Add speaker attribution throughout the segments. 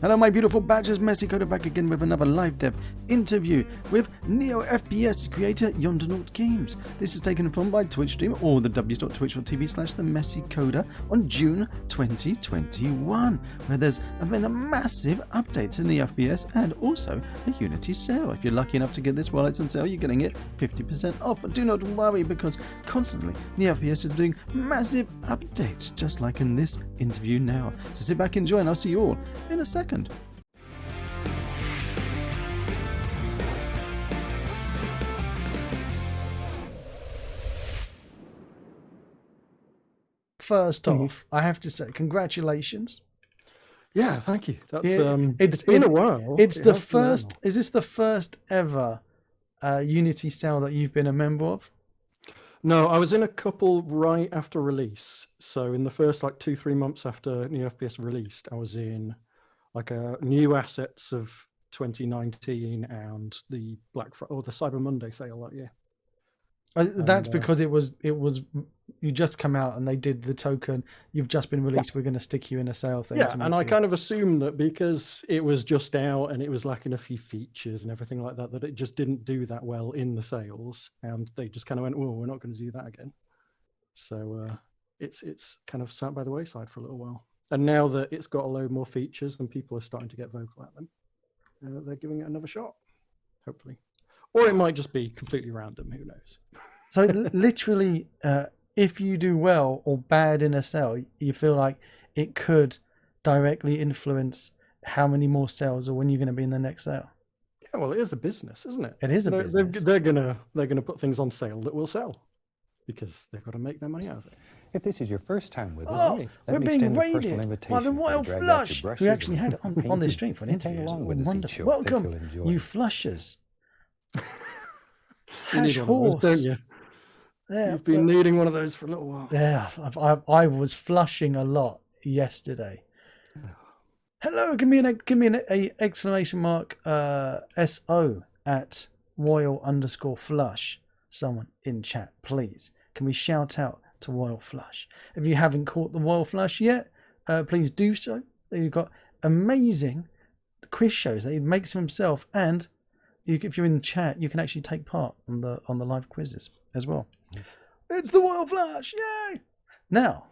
Speaker 1: Hello my beautiful badgers, Messi Coda back again with another live dev interview with NeoFPS creator Untitled Games. This is taken from my Twitch stream or the w.twitch.tv/themessycoda on June 2021, where there's been a massive update to NeoFPS and also a Unity sale. If you're lucky enough to get this while it's on sale, you're getting it 50% off. But do not worry, because constantly NeoFPS is doing massive updates, just like in this interview now. So sit back, enjoy, and I'll see you all in a second. First off, I have to say congratulations.
Speaker 2: Yeah, thank you. That's it's been a while.
Speaker 1: It's the first. Is this the first ever Unity sale that you've been a member of?
Speaker 2: No, I was in a couple right after release. So in the first 2-3 months after NeoFPS released, I was in a new assets of 2019 and the Black Friday or the Cyber Monday sale that year.
Speaker 1: That's because it was you just come out and they did the token. You've just been released. Yeah. We're going to stick you in a sale thing.
Speaker 2: Yeah, and I kind of assumed that because it was just out and it was lacking a few features and everything like that, that it just didn't do that well in the sales, and they just kind of went, "Well, we're not going to do that again." So it's kind of sat by the wayside for a little while. And now that it's got a load more features and people are starting to get vocal at them, they're giving it another shot, hopefully. Or it might just be completely random, who knows?
Speaker 1: So literally, if you do well or bad in a sale, you feel like it could directly influence how many more sales or when you're going to be in the next sale.
Speaker 2: Yeah, well, it is a business, isn't it?
Speaker 1: It is a business.
Speaker 2: They're gonna put things on sale that will sell because they've got to make their money out of it.
Speaker 3: If this is your first time with us,
Speaker 1: we're being raided by the Royal Flush. We actually had it on this stream for an interview. Wonderful. Welcome, you flushers.
Speaker 2: You need one of those, don't you? Yeah, you've been needing one of those for a little while.
Speaker 1: Yeah, I was flushing a lot yesterday. Hello, give me an exclamation mark SO at Royal_Flush. Someone in chat, please. Can we shout out to Royal Flush? If you haven't caught the Royal Flush yet, please do so. They've got amazing quiz shows that he makes himself, and if you're in the chat, you can actually take part on the live quizzes as well. It's the Royal Flush, yay! Now,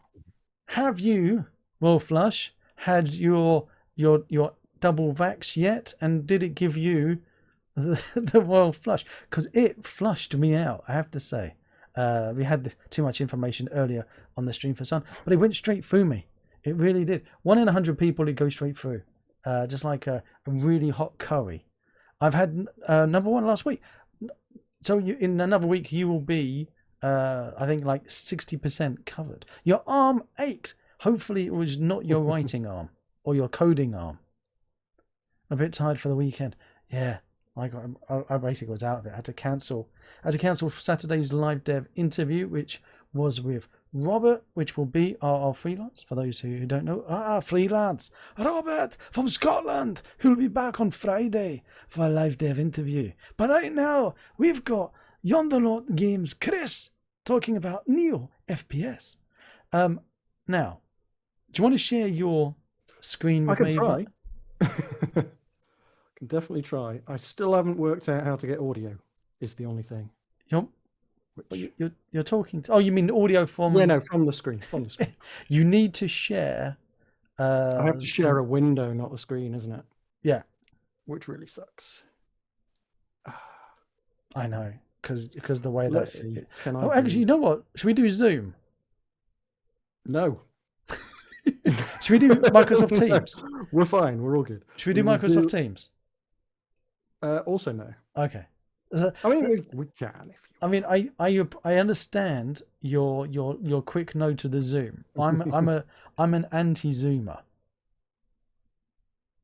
Speaker 1: have you, Royal Flush, had your double vax yet? And did it give you the Royal Flush? Because it flushed me out, I have to say. We had too much information earlier on the stream for Sun, but it went straight through me. It really did. 1 in 100 people, it goes straight through. Just like a really hot curry. I've had number one last week. So in another week, you will be, I think, 60% covered. Your arm ached. Hopefully it was not your writing arm or your coding arm. I'm a bit tired for the weekend. Yeah, I basically was out of it. I had to cancel Saturday's live dev interview, which was with Robert, which will be our freelance, for those who don't know. Freelance Robert from Scotland, who'll be back on Friday for a live dev interview. But right now we've got Untitled Games Chris talking about NeoFPS. Now, do you want to share your screen with me?
Speaker 2: I can definitely try. I still haven't worked out how to get audio, is the only thing.
Speaker 1: You're talking to... Oh, you mean audio from...
Speaker 2: Yeah, no, from the screen.
Speaker 1: You need to share...
Speaker 2: I have to share a window, not the screen, isn't it?
Speaker 1: Yeah.
Speaker 2: Which really sucks.
Speaker 1: I know, because the way that...
Speaker 2: Actually,
Speaker 1: you know what? Should we do Zoom?
Speaker 2: No.
Speaker 1: Should we do Microsoft Teams?
Speaker 2: No, we're fine. We're all good.
Speaker 1: Should we do Microsoft Teams?
Speaker 2: Also no.
Speaker 1: Okay.
Speaker 2: I mean, we can.
Speaker 1: I mean, I understand your quick no to the Zoom. I'm an anti-Zoomer.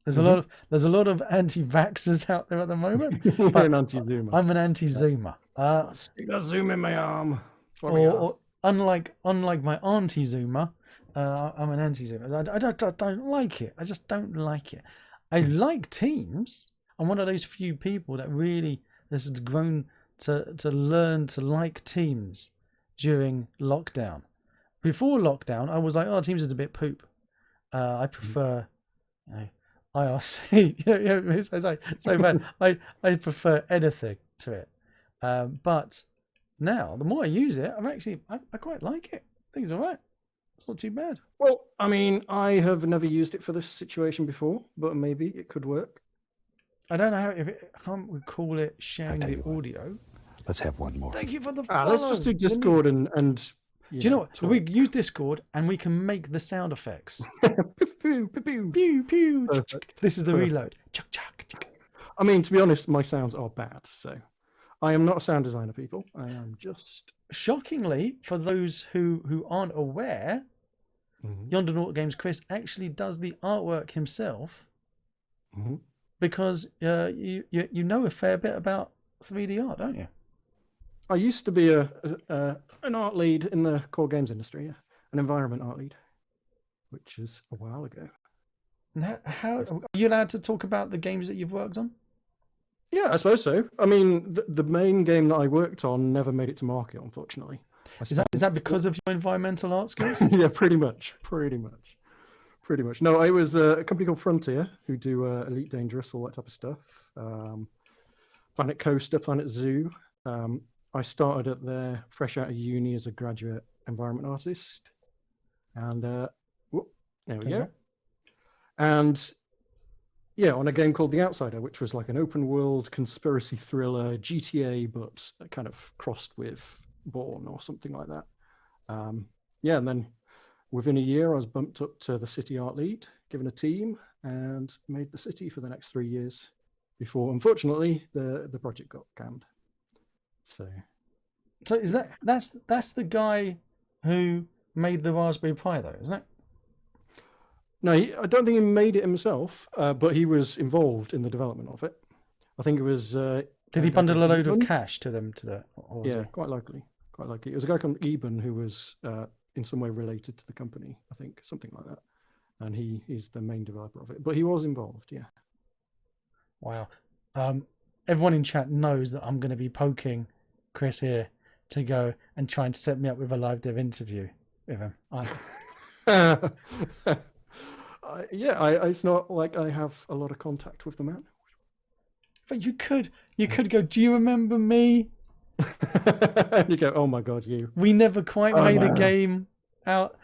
Speaker 1: There's a lot of anti-vaxxers out there at the moment.
Speaker 2: But an anti-Zoomer.
Speaker 1: I'm an anti-Zoomer.
Speaker 2: Stick a Zoom in my arm.
Speaker 1: Or unlike my auntie Zoomer, I'm an anti-Zoomer. I don't like it. I just don't like it. I like Teams. I'm one of those few people that really has grown to learn to like Teams during lockdown. Before lockdown, I was like, oh, Teams is a bit poop. I prefer IRC. It's like so bad. I prefer anything to it. But now, the more I use it, I quite like it. I think it's all right. It's not too bad.
Speaker 2: Well, I mean, I have never used it for this situation before, but maybe it could work.
Speaker 1: I don't know how. I can't recall it sharing
Speaker 3: tell
Speaker 1: the
Speaker 3: you what.
Speaker 1: audio.
Speaker 3: Let's have one more.
Speaker 1: Thank you for the follow.
Speaker 2: Let's just do Discord and
Speaker 1: Do you know what? We use Discord and we can make the sound effects.
Speaker 2: Pew, pew, pew.
Speaker 1: Pew pew.
Speaker 2: Perfect.
Speaker 1: This is the
Speaker 2: Perfect.
Speaker 1: reload. Chuck chuck. Chuck.
Speaker 2: I mean, to be honest, my sounds are bad, so I am not a sound designer, people. I am just...
Speaker 1: Shockingly, for those who aren't aware, Yonder Naught Games Chris actually does the artwork himself because you know a fair bit about 3D art, don't you?
Speaker 2: I used to be an art lead in the core games industry, an environment art lead, which is a while ago.
Speaker 1: How are you allowed to talk about the games that you've worked on?
Speaker 2: Yeah, I suppose so. I mean, the main game that I worked on never made it to market, unfortunately.
Speaker 1: Is that because of your environmental art skills?
Speaker 2: Yeah, pretty much. No, it was a company called Frontier who do Elite Dangerous, all that type of stuff. Planet Coaster, Planet Zoo. I started at there fresh out of uni as a graduate environment artist. And there we go. And yeah, on a game called The Outsider, which was like an open world conspiracy thriller GTA, but kind of crossed with Bourne or something like that. Yeah, and then within a year, I was bumped up to the city art lead, given a team, and made the city for the next 3 years before, unfortunately, the project got canned. So
Speaker 1: is that's the guy who made the Raspberry Pi, though, isn't it?
Speaker 2: No, I don't think he made it himself, but he was involved in the development of it. I think it was.
Speaker 1: Did he bundle a load of cash to them?
Speaker 2: Yeah, quite likely. It was a guy called Eben who was in some way related to the company. I think something like that, and he's the main developer of it. But he was involved. Yeah.
Speaker 1: Wow. Everyone in chat knows that I'm going to be poking Chris here to go and try and set me up with a live dev interview with him.
Speaker 2: Yeah, it's not like I have a lot of contact with the man.
Speaker 1: But you could go, do you remember me?
Speaker 2: You go, oh my God, you.
Speaker 1: We never quite made a game out.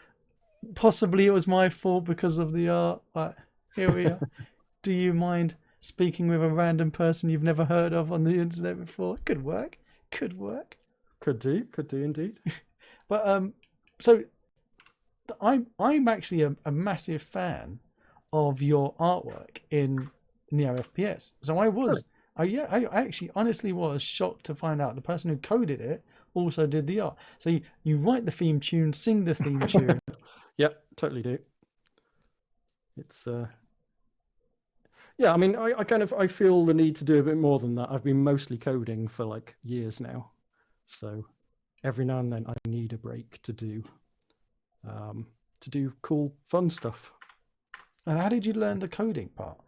Speaker 1: Possibly it was my fault because of the art. But here we are. Do you mind speaking with a random person you've never heard of on the internet before? Could work. Could do indeed. But so I'm actually a massive fan of your artwork in NeoFPS. So I actually honestly was shocked to find out the person who coded it also did the art. So you write the theme tune, sing the theme tune.
Speaker 2: Yep, totally do. It's yeah, I mean, I feel the need to do a bit more than that. I've been mostly coding for like years now, so every now and then I need a break to do cool, fun stuff.
Speaker 1: And how did you learn the coding part?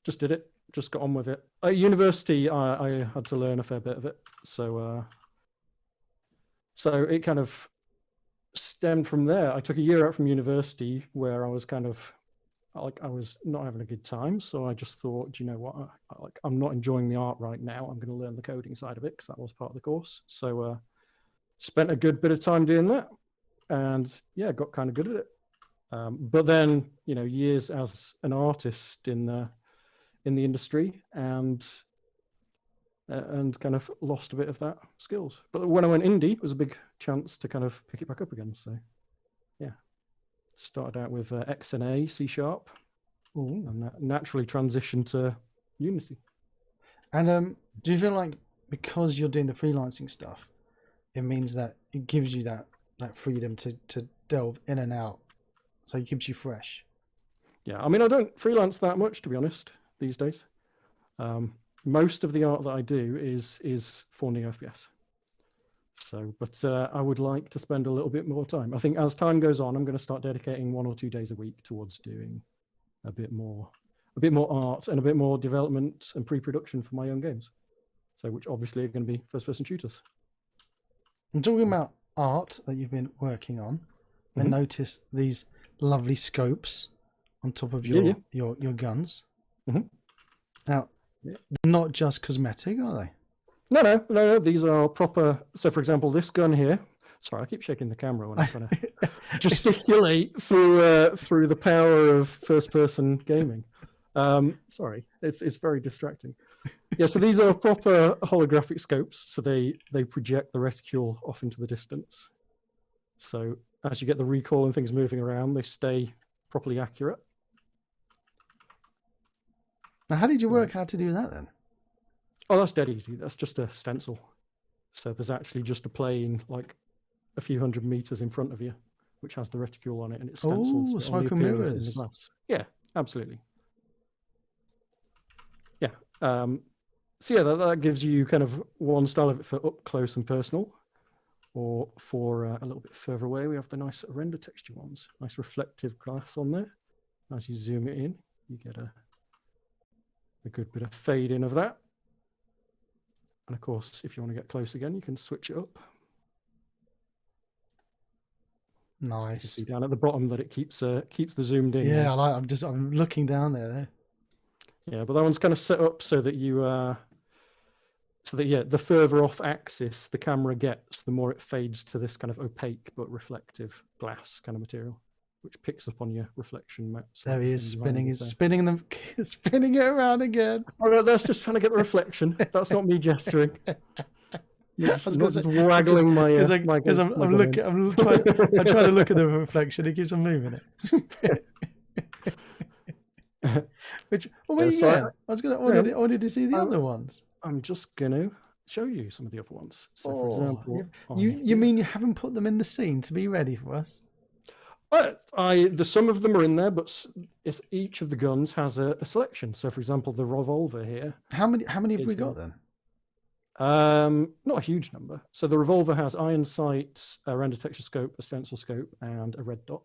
Speaker 2: Just did it. Just got on with it. At university, I had to learn a fair bit of it, so it kind of stemmed from there. I took a year out from university where I was kind of like I was not having a good time, so I just thought, do you know what? I'm not enjoying the art right now. I'm going to learn the coding side of it because that was part of the course. So spent a good bit of time doing that, and yeah, got kind of good at it. But then, years as an artist in the industry, and kind of lost a bit of that skills. But when I went indie, it was a big chance to kind of pick it back up again. So yeah, started out with XNA, C#, and that naturally transitioned to Unity. And
Speaker 1: do you feel like because you're doing the freelancing stuff, it means that it gives you that freedom to delve in and out, so it keeps you fresh?
Speaker 2: Yeah, I mean, I don't freelance that much, to be honest, these days. Most of the art that I do is for NeoFPS. So, but I would like to spend a little bit more time. I think as time goes on, I'm going to start dedicating 1 or 2 days a week towards doing a bit more art and a bit more development and pre-production for my own games. So, which obviously are going to be first-person shooters.
Speaker 1: I'm talking about art that you've been working on. I noticed these lovely scopes on top of
Speaker 2: Yeah,
Speaker 1: your guns.
Speaker 2: Mhm.
Speaker 1: Now,
Speaker 2: Yeah.
Speaker 1: they're not just cosmetic, are they?
Speaker 2: No. These are proper. So, for example, this gun here. Sorry, I keep shaking the camera when I'm trying to gesticulate through the power of first-person gaming. Sorry, it's very distracting. Yeah, so these are proper holographic scopes. So they project the reticule off into the distance. So as you get the recoil and things moving around, they stay properly accurate.
Speaker 1: Now, how did you work out to do that then?
Speaker 2: Oh, that's dead easy. That's just a stencil. So there's actually just a plane like a few hundred meters in front of you, which has the reticule on it, and it's stenciled.
Speaker 1: Oh,
Speaker 2: so it only
Speaker 1: smoke and
Speaker 2: appears in the
Speaker 1: mirrors.
Speaker 2: glass. Yeah, absolutely. Yeah. So yeah, that gives you kind of one style of it for up close and personal, or for a little bit further away, we have the nice render texture ones. Nice reflective glass on there. As you zoom it in, you get a good bit of fade in of that. And of course, if you want to get close again, you can switch it up. You can
Speaker 1: Nice.
Speaker 2: see down at the bottom that it keeps the zoomed in.
Speaker 1: Yeah, I'm looking down there.
Speaker 2: Yeah, but that one's kind of set up so that you the further off axis the camera gets, the more it fades to this kind of opaque but reflective glass kind of material, which picks up on your reflection maps.
Speaker 1: There he is spinning. He's spinning them, spinning it around again.
Speaker 2: Oh no, that's just trying to get the reflection. That's not me gesturing. Just waggling my.
Speaker 1: Because I'm trying to look at the reflection. It keeps on moving it. I wanted to see the other ones.
Speaker 2: I'm just going to show you some of the other ones. So, for example,
Speaker 1: you mean you haven't put them in the scene to be ready for us?
Speaker 2: Some of them are in there, but each of the guns has a selection. So, for example, the revolver here.
Speaker 1: How many have we got then?
Speaker 2: Not a huge number. So the revolver has iron sights, a render texture scope, a stencil scope, and a red dot.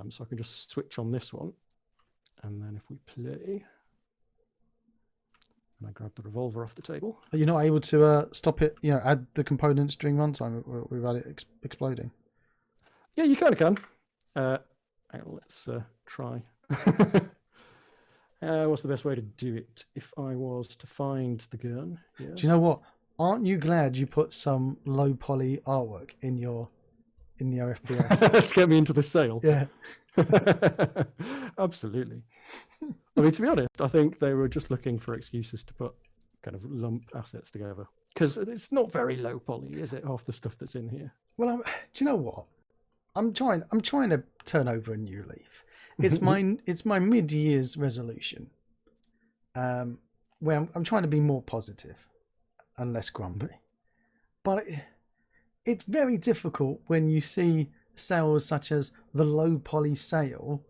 Speaker 2: So I can just switch on this one, and then if we play, and I grab the revolver off the table.
Speaker 1: Are you not able to stop it? Add the components during runtime without it exploding.
Speaker 2: Yeah, you kind of can. Hang on, let's try. What's the best way to do it? If I was to find the gun. Yeah.
Speaker 1: Do you know what? Aren't you glad you put some low poly artwork in the NeoFPS?
Speaker 2: Let's get me into the sale.
Speaker 1: Yeah.
Speaker 2: Absolutely. I mean, to be honest, I think they were just looking for excuses to put kind of lump assets together, because it's not very low poly, is it? Half the stuff that's in here.
Speaker 1: Well, do you know what? I'm trying to turn over a new leaf. It's my mid-year's resolution, where I'm trying to be more positive and less grumpy. But it's very difficult when you see sales such as the low poly sale,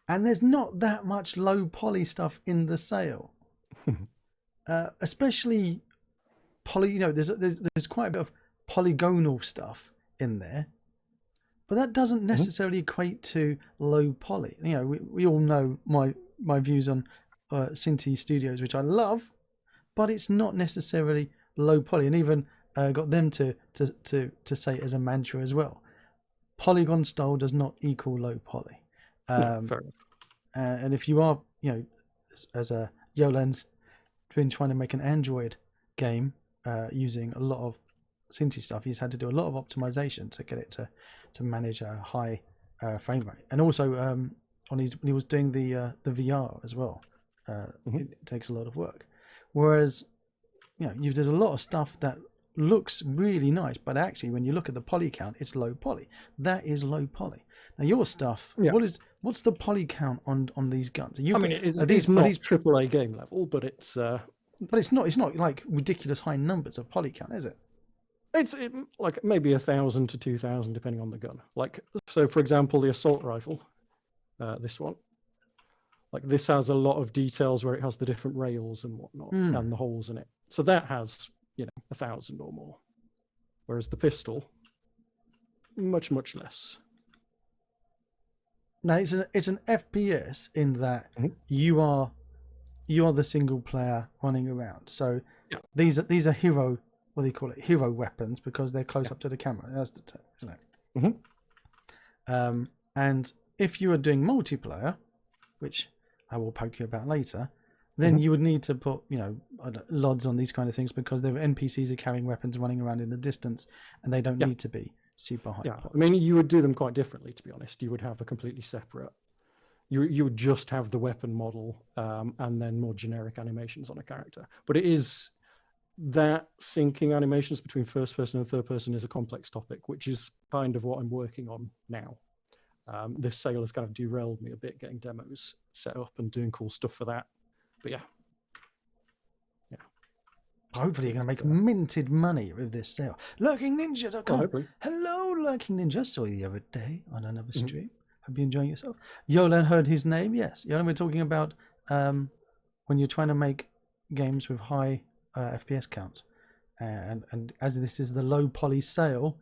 Speaker 1: and there's not that much low poly stuff in the sale, especially poly. There's quite a bit of polygonal stuff in there. But that doesn't necessarily equate to low poly. We all know my views on Cinti Studios, which I love, but it's not necessarily low poly. And even got them to say it as a mantra as well. Polygon style does not equal low poly.
Speaker 2: No, fair enough.
Speaker 1: And if you are, as a Yolan's been trying to make an Android game using a lot of Cinti stuff, he's had to do a lot of optimization to get it to manage a high frame rate, and also when he was doing the VR as well, it takes a lot of work. Whereas there's a lot of stuff that looks really nice, but actually when you look at the poly count, it's low poly. That is low poly. Now your stuff, what's the poly count on these guns?
Speaker 2: It's not AAA game level, but it's
Speaker 1: not like ridiculous high numbers of poly count, is it?
Speaker 2: It's like maybe 1,000 to 2,000 depending on the gun. Like, so for example, the assault rifle, this one, like this has a lot of details where it has the different rails and whatnot and the holes in it. So that has 1,000 or more, whereas the pistol, much less.
Speaker 1: Now it's an FPS in that you are the single player running around. So these are hero. What do you call it? Hero weapons, because they're close up to the camera. That's the term, isn't it? And if you are doing multiplayer, which I will poke you about later, then you would need to put, LODs on these kind of things because the NPCs are carrying weapons running around in the distance and they don't need to be super high.
Speaker 2: Yeah, I mean, you would do them quite differently, to be honest. You would have a completely separate... You would just have the weapon model and then more generic animations on a character. But it is... that syncing animations between first person and third person is a complex topic, which is kind of what I'm working on now. This sale has kind of derailed me a bit, getting demos set up and doing cool stuff for that. But yeah.
Speaker 1: Hopefully you're going to make minted money with this sale. LurkingNinja.com.
Speaker 2: Hopefully.
Speaker 1: Hello, Lurking Ninja. Saw you the other day on another stream. Hope you're enjoying yourself. Yolan heard his name. Yes. Yolan, we're talking about when you're trying to make games with high FPS count. And as this is the low poly sale,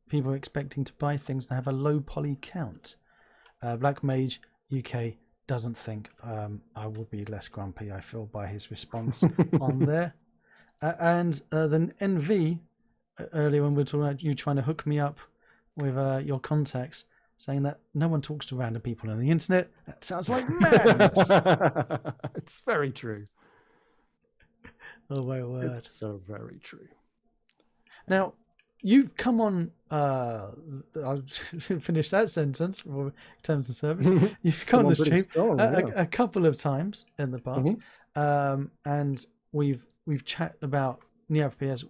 Speaker 1: people are expecting to buy things that have a low poly count. Black Mage UK doesn't think I will be less grumpy, I feel, by his response on there. And then NV, earlier when we were talking about you trying to hook me up with your contacts, saying that no one talks to random people on the internet. That sounds like madness.
Speaker 2: It's very true.
Speaker 1: Oh my word.
Speaker 2: It's so very true.
Speaker 1: Now, you've come on, I'll finish that sentence for terms of service. You've come on the stream a couple of times in the past, and we've chatted about NeoFPS.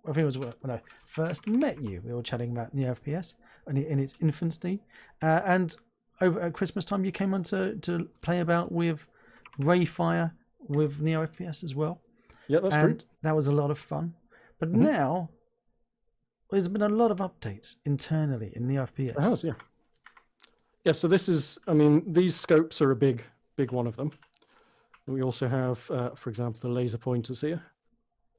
Speaker 1: I think it was when I first met you. We were chatting about NeoFPS in its infancy, and over at Christmas time, you came on to play about with Rayfire with NeoFPS as well.
Speaker 2: Yeah, that's true.
Speaker 1: That was a lot of fun. But now there's been a lot of updates internally in NeoFPS.
Speaker 2: It has, yeah. Yeah, so this is, I mean, these scopes are a big one of them. We also have, for example, the laser pointers here,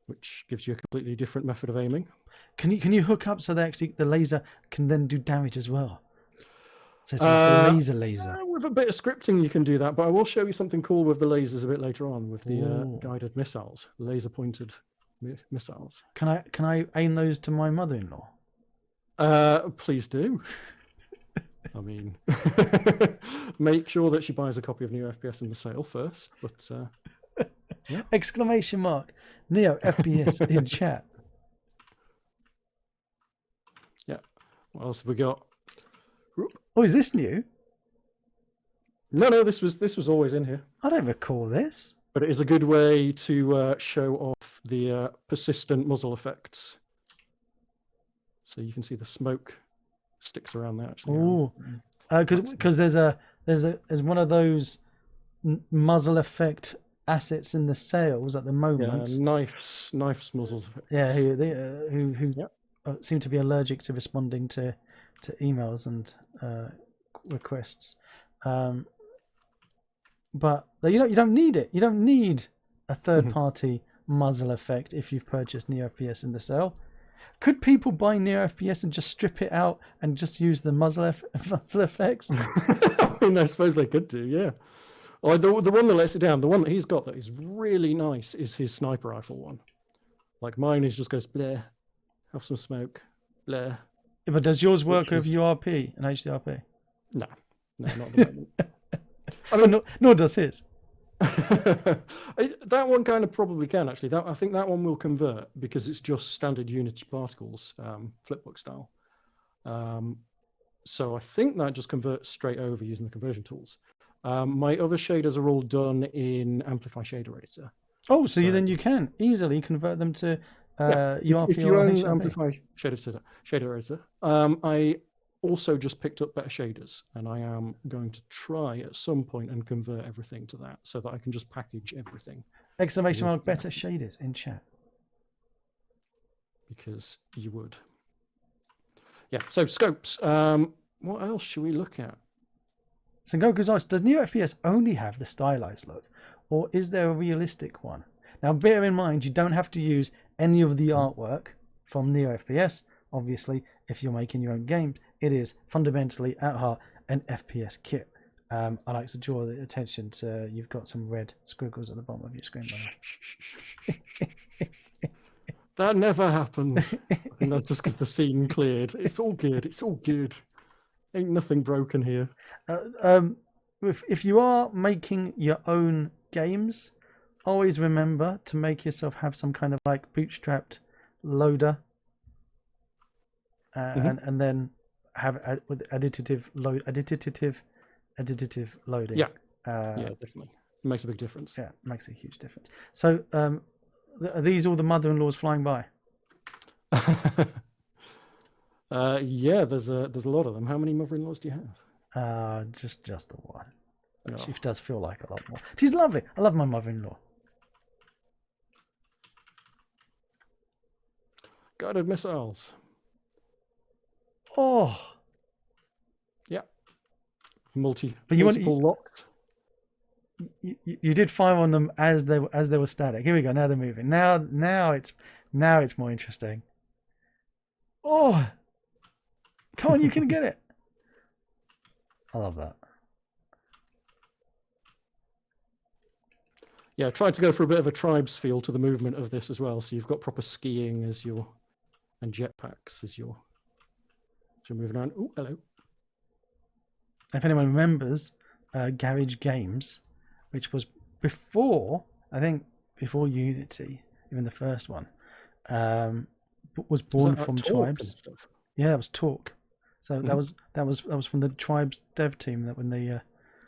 Speaker 2: which gives you a completely different method of aiming.
Speaker 1: Can you hook up so that the laser can then do damage as well? So it's like a laser.
Speaker 2: With a bit of scripting, you can do that, but I will show you something cool with the lasers a bit later on with the guided missiles, laser pointed missiles.
Speaker 1: Can I aim those to my mother-in-law?
Speaker 2: Please do. I mean, make sure that she buys a copy of NeoFPS in the sale first. But yeah.
Speaker 1: Exclamation mark NeoFPS in chat.
Speaker 2: Yeah. What else have we got?
Speaker 1: Oh, is this new?
Speaker 2: No, this was always in here.
Speaker 1: I don't recall this.
Speaker 2: But it is a good way to show off the persistent muzzle effects. So you can see the smoke sticks around there actually.
Speaker 1: Oh, because there's one of those muzzle effect assets in the sales at the moment.
Speaker 2: Yeah, knifes muzzles.
Speaker 1: Yeah, who seem to be allergic to responding to emails and requests. But you don't need it. You don't need a third-party muzzle effect if you've purchased NeoFPS in the sale. Could people buy NeoFPS and just strip it out and just use the muzzle effects?
Speaker 2: I mean, I suppose they could do, yeah. Oh, the one that lets it down, the one that he's got that is really nice is his sniper rifle one. Like mine is just goes, bleh, have some smoke, bleh.
Speaker 1: Yeah, but does yours work with URP and HDRP?
Speaker 2: No, not at the moment.
Speaker 1: I mean, nor does his.
Speaker 2: That one kind of probably can actually. I think that one will convert because it's just standard Unity particles, flipbook style. So I think that just converts straight over using the conversion tools. My other shaders are all done in Amplify Shader Editor.
Speaker 1: Oh, so then you can easily convert them to URP
Speaker 2: if you
Speaker 1: or
Speaker 2: own
Speaker 1: HDRP.
Speaker 2: Amplify Shader Editor. I also just picked up better shaders, and I am going to try at some point and convert everything to that so that I can just package everything.
Speaker 1: Exclamation mark better shaders in chat.
Speaker 2: Because you would. Yeah, so scopes. What else should we look at?
Speaker 1: So Goku's asked, does NeoFPS only have the stylized look, or is there a realistic one? Now bear in mind, you don't have to use any of the artwork from NeoFPS. Obviously, if you're making your own game, it is fundamentally at heart an FPS kit. I like to draw the attention to you've got some red squiggles at the bottom of your screen.
Speaker 2: That never happened. I think that's just because the scene cleared. It's all good. It's all good. Ain't nothing broken here.
Speaker 1: If you are making your own games, always remember to make yourself have some kind of like bootstrapped loader, and then have with additive loading.
Speaker 2: Yeah, yeah, definitely. It makes a big difference.
Speaker 1: Yeah, makes a huge difference. So, are these all the mother-in-laws flying by?
Speaker 2: Yeah, there's a lot of them. How many mother-in-laws do you have?
Speaker 1: Just the one.
Speaker 2: Oh.
Speaker 1: She does feel like a lot more. She's lovely. I love my mother-in-law.
Speaker 2: Guided missiles.
Speaker 1: Oh,
Speaker 2: Yeah. Multiple locked.
Speaker 1: You did fire on them as they were static. Here we go. Now they're moving. Now it's more interesting. Oh, come on, you can get it. I love that.
Speaker 2: Yeah, trying to go for a bit of a tribes feel to the movement of this as well. So you've got proper skiing as your and jetpacks as you're moving around. Oh, hello.
Speaker 1: If anyone remembers, Garage Games, which was before Unity, even the first one, was born from Tribes. Yeah, that was Talk. So that was from the Tribes dev team that when they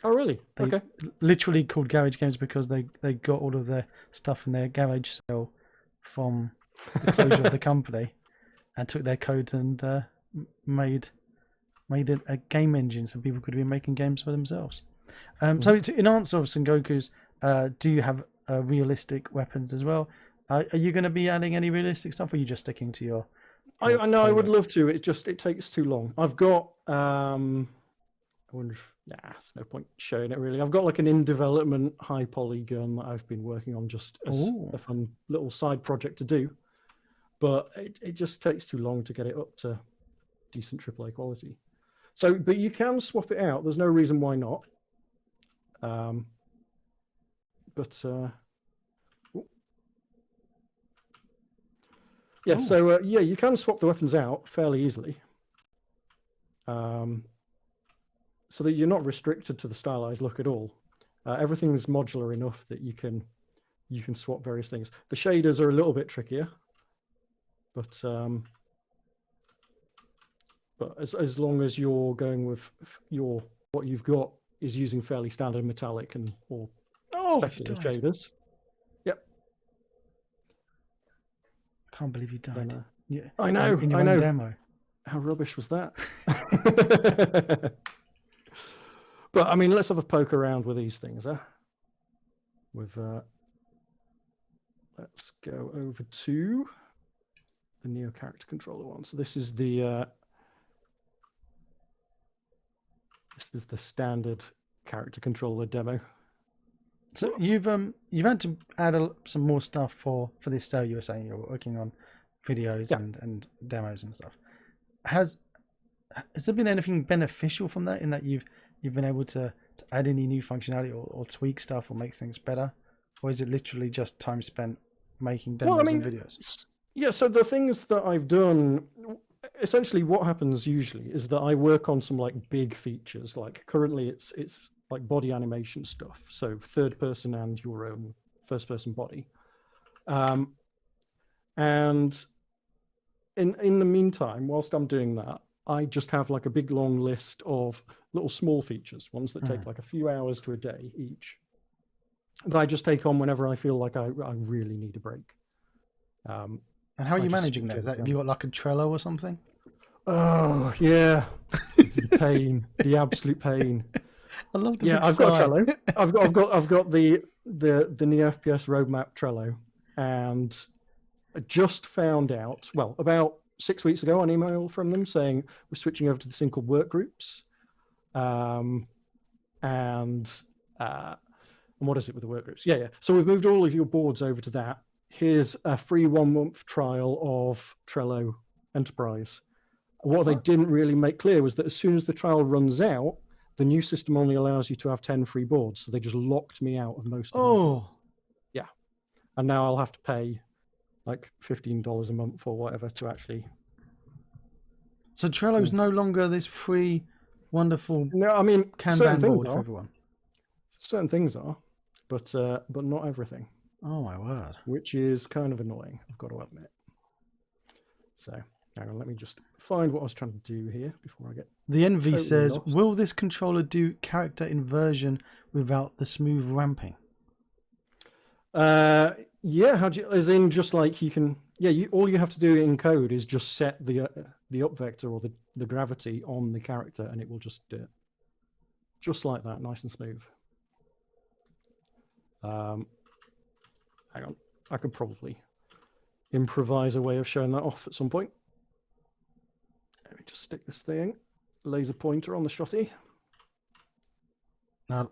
Speaker 2: oh really?
Speaker 1: They literally called Garage Games because they got all of their stuff in their garage sale from the closure of the company, and took their code and made it a game engine so people could be making games for themselves. So in answer of Sengoku's, do you have realistic weapons as well? Are you going to be adding any realistic stuff, or are you just sticking to your?
Speaker 2: I know I would love to. It takes too long. I've got I wonder if there's no point showing it really. I've got like an in development high poly gun that I've been working on just as a fun little side project to do, but it just takes too long to get it up to decent AAA quality. So, but you can swap it out. There's no reason why not. Yeah, so you can swap the weapons out fairly easily, so that you're not restricted to the stylized look at all. Everything's modular enough that you can swap various things. The shaders are a little bit trickier, but as long as you're going with what you've got is using fairly standard metallic or specialist shaders. Yep.
Speaker 1: I can't believe you died.
Speaker 2: Yeah, I know.
Speaker 1: In your own demo.
Speaker 2: How rubbish was that? But I mean, let's have a poke around with these things, huh? Let's go over to the Neo character controller one. So this is the standard character controller demo.
Speaker 1: So you've had to add some more stuff for this sale. You were saying you're working on videos and demos and stuff. Has there been anything beneficial from that, in that you've been able to add any new functionality or tweak stuff or make things better, or is it literally just time spent making demos and videos?
Speaker 2: Yeah, so the things that I've done, essentially what happens usually is that I work on some like big features. Like currently it's like body animation stuff, so third person and your own first person body, and in the meantime, whilst I'm doing that, I just have like a big long list of little small features, ones that take like a few hours to a day each, that I just take on whenever I feel like I really need a break.
Speaker 1: And how are you managing those? Have you got like a Trello or something?
Speaker 2: Oh yeah, the pain, the absolute pain.
Speaker 1: I love the
Speaker 2: I've got a Trello. I've got the NeoFPS roadmap Trello, and I just found out, well, about 6 weeks ago, an email from them saying we're switching over to this thing called work groups, and what is it with the work groups? Yeah. So we've moved all of your boards over to that. Here's a free 1 month trial of Trello Enterprise. What they didn't really make clear was that as soon as the trial runs out, the new system only allows you to have 10 free boards. So they just locked me out of most of them. Oh. Yeah. And now I'll have to pay like $15 a month or whatever to actually.
Speaker 1: So Trello's no longer this free wonderful
Speaker 2: No, I mean, certain
Speaker 1: Kanban
Speaker 2: things
Speaker 1: board for
Speaker 2: are.
Speaker 1: everyone.
Speaker 2: Certain things are, but not everything,
Speaker 1: Oh my word.
Speaker 2: which is kind of annoying, I've got to admit. So, hang on, let me just find what I was trying to do here before I get
Speaker 1: The Envy
Speaker 2: totally
Speaker 1: says,
Speaker 2: lost.
Speaker 1: will this controller do character inversion without the smooth ramping?
Speaker 2: Yeah, how do you, as in just like you can, yeah, all you have to do in code is just set the up vector or the gravity on the character, and it will just do it. Just like that, nice and smooth. Hang on, I could probably improvise a way of showing that off at some point. Let me just stick this thing, laser pointer on the shotty.
Speaker 1: Now,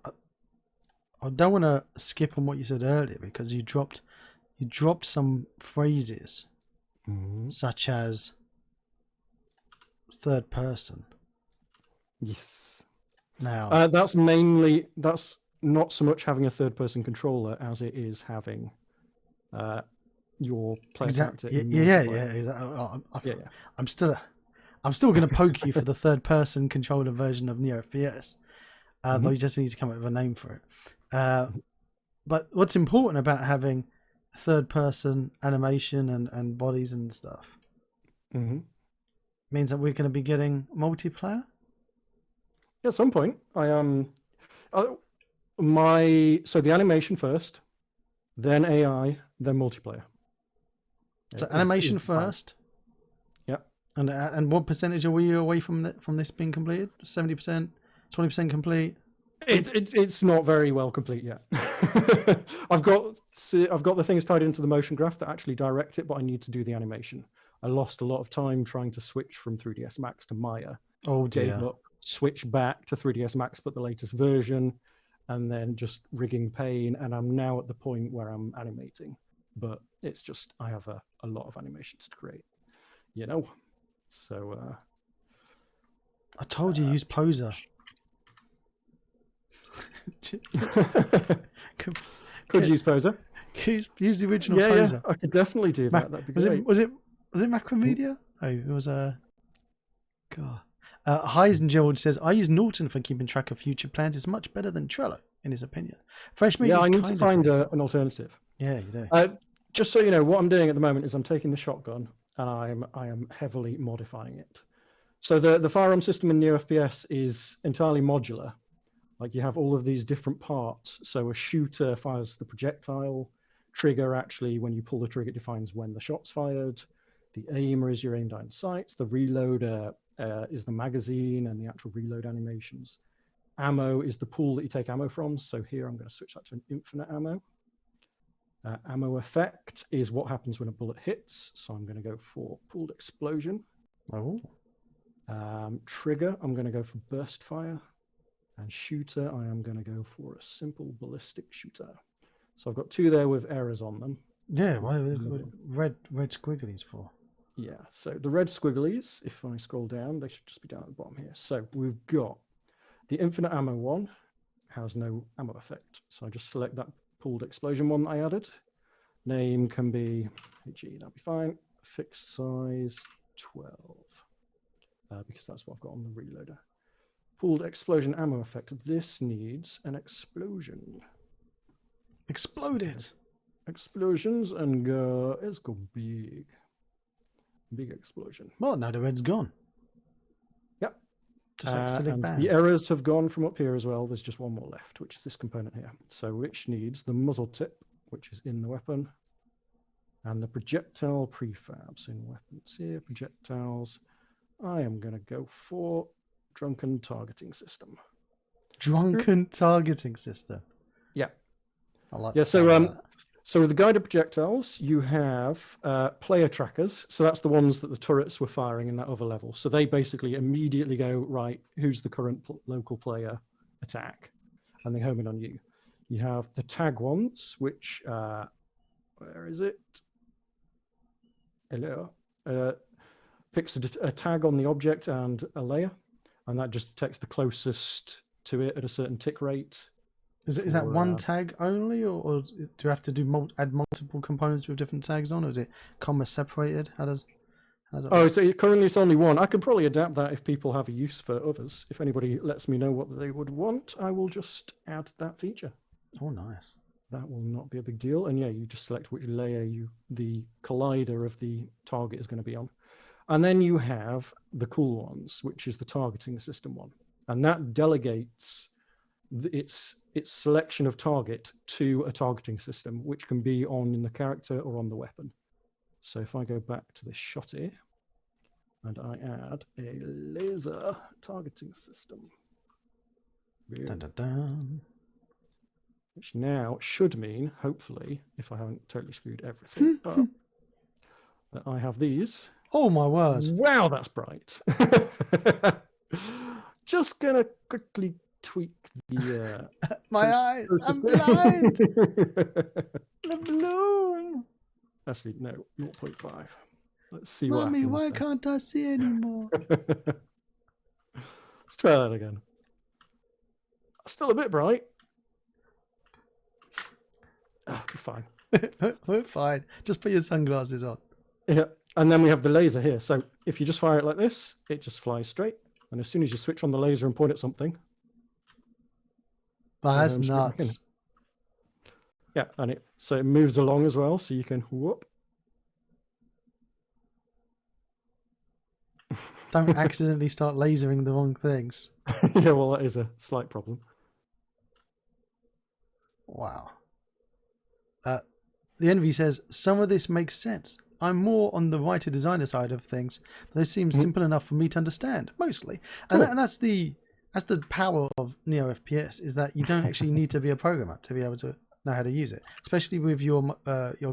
Speaker 1: I don't want to skip on what you said earlier because you dropped some phrases such as third person.
Speaker 2: Yes.
Speaker 1: Now,
Speaker 2: that's not so much having a third person controller as it is having your player character.
Speaker 1: Yeah. I'm still going to poke you for the third person controller version of NeoFPS. Though you just need to come up with a name for it. But what's important about having third person animation and bodies and stuff means that we're going to be getting multiplayer.
Speaker 2: At some point, so the animation first, then AI, then multiplayer.
Speaker 1: So animation first.
Speaker 2: Yep.
Speaker 1: And what percentage are we away from this being completed? 70%, 20% complete.
Speaker 2: It's not very well complete yet. I've got the things tied into the motion graph that actually direct it, but I need to do the animation. I lost a lot of time trying to switch from 3ds Max to Maya.
Speaker 1: Oh dear.
Speaker 2: Gave up, switch back to 3ds Max, but the latest version, and then just rigging pain. And I'm now at the point where I'm animating, but it's just I have a lot of animations to create, you know. So
Speaker 1: I told you use Poser.
Speaker 2: could use Poser.
Speaker 1: Use the original Poser.
Speaker 2: Yeah, I could definitely do that. That'd be great.
Speaker 1: Was it Macromedia? Oh, it was God. Heisen George says, I use Norton for keeping track of future plans. It's much better than Trello, in his opinion. Fresh meat is
Speaker 2: I need to find an alternative.
Speaker 1: Yeah, you do.
Speaker 2: Just so you know, what I'm doing at the moment is I'm taking the shotgun and I am heavily modifying it. So the firearm system in NeoFPS is entirely modular. Like you have all of these different parts. So a shooter fires the projectile. Trigger actually, when you pull the trigger, it defines when the shot's fired. The aimer is your aim down sights. The reloader is the magazine and the actual reload animations. Ammo is the pool that you take ammo from. So here I'm going to switch that to an infinite ammo. Ammo effect is what happens when a bullet hits. So I'm going to go for pooled explosion.
Speaker 1: Oh.
Speaker 2: Trigger, I'm going to go for burst fire. And shooter, I am going to go for a simple ballistic shooter. So I've got two there with errors on them.
Speaker 1: Yeah, what red squigglies for?
Speaker 2: Yeah, so the red squigglies, if I scroll down, they should just be down at the bottom here. So we've got the infinite ammo one, has no ammo effect. So I just select that pooled explosion one that I added. Name can be HE, that'll be fine. Fixed size 12, because that's what I've got on the reloader. Pooled explosion ammo effect. This needs an explosion.
Speaker 1: Exploded.
Speaker 2: Explosions and go. Let's go big. Big explosion.
Speaker 1: Well, now the red's gone.
Speaker 2: Yep.
Speaker 1: Just like Silly
Speaker 2: and
Speaker 1: Band.
Speaker 2: the errors have gone from up here as well. There's just one more left, which is this component here. So which needs the muzzle tip, which is in the weapon, and the projectile prefabs in weapons here. Projectiles. I am going to go for drunken targeting system.
Speaker 1: Drunken targeting system.
Speaker 2: Yeah.
Speaker 1: I like
Speaker 2: that. So with the guided projectiles, you have player trackers. So that's the ones that the turrets were firing in that other level. So they basically immediately go, right, who's the current local player attack? And they home in on you. You have the tag ones, which, where is it? Hello. Picks a tag on the object and a layer. And that just detects the closest to it at a certain tick rate.
Speaker 1: Is that one tag only, or do you have to do add multiple components with different tags on, or is it comma separated? How does How's that
Speaker 2: Oh,
Speaker 1: work?
Speaker 2: so currently it's only one. I could probably adapt that if people have a use for others. If anybody lets me know what they would want, I will just add that feature.
Speaker 1: Oh, nice.
Speaker 2: That will not be a big deal. And yeah, you just select which layer the collider of the target is going to be on. And then you have the cool ones, which is the targeting system one. And that delegates its selection of target to a targeting system, which can be on in the character or on the weapon. So if I go back to the shotty and I add a laser targeting system,
Speaker 1: Dun, dun, dun.
Speaker 2: which now should mean, hopefully, if I haven't totally screwed everything up, that I have these.
Speaker 1: Oh, my word.
Speaker 2: Wow, that's bright. Just gonna quickly tweak the
Speaker 1: My eyes. I'm blind. The bloom.
Speaker 2: Actually, no, 0.5. Let's see what
Speaker 1: Mommy,
Speaker 2: happens.
Speaker 1: why can't I see anymore?
Speaker 2: Let's try that again. Still a bit bright. Ah, we're fine.
Speaker 1: We're fine. Just put your sunglasses on.
Speaker 2: Yeah, and then we have the laser here. So if you just fire it like this, it just flies straight. And as soon as you switch on the laser and point at something,
Speaker 1: Oh, that's
Speaker 2: straight back in.
Speaker 1: nuts.
Speaker 2: Yeah, and it moves along as well, so you can whoop.
Speaker 1: Don't accidentally start lasering the wrong things.
Speaker 2: Yeah, well, that is a slight problem.
Speaker 1: Wow. The Envy says, some of this makes sense. I'm more on the writer designer side of things, but they seem simple enough for me to understand, mostly. And,
Speaker 2: Cool.
Speaker 1: and that's the power of NeoFPS, is that you don't actually need to be a programmer to be able to know how to use it, especially with your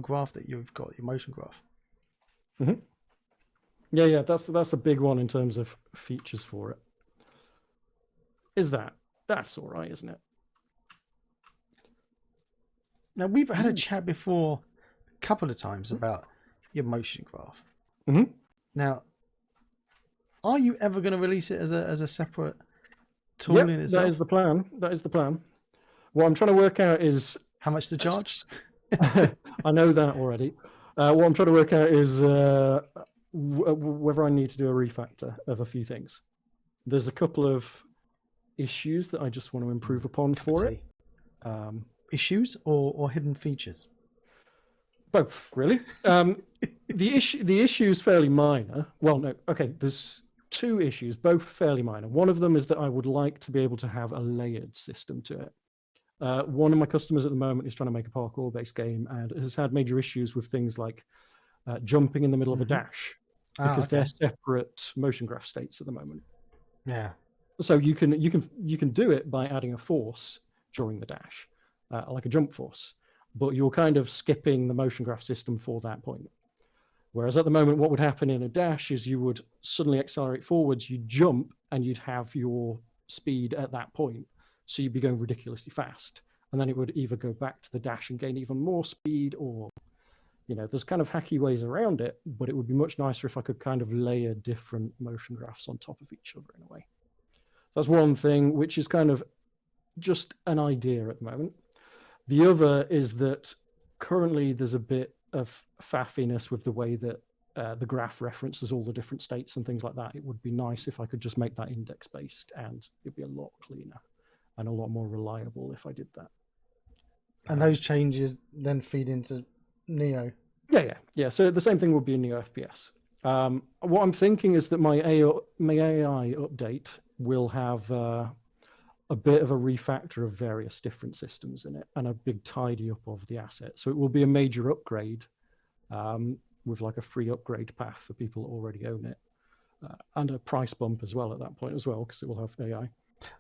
Speaker 1: graph that you've got, your motion graph.
Speaker 2: Mm-hmm. Yeah, that's a big one in terms of features for it. That's all right, isn't it?
Speaker 1: Now, we've had a chat before a couple of times about your motion graph.
Speaker 2: Mm-hmm.
Speaker 1: Now, are you ever going to release it as a separate tool in itself?
Speaker 2: That is the plan. That is the plan. What I'm trying to work out is
Speaker 1: How much to charge?
Speaker 2: I know that already. What I'm trying to work out is whether I need to do a refactor of a few things. There's a couple of issues that I just want to improve upon for it.
Speaker 1: Issues or hidden features?
Speaker 2: Both, really. The issue is fairly minor. Well, no, okay. There's two issues, both fairly minor. One of them is that I would like to be able to have a layered system to it. One of my customers at the moment is trying to make a parkour-based game and has had major issues with things like jumping in the middle of a dash because they're separate motion graph states at the moment.
Speaker 1: Yeah.
Speaker 2: So you can do it by adding a force during the dash, like a jump force, but you're kind of skipping the motion graph system for that point. Whereas at the moment, what would happen in a dash is you would suddenly accelerate forwards, you'd jump, and you'd have your speed at that point. So you'd be going ridiculously fast. And then it would either go back to the dash and gain even more speed, or, there's kind of hacky ways around it, but it would be much nicer if I could kind of layer different motion graphs on top of each other in a way. So that's one thing, which is kind of just an idea at the moment. The other is that currently there's a bit of faffiness with the way that the graph references all the different states and things like that. It would be nice if I could just make that index-based, and it'd be a lot cleaner and a lot more reliable if I did that. And
Speaker 1: those changes then feed into Neo.
Speaker 2: Yeah. So the same thing would be in NeoFPS. What I'm thinking is that my AI update will have a bit of a refactor of various different systems in it and a big tidy up of the asset. So it will be a major upgrade with like a free upgrade path for people that already own it, and a price bump as well at that point as well, because it will have AI.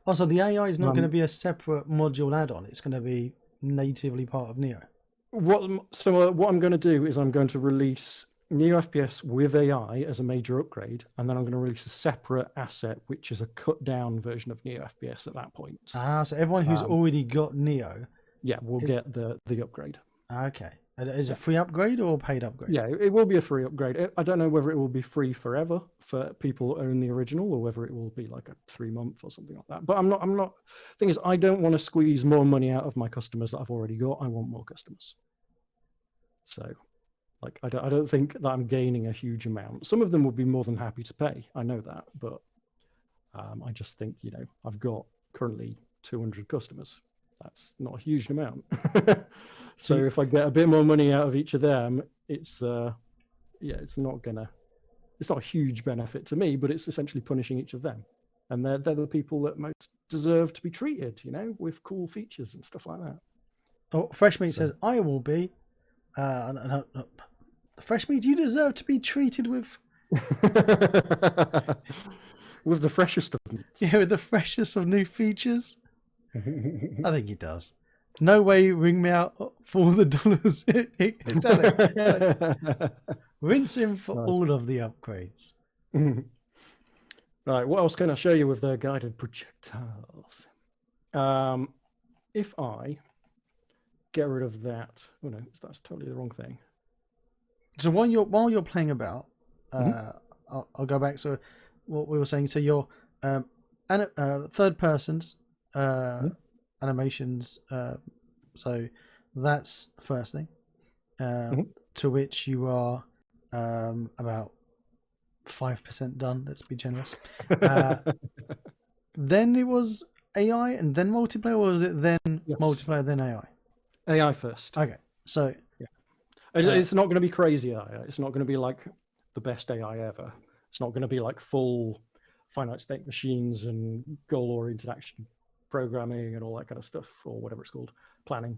Speaker 1: Also, the AI is not going to be a separate module add-on. It's going to be natively part of Neo.
Speaker 2: What I'm going to do is I'm going to release NeoFPS with AI as a major upgrade, and then I'm going to release a separate asset, which is a cut-down version of NeoFPS at that point.
Speaker 1: So everyone who's already got Neo...
Speaker 2: Yeah, will get the upgrade.
Speaker 1: Okay. Is it a free upgrade or a paid upgrade?
Speaker 2: Yeah, it will be a free upgrade. I don't know whether it will be free forever for people who own the original, or whether it will be like a 3-month or something like that. But I'm not. Thing is, I don't want to squeeze more money out of my customers that I've already got. I want more customers. So Like, I don't think that I'm gaining a huge amount. Some of them would be more than happy to pay. I know that, but I just think, I've got currently 200 customers. That's not a huge amount. So if I get a bit more money out of each of them, it's not a huge benefit to me, but it's essentially punishing each of them. And they're the people that most deserve to be treated, with cool features and stuff like that.
Speaker 1: Oh, Fresh Meat says, I will be. No. Fresh Meat, you deserve to be treated with...
Speaker 2: with the freshest of meats.
Speaker 1: Yeah, with the freshest of new features. I think he does. No way, ring me out for all the dollars. Exactly. So, rinse him for all of the upgrades.
Speaker 2: Right, what else can I show you with the guided projectiles? If I get rid of that, oh no, that's totally the wrong thing.
Speaker 1: So while you're playing about, I'll go back. So what we were saying. So your third persons animations. So that's the first thing. To which you are about 5% done. Let's be generous. Then it was AI and then multiplayer, or was it then multiplayer then AI?
Speaker 2: AI first.
Speaker 1: Okay, so
Speaker 2: it's not going to be crazy AI. It's not going to be like the best AI ever. It's not going to be like full finite state machines and goal-oriented action programming and all that kind of stuff, or whatever it's called, planning.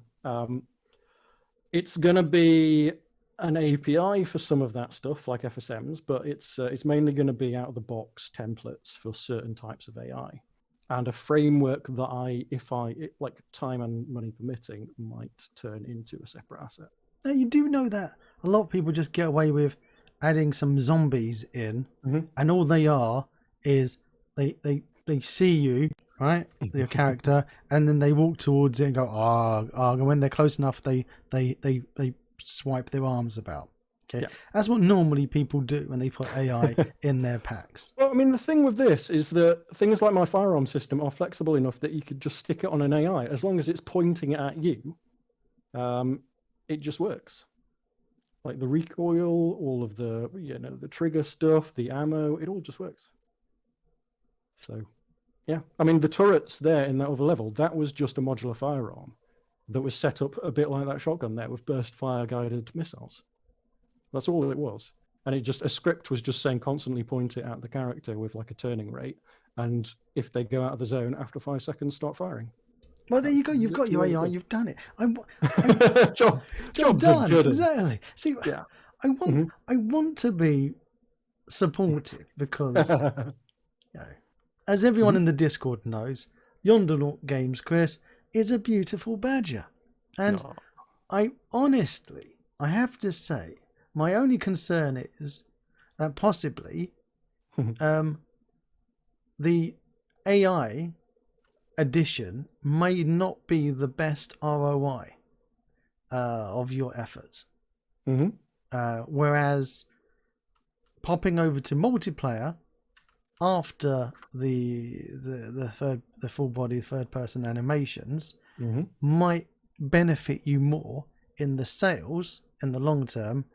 Speaker 2: It's going to be an API for some of that stuff, like FSMs, but it's mainly going to be out of the box templates for certain types of AI, and a framework that if like time and money permitting, might turn into a separate asset.
Speaker 1: Now you do know that a lot of people just get away with adding some zombies in, and all they are is they see you, right, your character, and then they walk towards it and go and when they're close enough, they swipe their arms about. Okay, that's what normally people do when they put AI in their packs.
Speaker 2: Well, I mean, the thing with this is that things like my firearm system are flexible enough that you could just stick it on an AI as long as it's pointing at you. It just works. Like the recoil, all of the the trigger stuff, the ammo, it all just works. So, yeah, I mean, the turrets there in that other level, that was just a modular firearm that was set up a bit like that shotgun there with burst fire guided missiles. That's all it was. And a script was just saying constantly point it at the character with like a turning rate. And if they go out of the zone after 5 seconds, start firing.
Speaker 1: Well, there you go. You've got your AI. You've done it.
Speaker 2: Job's
Speaker 1: done.
Speaker 2: good.
Speaker 1: Exactly. See,
Speaker 2: yeah.
Speaker 1: I want to be supportive because, as everyone in the Discord knows, Yonder Games Chris is a beautiful badger, and I honestly, I have to say, my only concern is that possibly, the AI addition may not be the best ROI of your efforts. Whereas popping over to multiplayer after the full body third person animations might benefit you more in the sales in the long term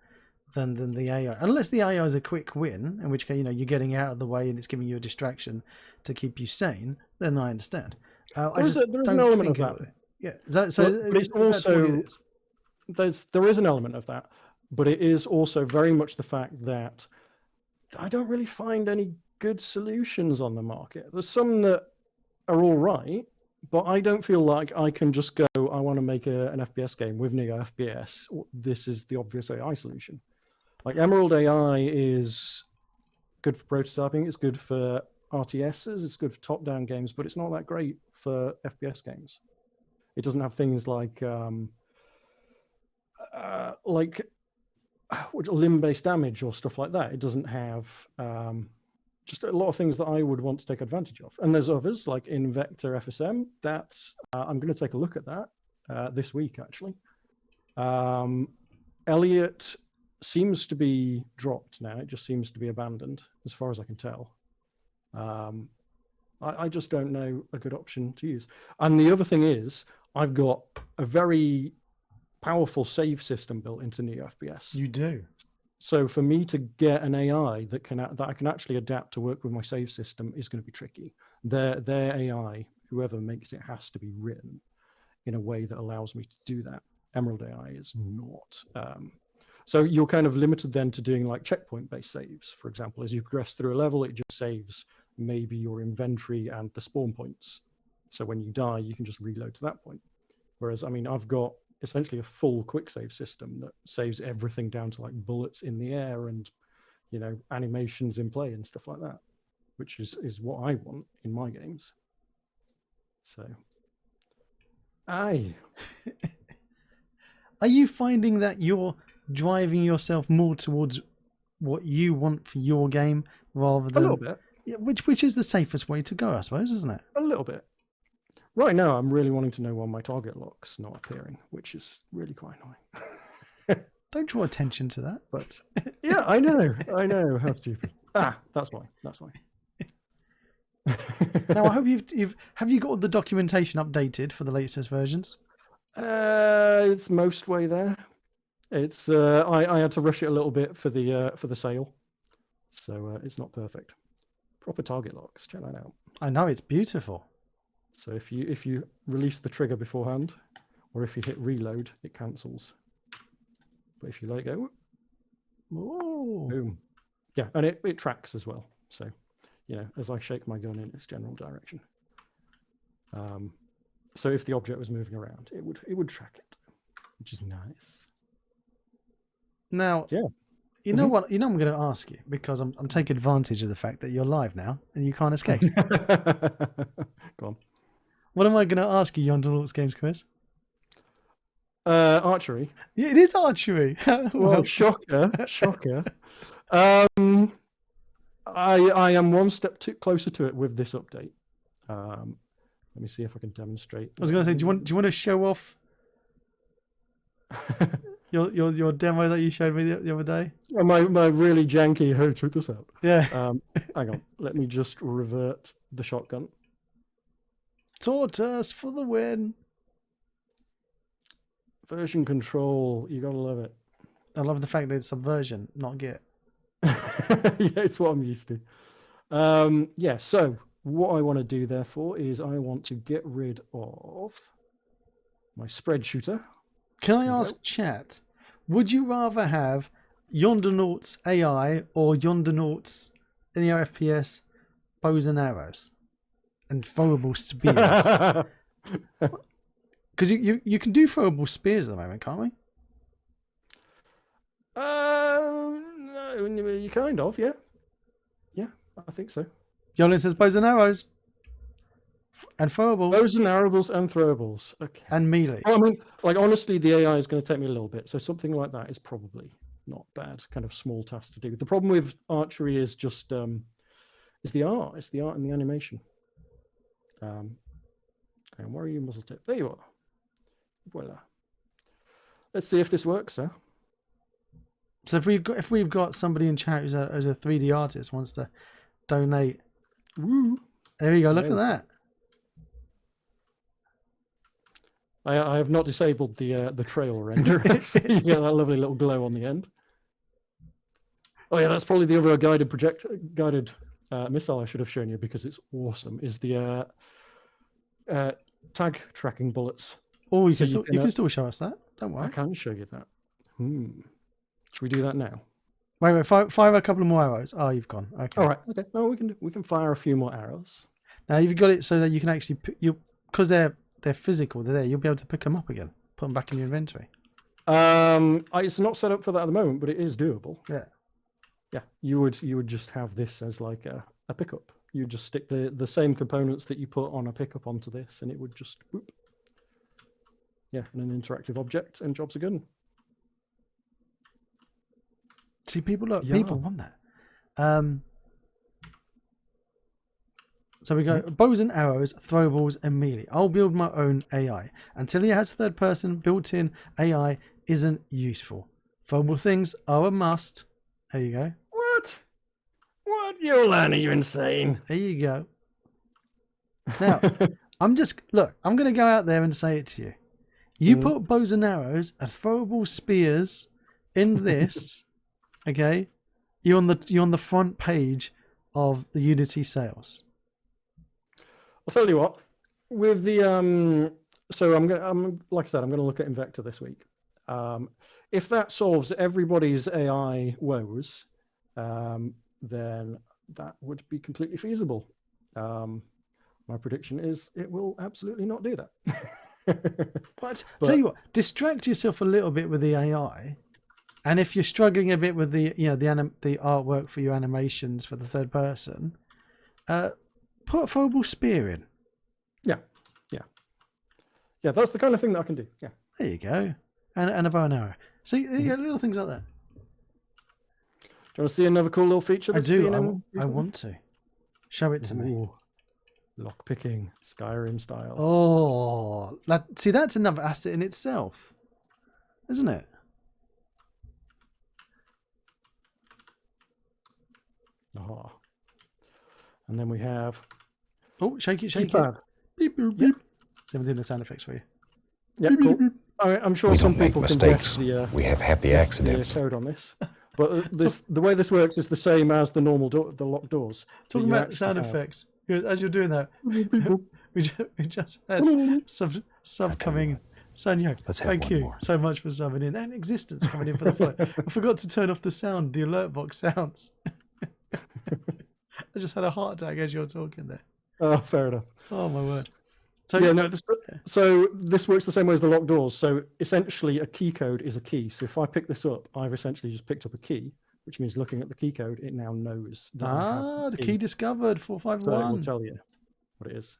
Speaker 1: than the AI, unless the AI is a quick win, in which case you're getting out of the way and it's giving you a distraction to keep you sane. Then I understand.
Speaker 2: There is an element of that.
Speaker 1: Yeah.
Speaker 2: But it's also there is an element of that, but it is also very much the fact that I don't really find any good solutions on the market. There's some that are all right, but I don't feel like I can just go, I want to make an FPS game with NeoFPS. This is the obvious AI solution. Like Emerald AI is good for prototyping. It's good for RTSs. It's good for top-down games, but it's not that great for FPS games. It doesn't have things like limb-based damage or stuff like that. It doesn't have just a lot of things that I would want to take advantage of. And there's others like in Vector FSM. That's I'm going to take a look at that this week, actually. Elliot seems to be dropped now. It just seems to be abandoned, as far as I can tell. I just don't know a good option to use. And the other thing is, I've got a very powerful save system built into NeoFPS.
Speaker 1: You do.
Speaker 2: So for me to get an AI that I can actually adapt to work with my save system is going to be tricky. Their AI, whoever makes it, has to be written in a way that allows me to do that. Emerald AI is not. So you're kind of limited then to doing like checkpoint-based saves. For example, as you progress through a level, it just saves maybe your inventory and the spawn points. So when you die, you can just reload to that point. Whereas, I mean, I've got essentially a full quick save system that saves everything down to like bullets in the air and, you know, animations in play and stuff like that, which is what I want in my games. So, aye.
Speaker 1: Are you finding that you're driving yourself more towards what you want for your game rather than
Speaker 2: A little bit.
Speaker 1: Yeah, which is the safest way to go, I suppose, isn't it?
Speaker 2: A little bit. Right now, I'm really wanting to know why my target lock's not appearing, which is really quite annoying.
Speaker 1: Don't draw attention to that.
Speaker 2: But yeah, I know. How stupid. That's why.
Speaker 1: Now, I hope have you got the documentation updated for the latest versions?
Speaker 2: It's most way there. It's I had to rush it a little bit for the sale, so it's not perfect. Proper target locks. Check that out.
Speaker 1: I know, it's beautiful.
Speaker 2: So if you release the trigger beforehand, or if you hit reload, it cancels. But if you let it go,
Speaker 1: Ooh.
Speaker 2: boom. Yeah, and it tracks as well. So, you know, as I shake my gun in its general direction. So if the object was moving around, it would track it, which is nice.
Speaker 1: Now,
Speaker 2: yeah.
Speaker 1: You know what? You know I'm going to ask you because I'm taking advantage of the fact that you're live now and you can't escape.
Speaker 2: Go on.
Speaker 1: What am I going to ask you, Untitled Games Quiz?
Speaker 2: Archery.
Speaker 1: Yeah, it is archery.
Speaker 2: Well, shocker. I am one step closer to it with this update. Let me see if I can demonstrate.
Speaker 1: I was going to say, do you want to show off your demo that you showed me the other day?
Speaker 2: My really janky. Hey, check this out.
Speaker 1: Yeah.
Speaker 2: Hang on. Let me just revert the shotgun.
Speaker 1: Tortoise for the win.
Speaker 2: Version control. You gotta love it.
Speaker 1: I love the fact that it's subversion, not Git.
Speaker 2: Yeah, it's what I'm used to. Yeah. So what I want to do, therefore, is I want to get rid of my spread shooter.
Speaker 1: Can I ask chat, would you rather have Yondernaut's AI or Yondernaut's NeoFPS bows and arrows and throwable spears? Because you can do throwable spears at the moment, can't we?
Speaker 2: No, you kind of, yeah. Yeah, I think so.
Speaker 1: Yolin says bows and arrows. And throwables.
Speaker 2: Bows and arrows and throwables. Okay.
Speaker 1: And melee.
Speaker 2: Well, I mean, like, honestly, the AI is going to take me a little bit. So something like that is probably not bad. Kind of small task to do. The problem with archery is just is the art. It's the art and the animation. And where are you, muzzle tip? There you are. Voila. Let's see if this works, huh?
Speaker 1: So if we've got somebody in chat who's a 3D artist wants to donate.
Speaker 2: Woo.
Speaker 1: There you go. Look at that.
Speaker 2: I have not disabled the trail renderer, so you get that lovely little glow on the end. Oh yeah, that's probably the other guided missile I should have shown you because it's awesome. Is the tag tracking bullets.
Speaker 1: Oh, you can still show us that. Don't worry.
Speaker 2: I can show you that. Should we do that now?
Speaker 1: Wait, fire a couple of more arrows. Oh, you've gone. Okay.
Speaker 2: All right. Okay. No, we can fire a few more arrows.
Speaker 1: Now you've got it so that you can actually because they're physical. They're there. You'll be able to pick them up again, put them back in your inventory.
Speaker 2: It's not set up for that at the moment, but it is doable.
Speaker 1: Yeah.
Speaker 2: Yeah. You would just have this as like a pickup. You just stick the same components that you put on a pickup onto this, and it would just whoop. Yeah, and an interactive object, and jobs are good.
Speaker 1: See, people want that. So we go bows and arrows, throwables, and melee. I'll build my own AI. Until it has third person built-in AI isn't useful. Throwable things are a must. There you go.
Speaker 2: What? Yolan, are you insane?
Speaker 1: There you go. Now, I'm going to go out there and say it to you. You put bows and arrows and throwable spears in this, okay? You're on the front page of the Unity sales.
Speaker 2: I'll tell you what. With the so I'm like I said, I'm going to look at Invector this week. If that solves everybody's AI woes, then that would be completely feasible. My prediction is it will absolutely not do that.
Speaker 1: But tell you what, distract yourself a little bit with the AI, and if you're struggling a bit with the the artwork for your animations for the third person, put a throwable spear in.
Speaker 2: Yeah, that's the kind of thing that I can do. Yeah.
Speaker 1: There you go, and a bow and arrow. So yeah, little things like that.
Speaker 2: Do you want to see another cool little feature?
Speaker 1: I
Speaker 2: That's
Speaker 1: do.
Speaker 2: been
Speaker 1: I want to. Show it to me.
Speaker 2: Lockpicking, Skyrim style.
Speaker 1: Oh, see, that's another asset in itself, isn't it?
Speaker 2: Oh. And then we have
Speaker 1: Oh, shake it.
Speaker 2: keypad.
Speaker 1: Beep, boop, beep. See, I'm doing the sound effects for you.
Speaker 2: Yeah, cool. I'm sure
Speaker 4: We
Speaker 2: some
Speaker 4: don't make
Speaker 2: people
Speaker 4: mistakes.
Speaker 2: can guess
Speaker 4: We have happy
Speaker 2: the
Speaker 4: accidents.
Speaker 2: code on this. But the way this works is the same as the normal the locked doors.
Speaker 1: Talking about sound effects, as you're doing that, we just had sub coming. Sanyo,
Speaker 4: Let's have
Speaker 1: thank
Speaker 4: one
Speaker 1: you
Speaker 4: more.
Speaker 1: so much for subbing in, and Existence coming in for the flow. I forgot to turn off the sound, the alert box sounds. I just had a heart attack as you're talking there.
Speaker 2: Oh, fair enough.
Speaker 1: Oh my word. So
Speaker 2: Yeah, no. So this works the same way as the locked doors. So essentially, a key code is a key. So if I pick this up, I've essentially just picked up a key, which means looking at the key code, it now knows that I have
Speaker 1: the key discovered
Speaker 2: So it
Speaker 1: 451.
Speaker 2: will tell you what it is.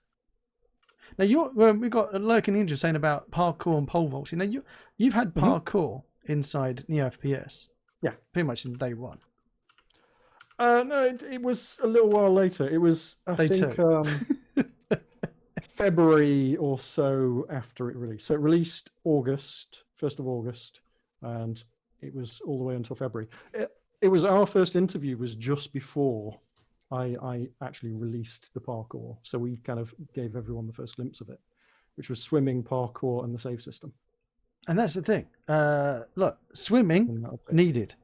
Speaker 1: Now we've got a Lurking Ninja saying about parkour and pole vaulting. Now you've had parkour inside NeoFPS.
Speaker 2: Yeah,
Speaker 1: pretty much in day one.
Speaker 2: No, it was a little while later. It was I think February or so after it released. So it released 1st of August, and it was all the way until February. It was our first interview was just before I actually released the parkour. So we kind of gave everyone the first glimpse of it, which was swimming, parkour, and the save system.
Speaker 1: And that's the thing. Look, swimming needed.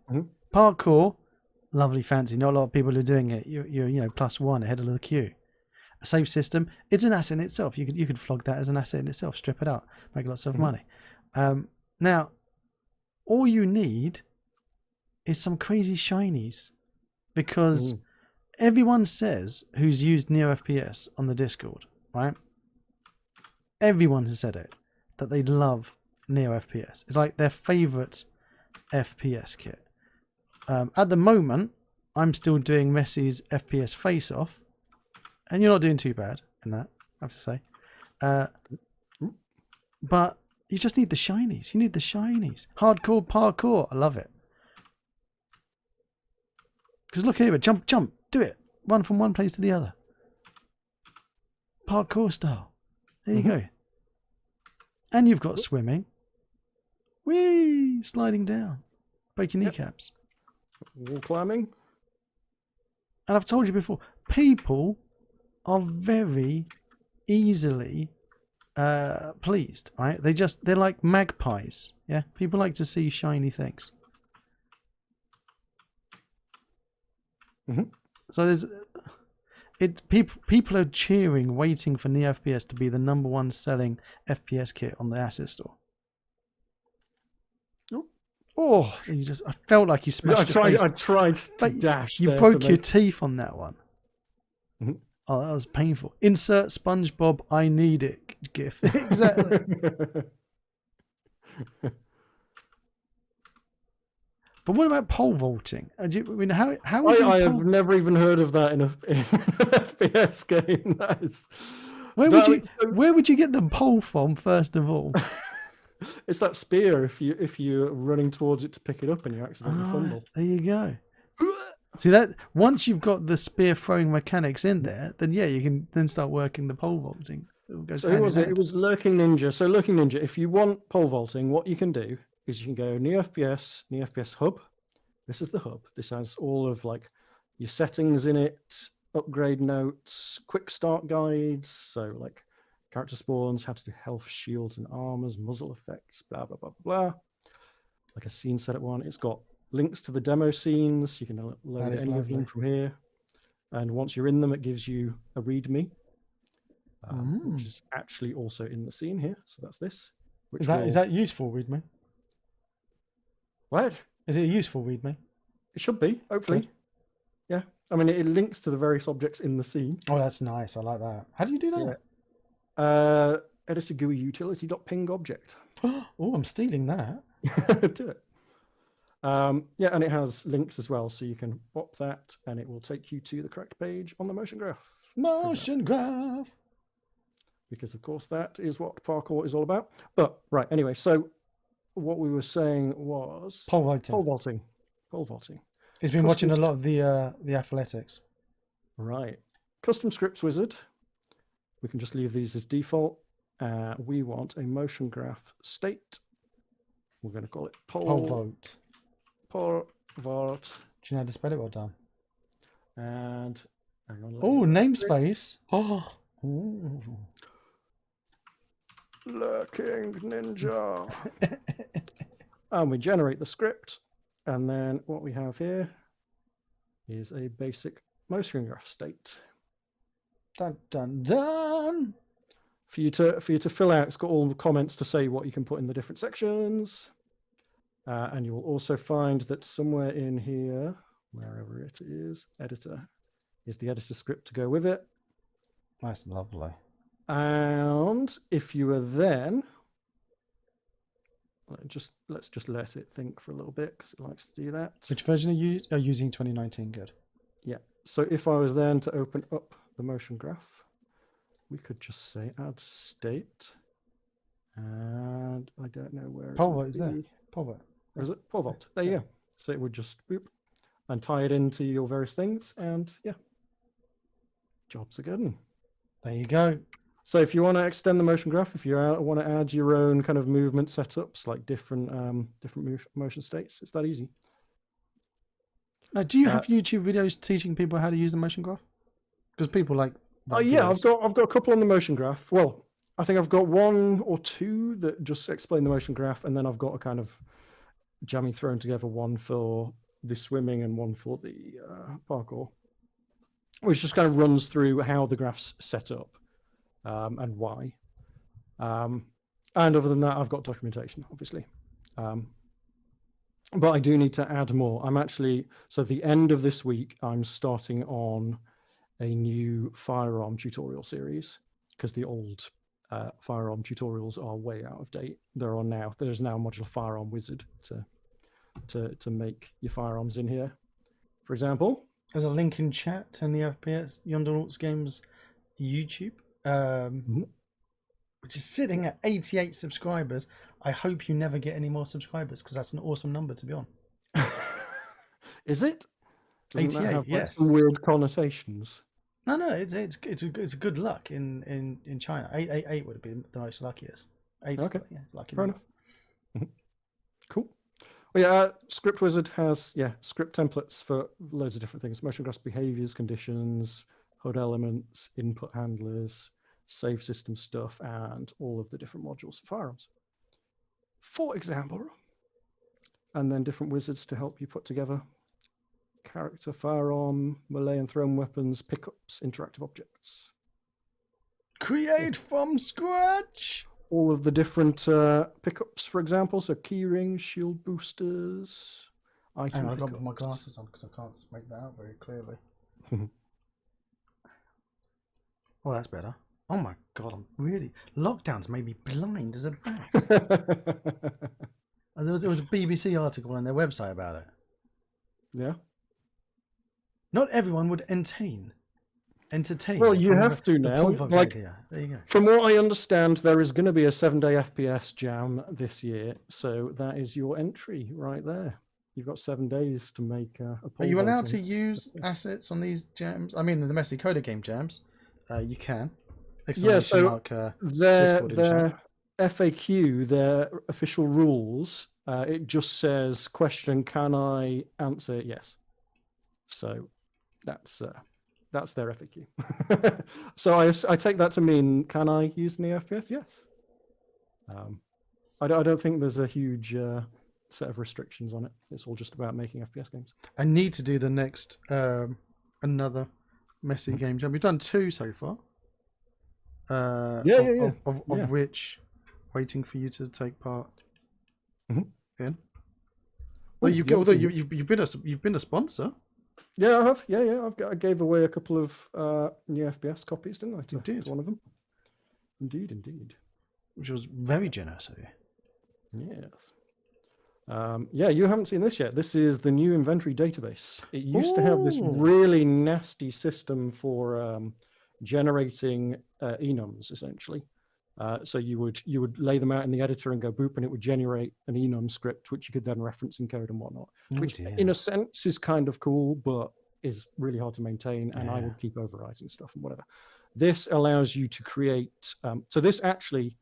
Speaker 1: Parkour, lovely, fancy. Not a lot of people are doing it. You're +1 ahead of the queue. A save system, it's an asset in itself. You could flog that as an asset in itself, strip it out, make lots of money. Now, all you need is some crazy shinies, because everyone says who's used NeoFPS on the Discord, right? Everyone has said it, that they love NeoFPS. It's like their favorite FPS kit. At the moment, I'm still doing Messi's FPS face-off, and you're not doing too bad in that, I have to say. But you just need the shinies. You need the shinies. Hardcore parkour. I love it. Because look here, jump, do it. Run from one place to the other. Parkour style. There you go. And you've got swimming. Whee! Sliding down. Break your kneecaps.
Speaker 2: Wall climbing.
Speaker 1: And I've told you before, people are very easily pleased, right? They're like magpies. Yeah, people like to see shiny things. So people are cheering, waiting for NeoFPS to be the #1 selling FPS kit on the asset store. Oh, I felt like you smashed your face.
Speaker 2: I tried to dash.
Speaker 1: You broke your teeth on that one. Oh, that was painful. Insert SpongeBob, I need it gif. Exactly. But what about pole vaulting? I
Speaker 2: have never even heard of that in an FPS game. That is.
Speaker 1: Where would you get the pole from, first of all?
Speaker 2: It's that spear if you're running towards it to pick it up and you accidentally fumble.
Speaker 1: There you go. See that once you've got the spear throwing mechanics in there, then yeah, you can then start working the pole vaulting.
Speaker 2: So who was it? It was Lurking Ninja. So Lurking Ninja, if you want pole vaulting, what you can do is you can go NeoFPS Hub. This is the hub. This has all of like your settings in it, upgrade notes, quick start guides. So like character spawns, how to do health, shields, and armors, muzzle effects, blah, blah, blah, blah. Like a scene setup one. It's got links to the demo scenes. You can load any of them from here. And once you're in them, it gives you a README, which is actually also in the scene here. So that's this.
Speaker 1: Is that useful, README?
Speaker 2: What?
Speaker 1: Is it a useful README?
Speaker 2: It should be, hopefully.
Speaker 1: Good.
Speaker 2: Yeah. I mean, it links to the various objects in the scene.
Speaker 1: Oh, that's nice. I like that. How do you do that?
Speaker 2: Yeah. Editor GUI utility.ping object.
Speaker 1: Oh, I'm stealing that.
Speaker 2: Do it. Yeah, and it has links as well, so you can pop that and it will take you to the correct page on the motion graph.
Speaker 1: Motion graph.
Speaker 2: Because, of course, that is what parkour is all about. But, right, anyway, so what we were saying was...
Speaker 1: Pole vaulting.
Speaker 2: Pole vaulting.
Speaker 1: He's been watching a lot of the athletics.
Speaker 2: Right. Custom scripts wizard. We can just leave these as default. We want a motion graph state. We're going to call it
Speaker 1: Pole vault.
Speaker 2: Pole vault.
Speaker 1: Do you know how to spell it? Well done.
Speaker 2: And hang on.
Speaker 1: Oh, namespace. Oh. Ooh.
Speaker 2: Lurking ninja. And we generate the script. And then what we have here is a basic motion graph state.
Speaker 1: Dun dun dun.
Speaker 2: For you to fill out, it's got all the comments to say what you can put in the different sections. And you will also find that somewhere in here, wherever it is, editor, is the editor script to go with it.
Speaker 1: That's lovely.
Speaker 2: And if you are then, let's just let it think for a little bit because it likes to do that.
Speaker 1: Which version are you using? 2019. Good.
Speaker 2: Yeah. So if I was then to open up the motion graph, we could just say add state. And I don't know where.
Speaker 1: Pole vault is there. Pole vault.
Speaker 2: Or is it pole vault? There you go. So it would just boop and tie it into your various things, and yeah, jobs are good.
Speaker 1: There you go.
Speaker 2: So if you want to extend the motion graph, if you want to add your own kind of movement setups, like different motion states, it's that easy.
Speaker 1: Now, do you have YouTube videos teaching people how to use the motion graph? Because people like.
Speaker 2: Oh yeah, I've got a couple on the motion graph. Well, I think I've got one or two that just explain the motion graph, and then I've got a kind of jammy thrown together, one for the swimming and one for the parkour, which just kind of runs through how the graph's set up and why. And other than that, I've got documentation, obviously. But I do need to add more. So at the end of this week, I'm starting on a new firearm tutorial series because the old firearm tutorials are way out of date. There's now a modular firearm wizard to make your firearms in here. For example,
Speaker 1: there's a link in chat to NeoFPS Yonderalt's Games YouTube, which is sitting at 88 subscribers. I hope you never get any more subscribers because that's an awesome number to be on.
Speaker 2: Is it? Doesn't
Speaker 1: 88,
Speaker 2: that have,
Speaker 1: yes.
Speaker 2: some weird connotations?
Speaker 1: No, it's a good luck in China. 888 would have been the most luckiest.
Speaker 2: Okay,
Speaker 1: yeah, lucky.
Speaker 2: Fair enough. Cool. Well, yeah, Script Wizard has script templates for loads of different things: motion graphs, behaviors, conditions, HUD elements, input handlers, save system stuff, and all of the different modules for firearms, for example. And then different wizards to help you put together character, firearm, melee and thrown weapons, pickups, interactive objects.
Speaker 1: Create from scratch.
Speaker 2: All of the different pickups, for example, so key rings, shield boosters, item
Speaker 1: I've
Speaker 2: pickups.
Speaker 1: got my glasses on because I can't make that out very clearly. Oh, that's better. Oh my god, I'm really... Lockdown's made me blind as a bat. There was a BBC article on their website about it.
Speaker 2: Yeah.
Speaker 1: Not everyone would entertain.
Speaker 2: Well, you have to now. Like,
Speaker 1: there you go.
Speaker 2: From what I understand, there is going to be a 7-day FPS jam this year, so that is your entry right there. You've got 7 days to make a pole
Speaker 1: Are you allowed
Speaker 2: vaulting.
Speaker 1: to use assets on these jams? I mean, the domestic coder game jams, you can.
Speaker 2: Yeah, so their FAQ, their official rules, it just says, question, can I answer yes? So that's That's their FAQ. So I take that to mean, can I use NeoFPS? Yes. I don't think there's a huge set of restrictions on it. It's all just about making FPS games.
Speaker 1: I need to do the next another messy game jam. We've done 2 so far. Of which waiting for you to take part in. Well, although you've been a sponsor.
Speaker 2: Yeah, I have. Yeah. I gave away a couple of NeoFPS copies, didn't I?
Speaker 1: You did.
Speaker 2: To one of them. Indeed.
Speaker 1: Which was very generous of you.
Speaker 2: Yes. You haven't seen this yet. This is the new inventory database. It used to have this really nasty system for generating enums, essentially. So you would lay them out in the editor and go boop, and it would generate an enum script, which you could then reference in code and whatnot. Which, in a sense, is kind of cool, but is really hard to maintain, and I would keep overwriting stuff and whatever. This allows you to create. So this actually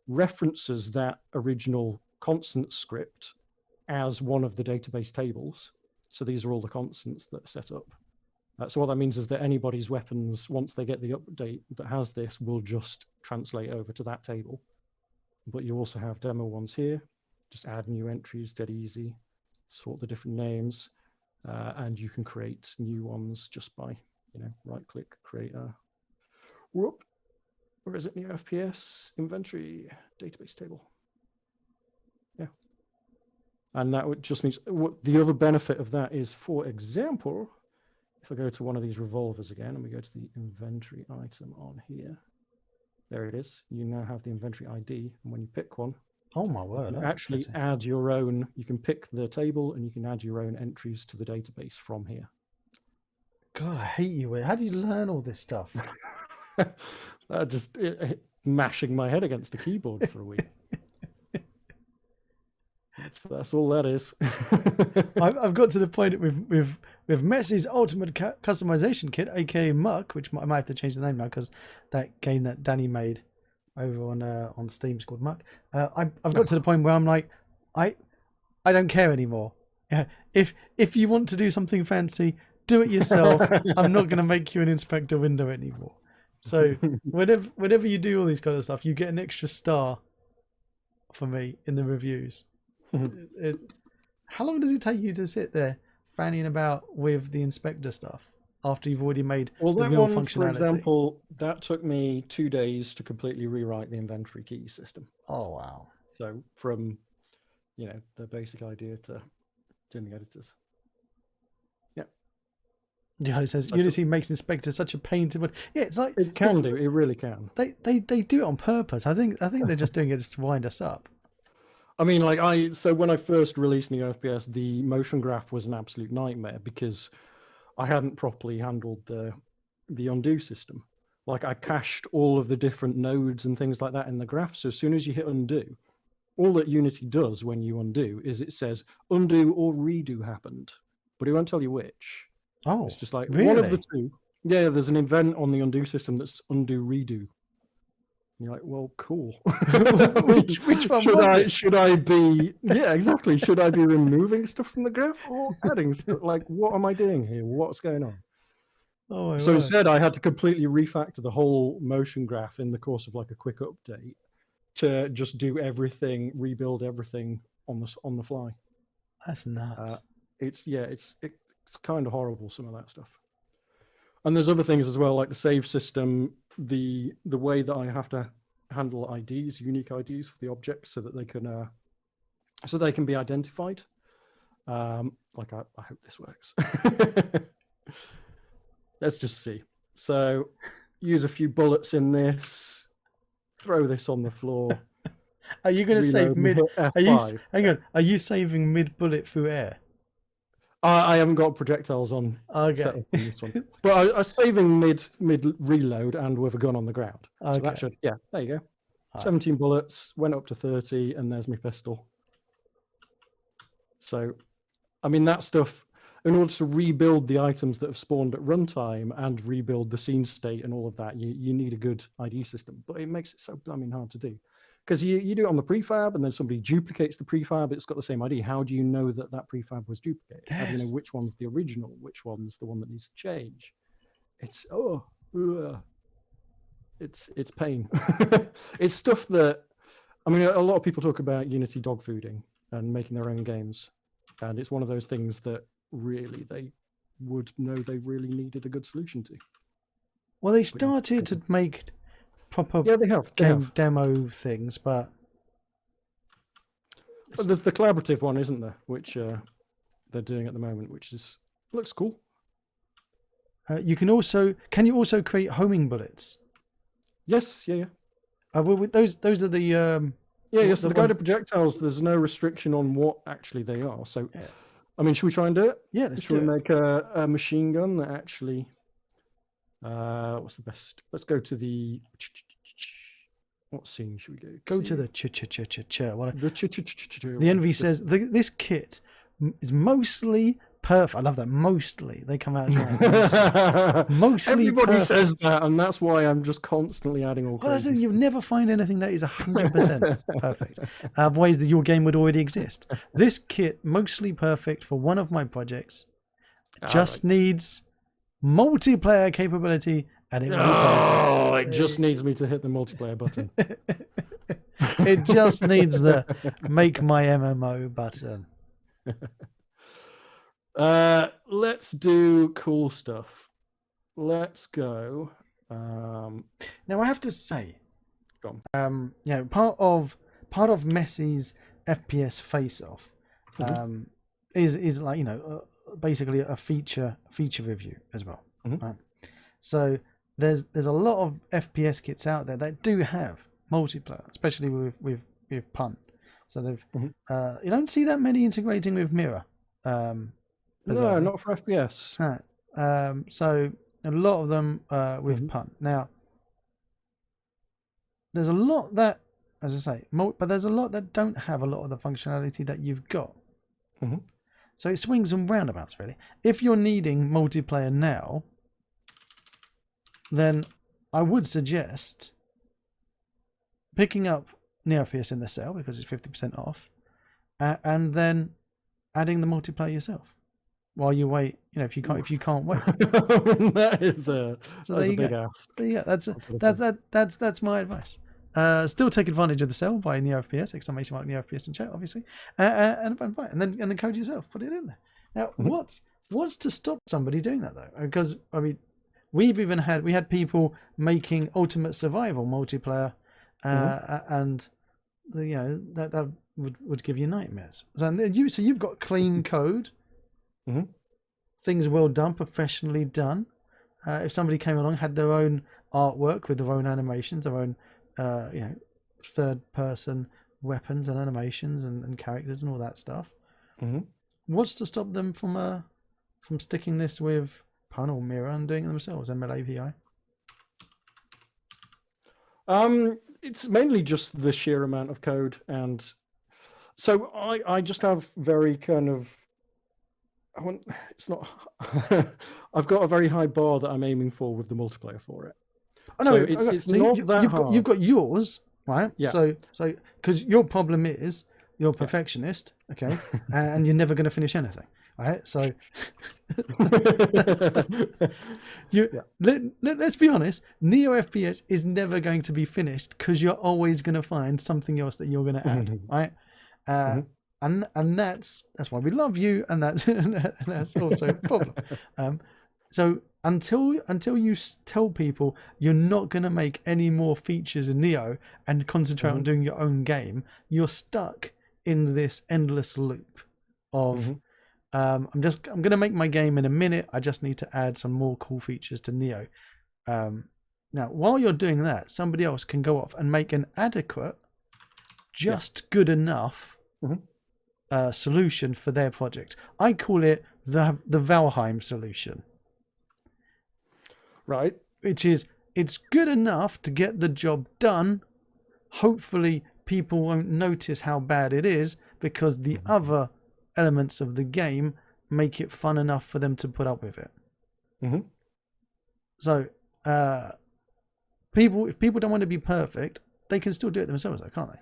Speaker 2: references that original constant script as one of the database tables. So these are all the constants that are set up. So what that means is that anybody's weapons, once they get the update that has this, will just translate over to that table. But you also have demo ones here. Just add new entries, dead easy. Sort the different names, and you can create new ones just by, right-click, create a. Whoop. Where is it? NeoFPS inventory database table. Yeah. And that just means what the other benefit of that is, for example, if I go to one of these revolvers again and we go to the inventory item on here, there it is. You now have the inventory ID, and when you pick one,
Speaker 1: oh my word!
Speaker 2: You actually add your own. You can pick the table and you can add your own entries to the database from here.
Speaker 1: God, I hate you. How do you learn all this stuff?
Speaker 2: Just mashing my head against the keyboard for a week. That's all that is.
Speaker 1: I've got to the point with Messi's Ultimate Customization Kit, aka Muck, which I might have to change the name now because that game that Danny made over on Steam is called Muck. I've got to the point where I'm like, I don't care anymore. Yeah, if you want to do something fancy, do it yourself. I'm not going to make you an inspector window anymore. So whenever you do all these kind of stuff, you get an extra star for me in the reviews. How long does it take you to sit there fanning about with the inspector stuff after you've already made the real functionality?
Speaker 2: For example, that took me 2 days to completely rewrite the inventory key system.
Speaker 1: Oh wow!
Speaker 2: So from the basic idea to doing the editors.
Speaker 1: Yeah, it says Unity makes inspector such a pain to. Yeah, it's like
Speaker 2: it can do. It really can.
Speaker 1: They do it on purpose. I think they're just doing it just to wind us up.
Speaker 2: I mean, so when I first released NeoFPS, the motion graph was an absolute nightmare because I hadn't properly handled the undo system. Like I cached all of the different nodes and things like that in the graph. So as soon as you hit undo, all that Unity does when you undo is it says undo or redo happened, but it won't tell you which.
Speaker 1: Oh,
Speaker 2: it's just like
Speaker 1: really?
Speaker 2: One of the two. Yeah, there's an event on the undo system that's undo redo. And you're like, well, cool.
Speaker 1: which one
Speaker 2: should I be? Yeah, exactly. Should I be removing stuff from the graph or adding stuff? Like, what am I doing here? What's going on?
Speaker 1: Oh,
Speaker 2: so instead, I had to completely refactor the whole motion graph in the course of like a quick update to just do everything, rebuild everything on the fly.
Speaker 1: That's nuts.
Speaker 2: It's kind of horrible, some of that stuff. And there's other things as well, like the save system, the way that I have to handle IDs, unique IDs for the objects, so that they can be identified. I hope this works. Let's just see. So use a few bullets in this, throw this on the floor.
Speaker 1: Are you going to save mid?
Speaker 2: F5.
Speaker 1: Are you saving mid bullet through air?
Speaker 2: I haven't got projectiles on set up in this one, but I'm saving mid reload and with a gun on the ground. Okay. So that should, there you go. 17 bullets, went up to 30, and there's my pistol. So, I mean, that stuff, in order to rebuild the items that have spawned at runtime and rebuild the scene state and all of that, you need a good ID system, but it makes it so blooming hard to do. Because you do it on the prefab, and then somebody duplicates the prefab. It's got the same ID. How do you know that prefab was duplicated? Yes. How do you know which one's the original, which one's the one that needs to change? it's it's pain. It's stuff that, I mean, a lot of people talk about Unity dog fooding and making their own games, and it's one of those things that really they would know they really needed a good solution to.
Speaker 1: Well, they started to make proper
Speaker 2: Yeah, they have.
Speaker 1: demo things, but
Speaker 2: there's the collaborative one, isn't there? Which they're doing at the moment, which looks cool.
Speaker 1: can you also create homing bullets?
Speaker 2: Yes, yeah.
Speaker 1: Those are the
Speaker 2: So the guided projectiles, there's no restriction on what actually they are. So,
Speaker 1: yeah.
Speaker 2: I mean, should we try and do it?
Speaker 1: Yeah, let's
Speaker 2: Should we
Speaker 1: do it.
Speaker 2: make a machine gun that actually? What's the best? Let's go to the. What scene should we go?
Speaker 1: Go to the cha.
Speaker 2: The
Speaker 1: The Envy says this kit is mostly perfect. I love that. Mostly they come out. Mostly
Speaker 2: everybody
Speaker 1: perfect.
Speaker 2: says that, and that's why I'm just constantly adding all.
Speaker 1: Well, you'll never find anything that is 100% perfect. Otherwise, your game would already exist. This kit mostly perfect for one of my projects. Just needs multiplayer capability, and it will be perfect.
Speaker 2: It just needs me to hit the multiplayer button.
Speaker 1: It just needs the make my MMO button.
Speaker 2: Let's do cool stuff. Let's go.
Speaker 1: Now I have to say,
Speaker 2: Go on.
Speaker 1: part of Messi's FPS face-off is like, basically a feature review as well. Right? So there's a lot of FPS kits out there that do have multiplayer, especially with Punt. So they've you don't see that many integrating with Mirror.
Speaker 2: No, not for FPS.
Speaker 1: Right. So a lot of them with Punt. Now there's a lot that, as I say, but there's a lot that don't have a lot of the functionality that you've got. So it swings and roundabouts, really. If you're needing multiplayer now, then I would suggest picking up NeoFPS in the sale because it's 50% off, and then adding the multiplayer yourself while you wait. If you can't wait.
Speaker 2: That is a big ask.
Speaker 1: Yeah, that's my advice. Still take advantage of the sale by NeoFPS, exclamation mark NeoFPS in chat, obviously, and then code yourself, put it in there. Now, what's to stop somebody doing that though? Because I mean, we had people making Ultimate Survival multiplayer, and that would give you nightmares. So you've got clean code, things well done, professionally done. If somebody came along, had their own artwork with their own animations, their own third-person weapons and animations and characters and all that stuff. What's to stop them from sticking this with Pun or Mirror and doing it themselves, ML API?
Speaker 2: It's mainly just the sheer amount of code, and so I just have very kind of. It's not. I've got a very high bar that I'm aiming for with the multiplayer for it.
Speaker 1: So
Speaker 2: it's not that hard.
Speaker 1: You've got yours, right?
Speaker 2: Yeah.
Speaker 1: So because your problem is you're a perfectionist, okay, and you're never going to finish anything, right? So let's be honest. NeoFPS is never going to be finished because you're always going to find something else that you're going to add, right? And that's why we love you, and that's also a problem. So until you tell people you're not going to make any more features in Neo and concentrate on doing your own game, you're stuck in this endless loop of I'm going to make my game in a minute. I just need to add some more cool features to Neo. Now, while you're doing that, somebody else can go off and make an adequate, just good enough solution for their project. I call it the Valheim solution.
Speaker 2: Right.
Speaker 1: Which is, it's good enough to get the job done. Hopefully people won't notice how bad it is because the other elements of the game make it fun enough for them to put up with it. So if people don't want to be perfect, they can still do it themselves though, can't they?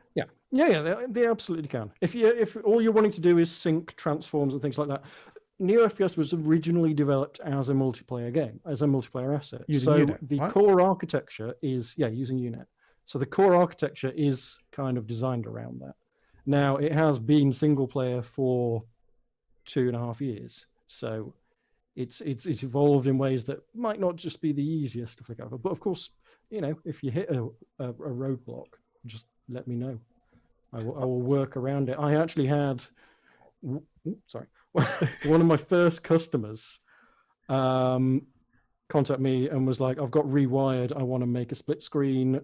Speaker 2: Yeah, they absolutely can. If all you're wanting to do is sync transforms and things like that, NeoFPS was originally developed as a multiplayer game, as a multiplayer asset.
Speaker 1: Using
Speaker 2: so
Speaker 1: Unit,
Speaker 2: the
Speaker 1: right?
Speaker 2: core architecture is, using Unit. So the core architecture is kind of designed around that. Now, it has been single player for 2.5 years. So it's evolved in ways that might not just be the easiest to flick over. But of course, if you hit a roadblock, just let me know. I will work around it. I actually had, one of my first customers contact me and was like, I've got Rewired. I want to make a split screen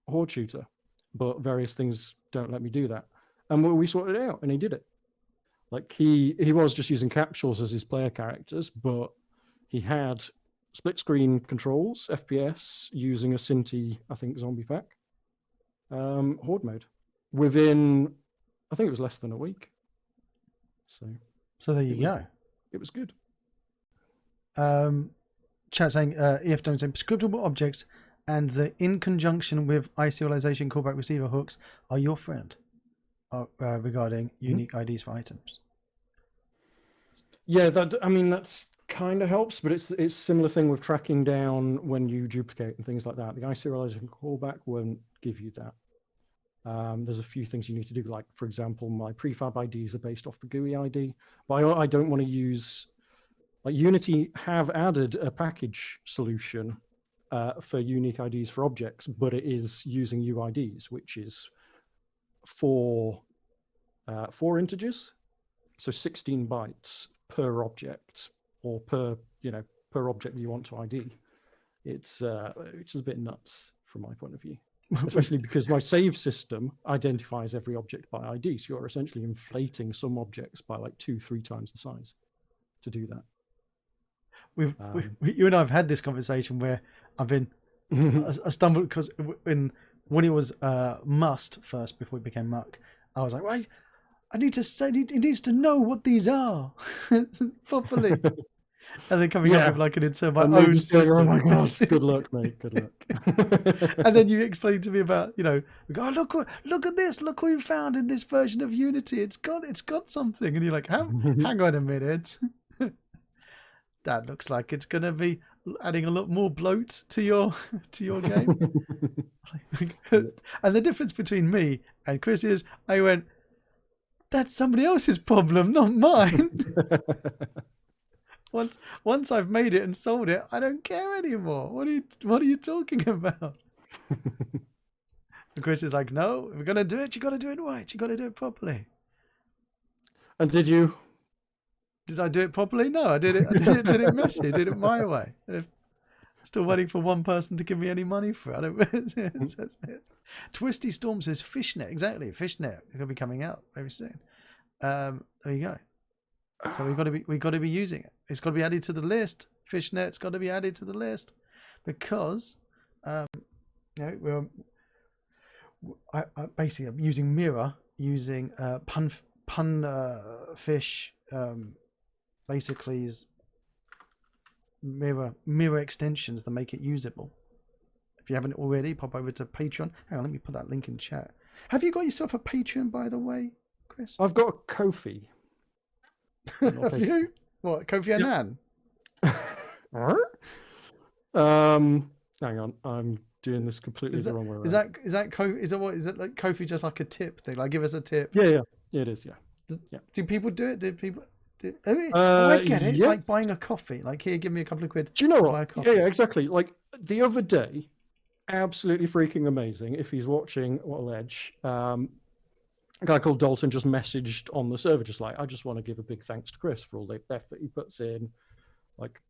Speaker 2: horde shooter, but various things don't let me do that. And we sorted it out, and he did it. Like he was just using capsules as his player characters, but he had split screen controls, FPS, using a Cinti, I think, zombie pack, horde mode within, I think it was less than a week.
Speaker 1: So there you go.
Speaker 2: It was good.
Speaker 1: Chat saying, EF don't say scriptable objects and the in conjunction with iSerialization callback receiver hooks are your friend regarding unique IDs for items.
Speaker 2: Yeah, that's kind of helps, but it's a similar thing with tracking down when you duplicate and things like that. The iSerialization callback won't give you that. There's a few things you need to do, like, for example, my prefab IDs are based off the GUI ID, but I don't want to use, like, Unity have added a package solution for unique IDs for objects, but it is using UIDs, which is four integers, so 16 bytes per object, or per object that you want to ID. It's which is a bit nuts from my point of view. Especially because my save system identifies every object by ID. So you're essentially inflating some objects by like 2-3 times the size to do that.
Speaker 1: You and I have had this conversation where I've been, I stumbled because when it was Must first before it became Muck, I was like, right, I need to say, it needs to know what these are properly. And then coming up with like an insert my own system.
Speaker 2: Oh my god! Good luck, mate. Good luck.
Speaker 1: And then you explained to me about, we go, oh, look at this! Look what we found in this version of Unity. It's got something, and you're like, hang on a minute. That looks like it's going to be adding a lot more bloat to your game. And the difference between me and Chris is, I went, that's somebody else's problem, not mine. Once I've made it and sold it, I don't care anymore. What are you talking about? And Chris is like, no, if we're gonna do it, you got to do it right. You got to do it properly.
Speaker 2: And did you?
Speaker 1: Did I do it properly? No, I did it messy. I did it my way. Still waiting for one person to give me any money for it. Twisty Storm says fishnet. Exactly, fishnet. It's gonna be coming out very soon. There you go. So we got to be using it. It's got to be added to the list. Fishnet's got to be added to the list because we're basically I'm using Mirror, using pun fish. Basically is mirror extensions that make it usable. If you haven't already, pop over to Patreon. Hang on, let me put that link in chat. Have you got yourself a Patreon, by the way, Chris?
Speaker 2: I've got a Ko-fi.
Speaker 1: Have you? What, Kofi Annan?
Speaker 2: Hang on, I'm doing this completely the wrong way around.
Speaker 1: Is it like Kofi just like a tip thing? Like give us a tip.
Speaker 2: Yeah, it is. Yeah.
Speaker 1: Do people do it? I get it. It's like buying a coffee. Like, here, give me a couple of quid.
Speaker 2: Do you know what? Yeah, exactly. Like the other day, absolutely freaking amazing. If he's watching, what a ledge. A guy called Dalton just messaged on the server, just like, I just want to give a big thanks to Chris for all the effort he puts in, like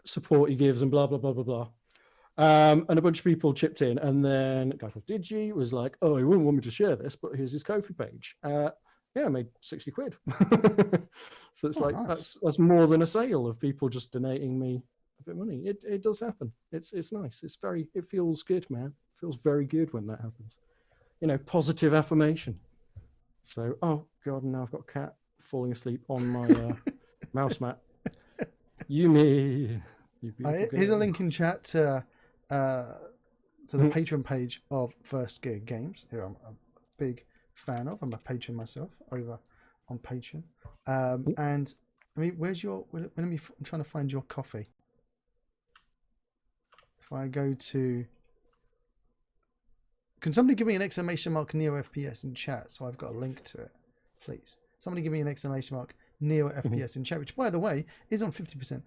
Speaker 2: support he gives, and blah blah blah blah blah. And a bunch of people chipped in, and then a guy called Digi was like, "Oh, he wouldn't want me to share this, but here's his Ko-fi page." Yeah, I made 60 quid. So it's nice. That's more than a sale of people just donating me a bit of money. It does happen. It's nice. It feels good, man. It feels very good when that happens. Positive affirmation. So, oh god, now I've got a cat falling asleep on my mouse mat.
Speaker 1: Here's a link in chat to the Patreon page of First Gear Games, who I'm a big fan of. I'm a patron myself over on Patreon. And I mean, where's your? Let me. I'm trying to find your coffee. If I go to, can somebody give me an exclamation mark NeoFPS in chat so I've got a link to it, please? Somebody give me an exclamation mark NeoFPS in chat, which by the way is on 50%.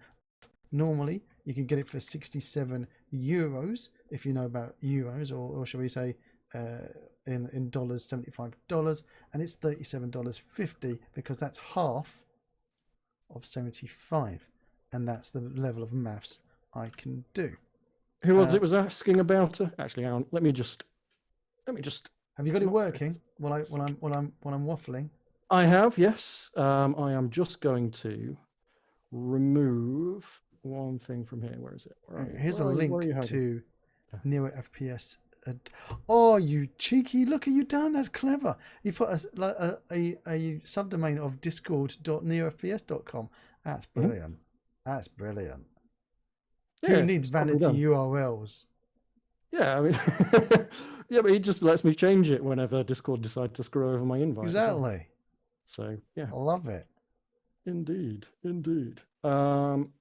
Speaker 1: Normally you can get it for 67 euros if you know about euros, or shall we say in dollars, $75, and it's $37.50 because that's half of 75, and that's the level of maths I can do.
Speaker 2: Who was it was asking about? Actually, hang on. Let me just.
Speaker 1: Have you got it working while I'm waffling?
Speaker 2: I have, yes. I am just going to remove one thing from here. Where is it?
Speaker 1: Here's a link to NeoFPS. Oh, you cheeky! Look at you done. That's clever. You put a subdomain of discord.neofps.com. That's brilliant. That's brilliant.
Speaker 2: Yeah,
Speaker 1: who needs vanity URLs?
Speaker 2: Yeah, I mean, yeah, but he just lets me change it whenever Discord decides to screw over my invite.
Speaker 1: Exactly.
Speaker 2: Well. So yeah,
Speaker 1: I love it.
Speaker 2: Indeed. I'm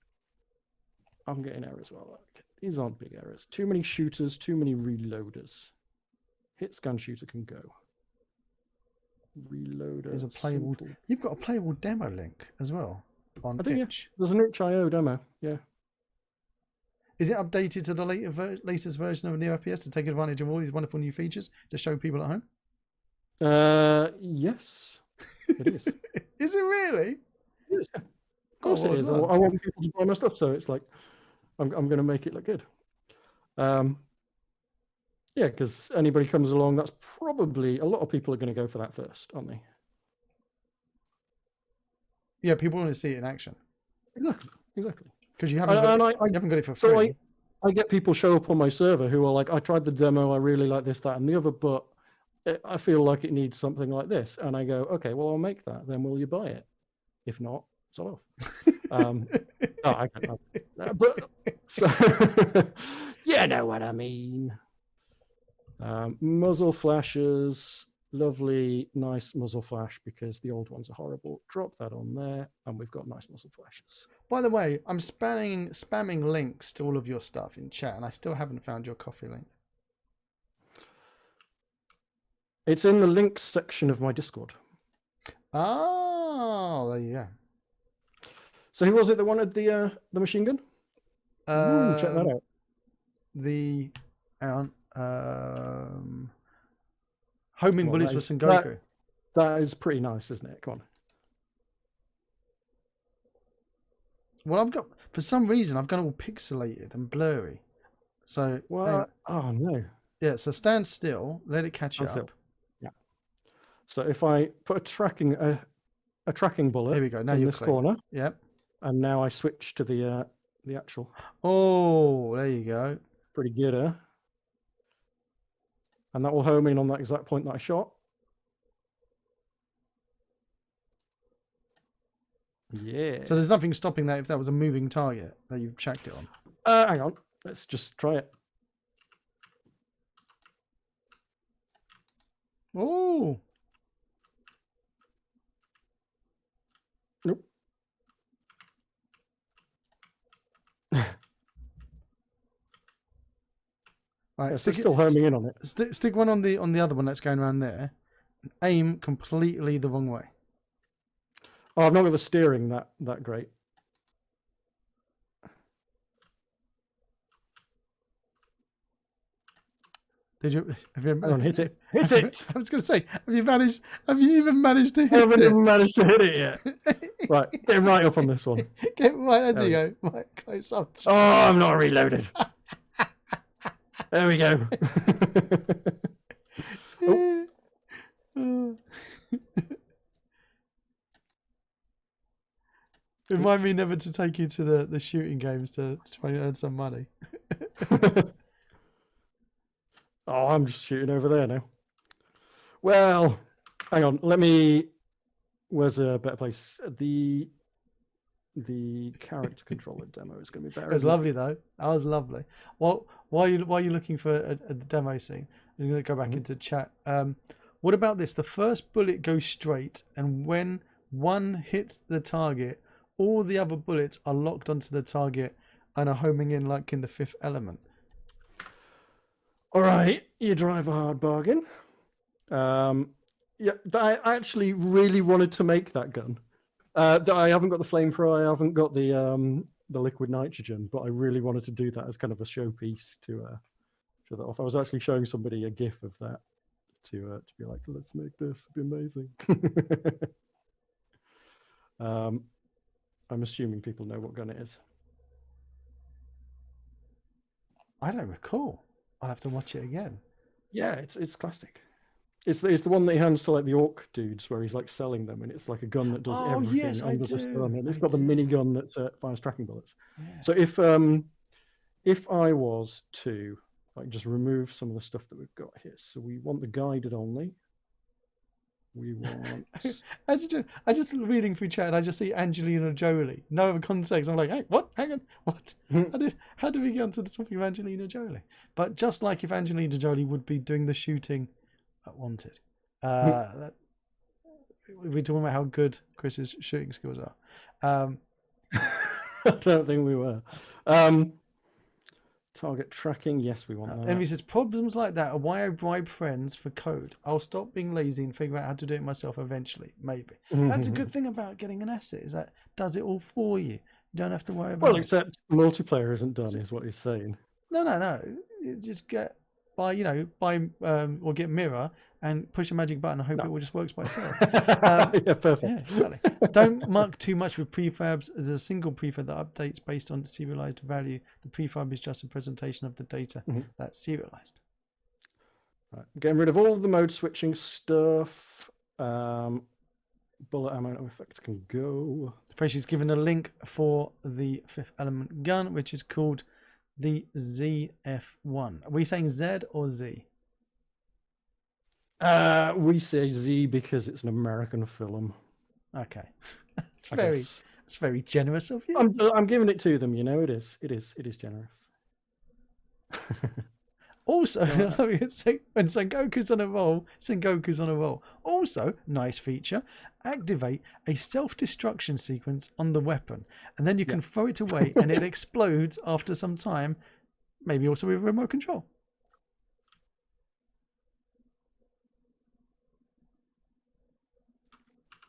Speaker 2: getting errors. Well, these aren't big errors. Too many shooters, too many reloaders. Hit scan shooter can go. Reloader.
Speaker 1: There's a playable.
Speaker 2: Simple.
Speaker 1: You've got a playable demo link as well on itch.
Speaker 2: Yeah. There's an itch.io demo. Yeah.
Speaker 1: Is it updated to the latest version of NeoFPS to take advantage of all these wonderful new features to show people at home?
Speaker 2: Yes, it is.
Speaker 1: Is it really?
Speaker 2: Yes, yeah. Of course it is. I want people to buy my stuff, so it's like I'm going to make it look good. Yeah, because anybody comes along, that's probably a lot of people are going to go for that first, aren't they?
Speaker 1: Yeah, people want to see it in action.
Speaker 2: Exactly.
Speaker 1: Because you haven't got it for free.
Speaker 2: So I get people show up on my server who are like, I tried the demo, I really like this, that, and the other, but I feel like it needs something like this. And I go, okay, well, I'll make that. Then will you buy it? If not, it's off. I get that. But so, you know what I mean. Muzzle flashes. Lovely, nice muzzle flash because the old ones are horrible. Drop that on there, and we've got nice muzzle flashes.
Speaker 1: By the way, I'm spamming links to all of your stuff in chat, and I still haven't found your coffee link.
Speaker 2: It's in the links section of my Discord.
Speaker 1: Oh, there you go.
Speaker 2: So who was it that wanted the machine gun? Check that out.
Speaker 1: Homing bullets with Sengoku.
Speaker 2: That is pretty nice, isn't it? Come on.
Speaker 1: Well, I've got, for some reason, I've got all pixelated and blurry. So,
Speaker 2: what? Oh no.
Speaker 1: Yeah. So stand still. Let it catch up.
Speaker 2: Still. Yeah. So if I put a tracking bullet.
Speaker 1: Here we go. Now
Speaker 2: in
Speaker 1: you're
Speaker 2: this
Speaker 1: clear.
Speaker 2: corner.
Speaker 1: Yep.
Speaker 2: And now I switch to the actual.
Speaker 1: Oh, there you go.
Speaker 2: Pretty good, huh? And that will home in on that exact point that I shot. Yeah.
Speaker 1: So there's nothing stopping that if that was a moving target that you've checked it on.
Speaker 2: Hang on. Let's just try it.
Speaker 1: Oh.
Speaker 2: Nope.
Speaker 1: Right,
Speaker 2: it's still homing in on it.
Speaker 1: Stick one on the other one that's going around there. Aim completely the wrong way.
Speaker 2: Oh, I've not got the steering that great.
Speaker 1: Did you? Have you
Speaker 2: Hang on, hit it. Hit it!
Speaker 1: I was going to say, have you even managed to hit
Speaker 2: I haven't
Speaker 1: it?
Speaker 2: even managed to hit it yet. Right, get right up on this one.
Speaker 1: Get right, there you go. Right, close up.
Speaker 2: Oh, I'm not reloaded. There we go.
Speaker 1: Oh. Remind me never to take you to the shooting games to try and earn some money.
Speaker 2: Oh, I'm just shooting over there now. Well, hang on. Where's a better place? The character controller demo is going to be better.
Speaker 1: It was lovely though. That was lovely. Well, while you're looking for a demo scene, I'm going to go back into chat. What about this? The first bullet goes straight, and when one hits the target, all the other bullets are locked onto the target and are homing in like in the Fifth Element.
Speaker 2: All right, you drive a hard bargain. Yeah, I actually really wanted to make that gun. I haven't got the flamethrower, I haven't got the liquid nitrogen, but I really wanted to do that as kind of a showpiece to show that off. I was actually showing somebody a GIF of that to be like, let's make this, it'd be amazing. I'm assuming people know what gun it is.
Speaker 1: I don't recall. I'll have to watch it again.
Speaker 2: Yeah, it's classic. It's the one that he hands to like the orc dudes, where he's like selling them, and it's like a gun that does everything
Speaker 1: yes,
Speaker 2: under the sun, and it's
Speaker 1: I
Speaker 2: got the
Speaker 1: do.
Speaker 2: minigun that fires tracking bullets.
Speaker 1: Yes.
Speaker 2: So if I was to like just remove some of the stuff that we've got here, so we want the guided only. We want.
Speaker 1: I just reading through chat and I just see Angelina Jolie. No other context. I'm like, hey, what? Hang on, what? How did we get onto the topic of Angelina Jolie? But just like if Angelina Jolie would be doing the shooting at Wanted, we're talking about how good Chris's shooting skills are.
Speaker 2: I don't think we were. Target tracking, yes, we want that.
Speaker 1: Envy says, problems like that are why I bribe friends for code. I'll stop being lazy and figure out how to do it myself eventually, maybe. That's a good thing about getting an asset, is that does it all for you. You don't have to worry about
Speaker 2: Well,
Speaker 1: it.
Speaker 2: except multiplayer isn't done, is what he's saying.
Speaker 1: No. You just get or get Mirror and push a magic button and hope it all just works by itself.
Speaker 2: Yeah, perfect.
Speaker 1: Yeah, exactly. Don't muck too much with prefabs. There's a single prefab that updates based on serialized value. The prefab is just a presentation of the data that's serialized.
Speaker 2: Right. Getting rid of all of the mode switching stuff. Bullet ammo effect can go.
Speaker 1: She's given a link for the Fifth Element gun, which is called the ZF1. Are we saying Z or Z?
Speaker 2: We say Z because it's an American film.
Speaker 1: Okay. It's very generous of you.
Speaker 2: I'm giving it to them, you know. It is generous.
Speaker 1: Also, when Sengoku's on a roll. Also, nice feature, activate a self-destruction sequence on the weapon, and then you can throw it away and it explodes after some time, maybe also with remote control.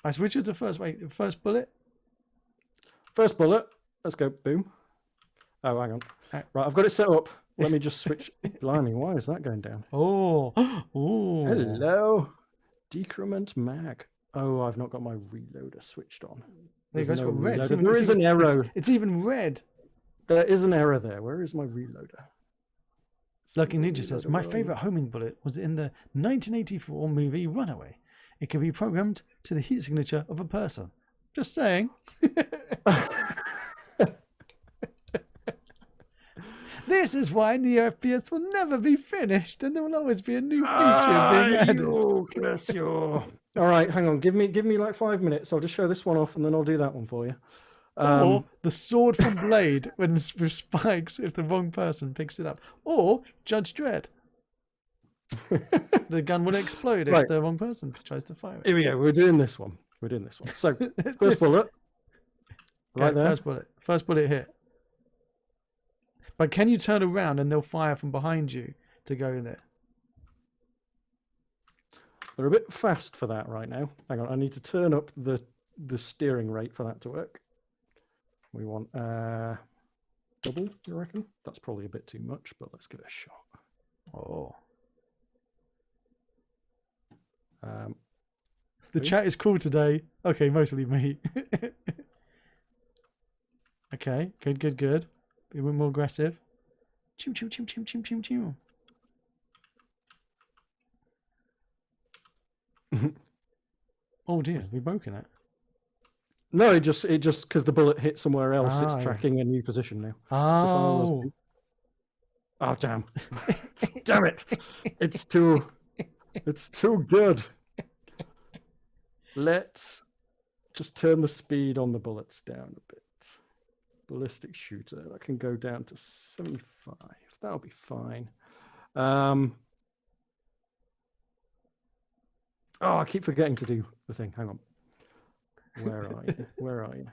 Speaker 1: I switch to the first bullet.
Speaker 2: First bullet. Let's go. Boom. Oh, hang on. Right, I've got it set up. Let me just switch. Blimey, why is that going down?
Speaker 1: Oh.
Speaker 2: Hello. Decrement mag. Oh, I've not got my reloader switched on.
Speaker 1: There you go. Red.
Speaker 2: There is an error.
Speaker 1: It's even red.
Speaker 2: There is an error there. Where is my reloader?
Speaker 1: Lucky Ninja says, my favorite homing bullet was in the 1984 movie Runaway. It can be programmed to the heat signature of a person. Just saying. This is why NeoFPS will never be finished, and there will always be a new feature being added.
Speaker 2: Bless you. All right, hang on. Give me like 5 minutes. I'll just show this one off, and then I'll do that one for you.
Speaker 1: Or the sword from Blade with spikes if the wrong person picks it up. Or Judge Dredd. The gun will explode if the wrong person tries to fire it.
Speaker 2: Here we go. We're doing this one. So, first bullet. Right there.
Speaker 1: First bullet hit. But can you turn around and they'll fire from behind you to go in there?
Speaker 2: They're a bit fast for that right now. Hang on, I need to turn up the steering rate for that to work. We want double, you reckon? That's probably a bit too much, but let's give it a shot.
Speaker 1: Oh. The chat is cool today. Okay, mostly me. Okay, good. Be a bit more aggressive. Chim. Oh dear, we've broken it.
Speaker 2: No, it just because the bullet hit somewhere else, it's tracking a new position now.
Speaker 1: Oh.
Speaker 2: Oh damn. Damn it. It's too good. Let's just turn the speed on the bullets down a bit. Ballistic shooter, that can go down to 75. That'll be fine. Oh, I keep forgetting to do the thing. Hang on. Where are you? Where are you?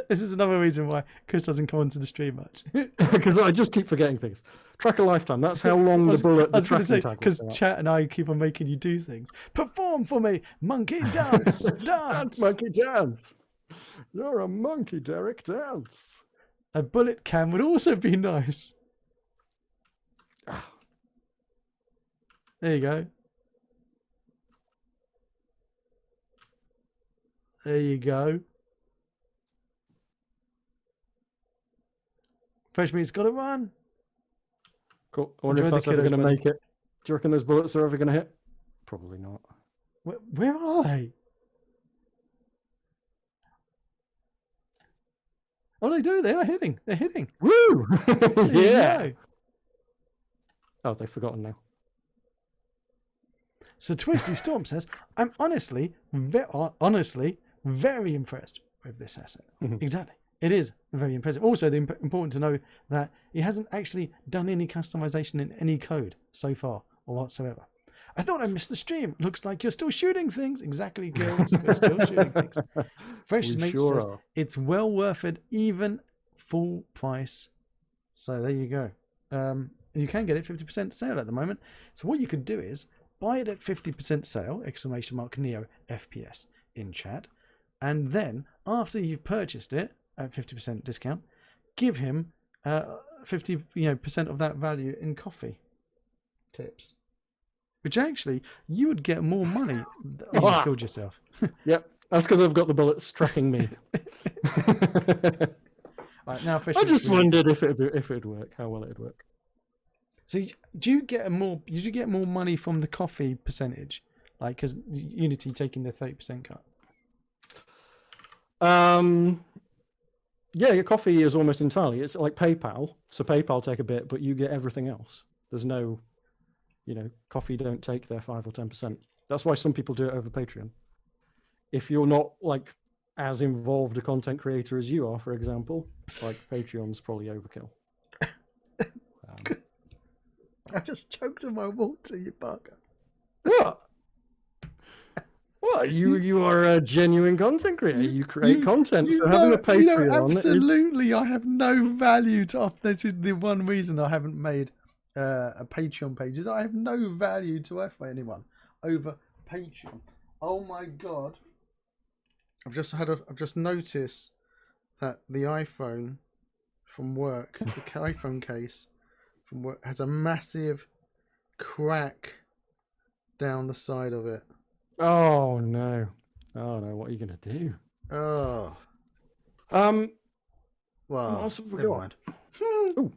Speaker 1: This is another reason why Chris doesn't come onto the stream much.
Speaker 2: Because I just keep forgetting things. Track a lifetime. That's how long the bullet.
Speaker 1: I was going to say,
Speaker 2: tag will
Speaker 1: because
Speaker 2: go up.
Speaker 1: chat and I keep on making you do things. Perform for me, monkey dance, dance.
Speaker 2: Dance, monkey dance. You're a monkey, Derek. Dance.
Speaker 1: A bullet cam would also be nice. There you go. There you go. Fresh meat's got to run.
Speaker 2: Cool. I wonder
Speaker 1: Enjoy
Speaker 2: if
Speaker 1: the
Speaker 2: that's ever
Speaker 1: kiddos,
Speaker 2: going to
Speaker 1: buddy.
Speaker 2: make it. Do you reckon those bullets are ever going to hit? Probably not.
Speaker 1: Where are they? Oh, they do. They are hitting. They're hitting.
Speaker 2: Woo!
Speaker 1: There you
Speaker 2: Yeah.
Speaker 1: go.
Speaker 2: Oh, they've forgotten now.
Speaker 1: So Twisty Storm says, I'm honestly very impressed with this asset.
Speaker 2: Mhm.
Speaker 1: Exactly. It is very impressive. Also, important to know that he hasn't actually done any customization in any code so far or whatsoever. I thought I missed the stream. Looks like you're still shooting things. Exactly, Gills. We're still shooting things. Fresh
Speaker 2: We
Speaker 1: Meat
Speaker 2: sure
Speaker 1: says,
Speaker 2: are.
Speaker 1: it's well worth it, even full price. So there you go. And you can get it 50% sale at the moment. So what you could do is buy it at 50% sale, !NeoFPS in chat. And then after you've purchased it at 50% discount, give him 50% of that value in coffee tips. Which actually, you would get more money. Oh, you killed yourself.
Speaker 2: Yep. That's because I've got the bullets tracking me.
Speaker 1: Right, now, Fish
Speaker 2: I
Speaker 1: Meat's
Speaker 2: just
Speaker 1: doing-
Speaker 2: wondered if it'd work, how well it'd work.
Speaker 1: So do you get more money from the coffee percentage? Like, because Unity taking the 30% cut?
Speaker 2: Yeah, your coffee is almost entirely. It's like PayPal. So PayPal take a bit, but you get everything else. There's no, coffee don't take their 5 or 10%. That's why some people do it over Patreon. If you're not like as involved a content creator as you are, for example, like Patreon's probably overkill.
Speaker 1: I just choked on my water, you bugger.
Speaker 2: What? What? You are a genuine content creator. You create content. So having a Patreon is...
Speaker 1: absolutely, I have no value to offer. This is the one reason I haven't made a Patreon page. Is I have no value to offer anyone over Patreon. Oh my god! I've just noticed that the iPhone from work, the iPhone case from work, has a massive crack down the side of it.
Speaker 2: Oh no! Oh no! What are you gonna do?
Speaker 1: Oh.
Speaker 2: Well,
Speaker 1: Well,
Speaker 2: else have we
Speaker 1: never
Speaker 2: got?
Speaker 1: mind.
Speaker 2: Ooh.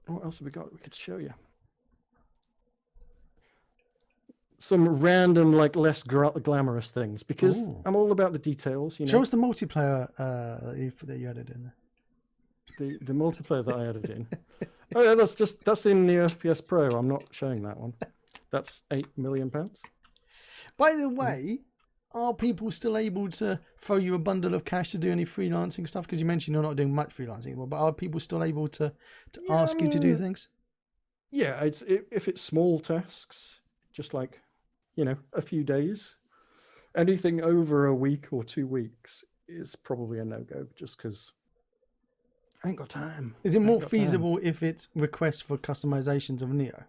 Speaker 2: What else have we got? We could show you some random, like less glamorous things because
Speaker 1: Ooh.
Speaker 2: I'm all about the details.
Speaker 1: Show us the multiplayer that you added in there.
Speaker 2: The multiplayer that I added in. Oh yeah, that's in NeoFPS Pro. I'm not showing that one. That's £8 million.
Speaker 1: By the way, are people still able to throw you a bundle of cash to do any freelancing stuff? Because you mentioned you're not doing much freelancing anymore, but are people still able to ask you to do things?
Speaker 2: Yeah, if it's small tasks, just like, a few days. Anything over a week or 2 weeks is probably a no-go just because I ain't got time.
Speaker 1: Is it more feasible if it's requests for customizations of Neo?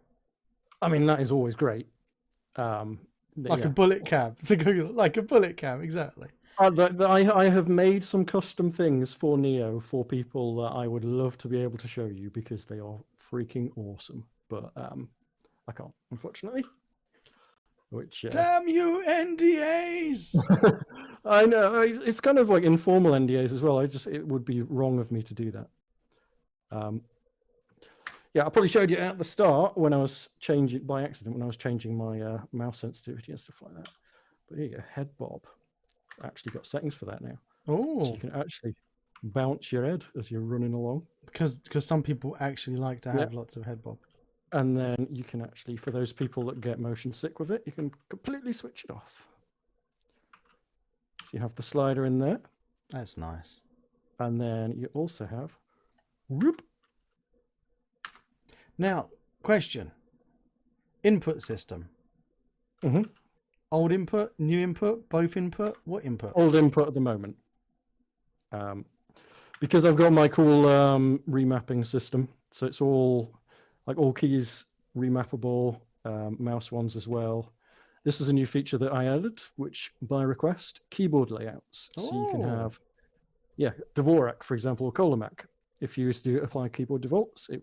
Speaker 2: I mean, that is always great.
Speaker 1: Like a bullet cam. Like a bullet cam, exactly.
Speaker 2: I have made some custom things for Neo for people that I would love to be able to show you because they are freaking awesome. But I can't, unfortunately. Which
Speaker 1: Damn you, NDAs!
Speaker 2: I know it's kind of like informal NDAs as well. It would be wrong of me to do that. Yeah, I probably showed you at the start when I was changing by accident when I was changing my mouse sensitivity and stuff like that. But here you go, head bob. I actually got settings for that now.
Speaker 1: Oh,
Speaker 2: So you can actually bounce your head as you're running along.
Speaker 1: because some people actually like to have lots of head bob.
Speaker 2: And then you can actually, for those people that get motion sick with it, you can completely switch it off. So you have the slider in there.
Speaker 1: That's nice.
Speaker 2: And then you also have whoop.
Speaker 1: Now, question. Input system.
Speaker 2: Mhm.
Speaker 1: Old input, new input, both input. What input?
Speaker 2: Old input at the moment. Because I've got my cool remapping system, so it's all keys remappable, mouse ones as well. This is a new feature that I added, which by request, keyboard layouts. So you can have, Dvorak, for example, or Kolomak. If you used to apply keyboard defaults, it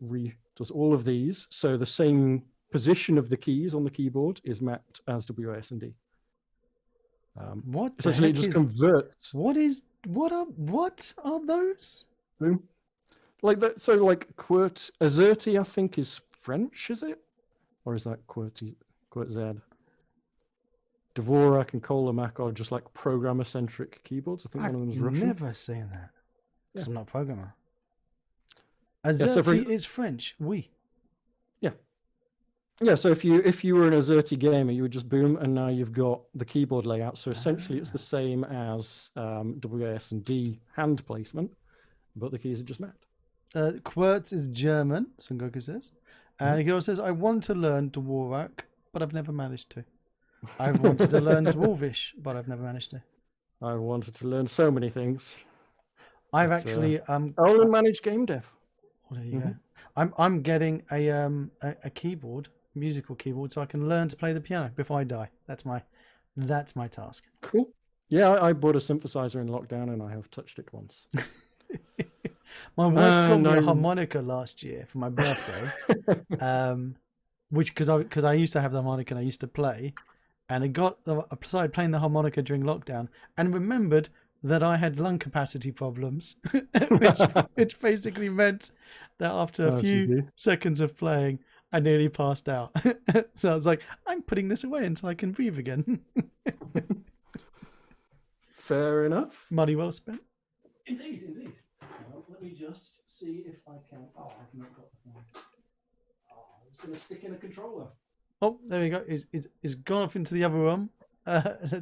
Speaker 2: does all of these. So the same position of the keys on the keyboard is mapped as WAS and D.
Speaker 1: What
Speaker 2: essentially it just converts.
Speaker 1: What are those?
Speaker 2: Like that. So like QWERT Azerty, I think is French, is it? Or is that QWERTY? QWERTZ? Dvorak and Kolomak are just like programmer-centric keyboards. I think one of them is Russian.
Speaker 1: I've never seen that. Because I'm not a programmer.
Speaker 2: Azerty
Speaker 1: is French. Oui.
Speaker 2: Yeah, so if you were an Azerty gamer, you would just boom, and now you've got the keyboard layout. So essentially, it's the same as WAS and D hand placement, but the keys are just mapped.
Speaker 1: QWERTZ is German, Son Goku says. And he also says, I want to learn Dvorak, but I've never managed to. I've wanted to learn Dwarvish, but I've never managed to.
Speaker 2: I wanted to learn so many things.
Speaker 1: I've actually
Speaker 2: I only manage game dev.
Speaker 1: Well, there you go. I'm getting a keyboard, musical keyboard, so I can learn to play the piano before I die. That's my task.
Speaker 2: Cool. Yeah, I bought a synthesizer in lockdown, and I have touched it once.
Speaker 1: My wife got me a harmonica last year for my birthday, which because I used to have the harmonica and I used to play, and I started playing the harmonica during lockdown and remembered that I had lung capacity problems, which basically meant that after a few seconds of playing, I nearly passed out. So I was like, I'm putting this away until I can breathe again.
Speaker 2: Fair enough.
Speaker 1: Money well spent.
Speaker 2: Indeed. Well, let me just see if I can. Oh, I've not got the thing. Oh, I'm just going to stick in a controller.
Speaker 1: Oh, there we go. It's gone off into the other room,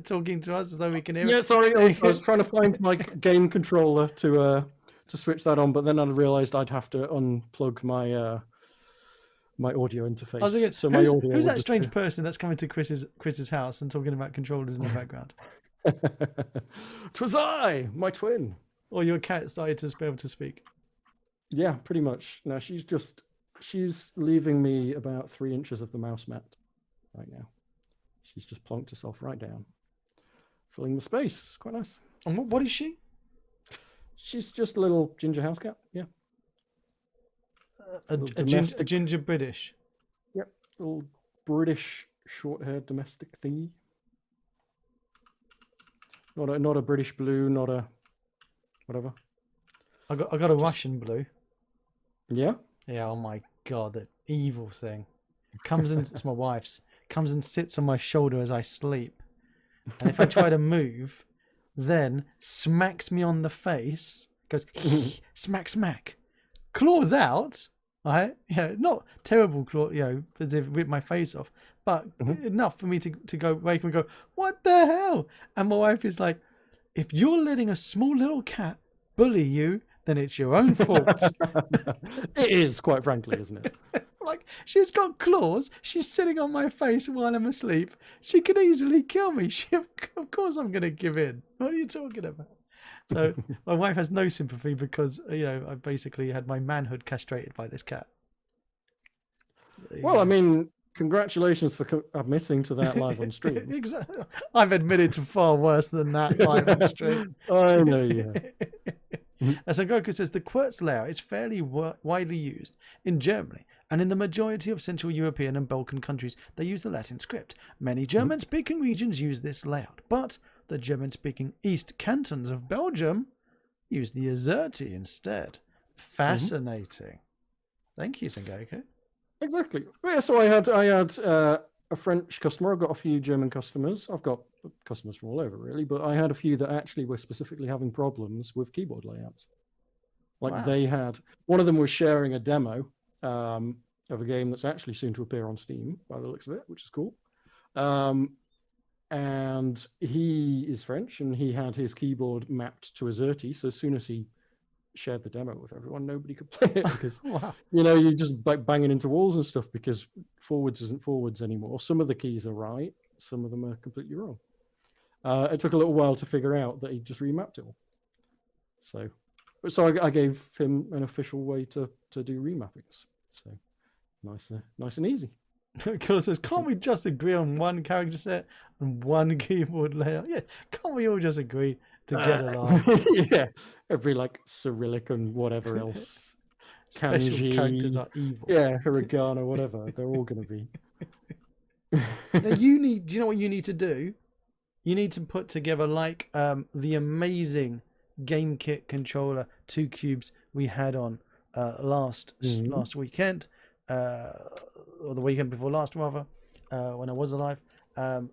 Speaker 1: talking to us as though we can hear it.
Speaker 2: Yeah, sorry. I was trying to find my game controller to switch that on, but then I realised I'd have to unplug my my audio interface.
Speaker 1: I was thinking,
Speaker 2: so
Speaker 1: who's that strange person that's coming to Chris's house and talking about controllers in the background?
Speaker 2: 'Twas I, my twin.
Speaker 1: Or your cat started to be able to speak.
Speaker 2: Yeah, pretty much. No, she's leaving me about 3 inches of the mouse mat right now. She's just plonked herself right down, filling the space. It's quite nice.
Speaker 1: And what is she?
Speaker 2: She's just a little ginger house cat. Yeah.
Speaker 1: A ginger British.
Speaker 2: Yep. Little British short-haired domestic thingy. Not a British blue, not a whatever. I
Speaker 1: got a Russian blue.
Speaker 2: Yeah?
Speaker 1: Yeah, oh my god, that evil thing. Comes in, it's my wife's, comes and sits on my shoulder as I sleep. And if I try to move, then smacks me on the face, goes smack, claws out, right? Yeah, not terrible claw, as if rip my face off, but enough for me to go wake and go, what the hell? And my wife is like, if you're letting a small little cat bully you, then it's your own fault.
Speaker 2: It is, quite frankly, isn't it?
Speaker 1: Like, she's got claws. She's sitting on my face while I'm asleep. She could easily kill me. Of course I'm going to give in. What are you talking about? So my wife has no sympathy because, I basically had my manhood castrated by this cat.
Speaker 2: Well, I mean, congratulations for admitting to that live on stream.
Speaker 1: Exactly. I've admitted to far worse than that live on stream.
Speaker 2: I know you have.
Speaker 1: As Goku says, the QWERTZ layout is fairly widely used in Germany, and in the majority of Central European and Balkan countries, they use the Latin script. Many German-speaking regions use this layout, but the German-speaking East cantons of Belgium use the Azerty instead. Fascinating. Thank you, Sengoku.
Speaker 2: Exactly. Yeah, so I had a French customer. I've got a few German customers. I've got customers from all over, really, but I had a few that actually were specifically having problems with keyboard layouts. Like they had, one of them was sharing a demo of a game that's actually soon to appear on Steam by the looks of it, which is cool. And he is French, and he had his keyboard mapped to Azerty. So as soon as he shared the demo with everyone, nobody could play it because you're just banging into walls and stuff because forwards isn't forwards anymore. Some of the keys are right, some of them are completely wrong. It took a little while to figure out that he just remapped it all. So I gave him an official way to do remappings. So nice and easy.
Speaker 1: Because says, can't we just agree on one character set and one keyboard layout? Yeah, can't we all just agree to get along?
Speaker 2: Yeah, every like Cyrillic and whatever else.
Speaker 1: Special
Speaker 2: Kanji,
Speaker 1: characters are evil.
Speaker 2: yeah, hiragana, whatever. They're all going to be.
Speaker 1: Now do you know what you need to do? You need to put together like the amazing game kit controller 2 cubes we had on last weekend, or the weekend before last rather, when I was alive,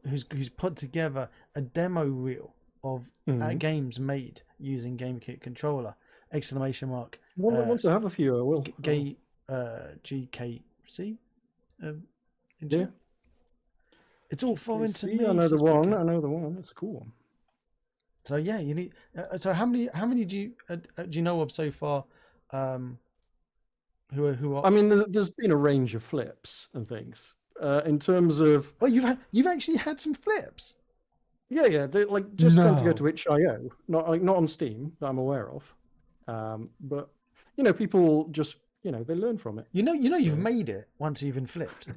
Speaker 1: who's put together a demo reel of games made using game kit controller, !
Speaker 2: Once I have a few, I will.
Speaker 1: GKC.
Speaker 2: Yeah.
Speaker 1: It's all foreign to me.
Speaker 2: I know the one. I know the one. It's a cool one.
Speaker 1: So yeah, you need. So how many do you know of so far? Who are?
Speaker 2: I mean, there's been a range of flips and things. In terms of,
Speaker 1: well, you've actually had some flips.
Speaker 2: Yeah, they like just tend to go to itch.io, not on Steam that I'm aware of. But people just they learn from it.
Speaker 1: You've made it once you've been flipped.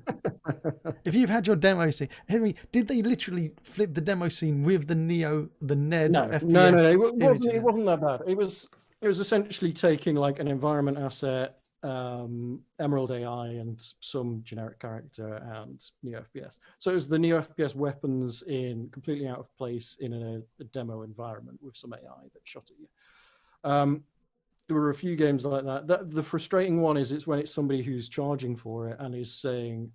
Speaker 1: If you've had your demo scene, Henry, did they literally flip the demo scene with the NED FPS?
Speaker 2: No, it wasn't that bad. It was essentially taking like an environment asset, Emerald AI, and some generic character and NeoFPS. So it was the NeoFPS weapons in completely out of place in a demo environment with some AI that shot at you. There were a few games like that. The frustrating one is it's when it's somebody who's charging for it and is saying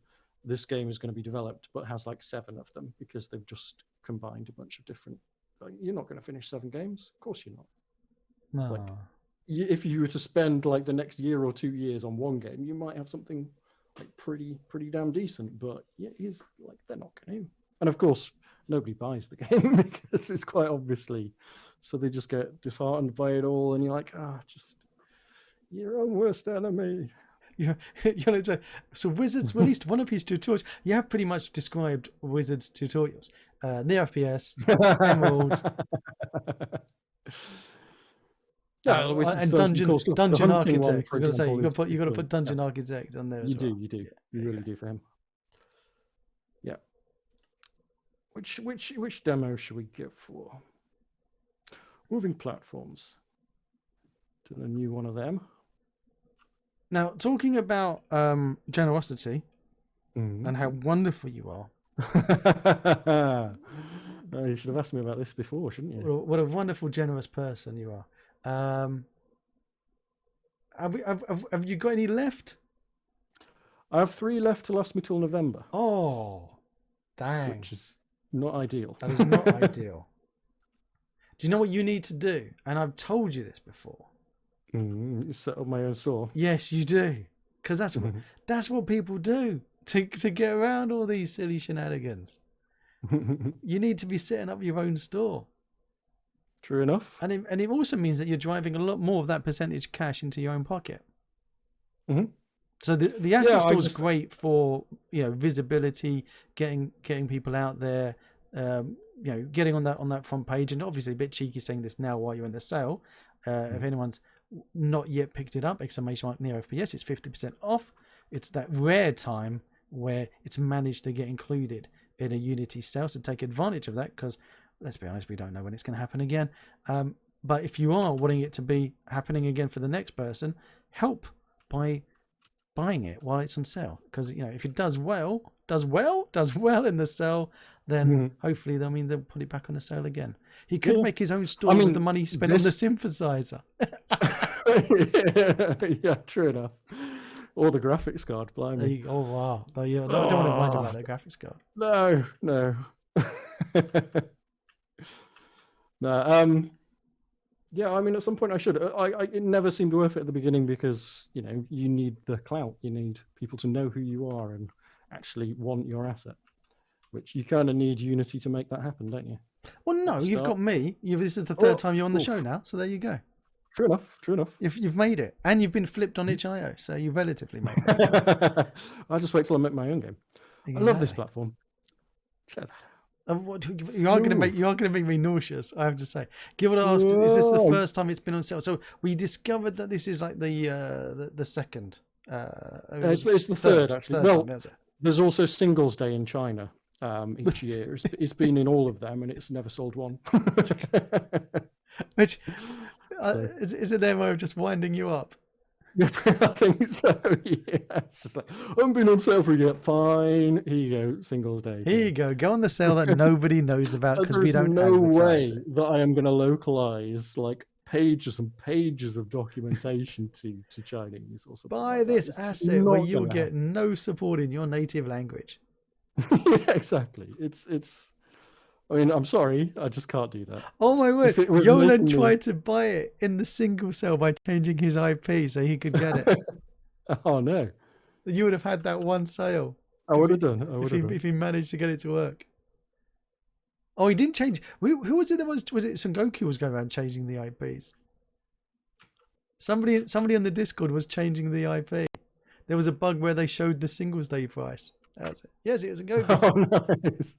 Speaker 2: this game is going to be developed, but has like 7 of them because they've just combined a bunch of different. You're not going to finish 7 games, of course you're not.
Speaker 1: No.
Speaker 2: Like, if you were to spend like the next year or 2 years on one game, you might have something like pretty damn decent. But yeah, he's like they're not going to. And of course, nobody buys the game because it's quite obviously. So they just get disheartened by it all, and you're like, just your own worst enemy.
Speaker 1: So Wizards released one of his tutorials. You have pretty much described Wizards tutorials. NeoFPS, Emerald, and Dungeon Architect. I was going to say you got to put Dungeon Architect on there.
Speaker 2: You do. You really do for him. Yeah. Which demo should we give for? Moving platforms. Did a new one of them.
Speaker 1: Now, talking about generosity and how wonderful you are.
Speaker 2: You should have asked me about this before, shouldn't you?
Speaker 1: What a wonderful, generous person you are. Have you got any left?
Speaker 2: I have 3 left to last me till November.
Speaker 1: Oh, dang.
Speaker 2: Which is not ideal.
Speaker 1: That is not ideal. Do you know what you need to do? And I've told you this before.
Speaker 2: Set up my own store.
Speaker 1: Yes, you do. Because that's what people do to get around all these silly shenanigans. You need to be setting up your own store.
Speaker 2: True enough.
Speaker 1: And it also means that you're driving a lot more of that percentage cash into your own pocket. So the asset store is great for visibility, getting people out there, getting on that front page, and obviously a bit cheeky saying this now while you're in the sale. If anyone's not yet picked it up, !NeoFPS, it's 50% off. It's that rare time where it's managed to get included in a Unity sale, so take advantage of that, because let's be honest, we don't know when it's going to happen again. But if you are wanting it to be happening again for the next person, help by buying it while it's on sale, because if it does well in the sale, then hopefully they'll put it back on the sale again. He could make his own store with the money he spent on the synthesizer.
Speaker 2: Yeah, true enough. Or the graphics card, blimey.
Speaker 1: Oh wow! I don't want to mind about that graphics card.
Speaker 2: No. No. Yeah, at some point I should. It never seemed worth it at the beginning because you need the clout. You need people to know who you are and actually want your asset, which you kind of need Unity to make that happen, don't you?
Speaker 1: Well, no, you've got me. This is the third time you're on the show now, so there you go.
Speaker 2: True enough.
Speaker 1: You've made it, and you've been flipped on itch.io, so you relatively made it.
Speaker 2: I'll just wait till I make my own game. Exactly. I love this platform. Check that out.
Speaker 1: You are going to make me nauseous. I have to say. Given I asked, is this the
Speaker 2: Whoa.
Speaker 1: first time it's been on sale? So we discovered that this is like the second.
Speaker 2: It's the third actually. Well,
Speaker 1: time,
Speaker 2: there's also Singles Day in China each year. It's been in all of them, and it's never sold one.
Speaker 1: Which
Speaker 2: So-
Speaker 1: is it their way of just winding you up?
Speaker 2: I think so. Yeah, it's just like, I haven't been on sale for yet. Fine, here you go, Singles Day.
Speaker 1: Here you go on the sale that nobody knows about because we
Speaker 2: There's
Speaker 1: don't
Speaker 2: no
Speaker 1: advertise
Speaker 2: way
Speaker 1: it.
Speaker 2: that I am going to localize like pages and pages of documentation to Chinese or something.
Speaker 1: Buy
Speaker 2: like that.
Speaker 1: this
Speaker 2: It's
Speaker 1: asset where
Speaker 2: not
Speaker 1: you'll
Speaker 2: gonna
Speaker 1: get no support in your native language.
Speaker 2: happen. Yeah, exactly. It's. I mean, I'm sorry, I just can't do that.
Speaker 1: Oh my word!
Speaker 2: If it was
Speaker 1: Yolan
Speaker 2: making me-
Speaker 1: tried to buy it in the single cell by changing his IP so he could get it.
Speaker 2: Oh no,
Speaker 1: You would have had that one sale
Speaker 2: I would have done. I would have done.
Speaker 1: if he managed to get it to work. Oh, he didn't change. Who was it that was it Son Goku was going around changing the IPs? Somebody on the Discord was changing the IP. There was a bug where they showed the Singles Day price. That was it. Yes, it was a Goku.
Speaker 2: Oh, nice.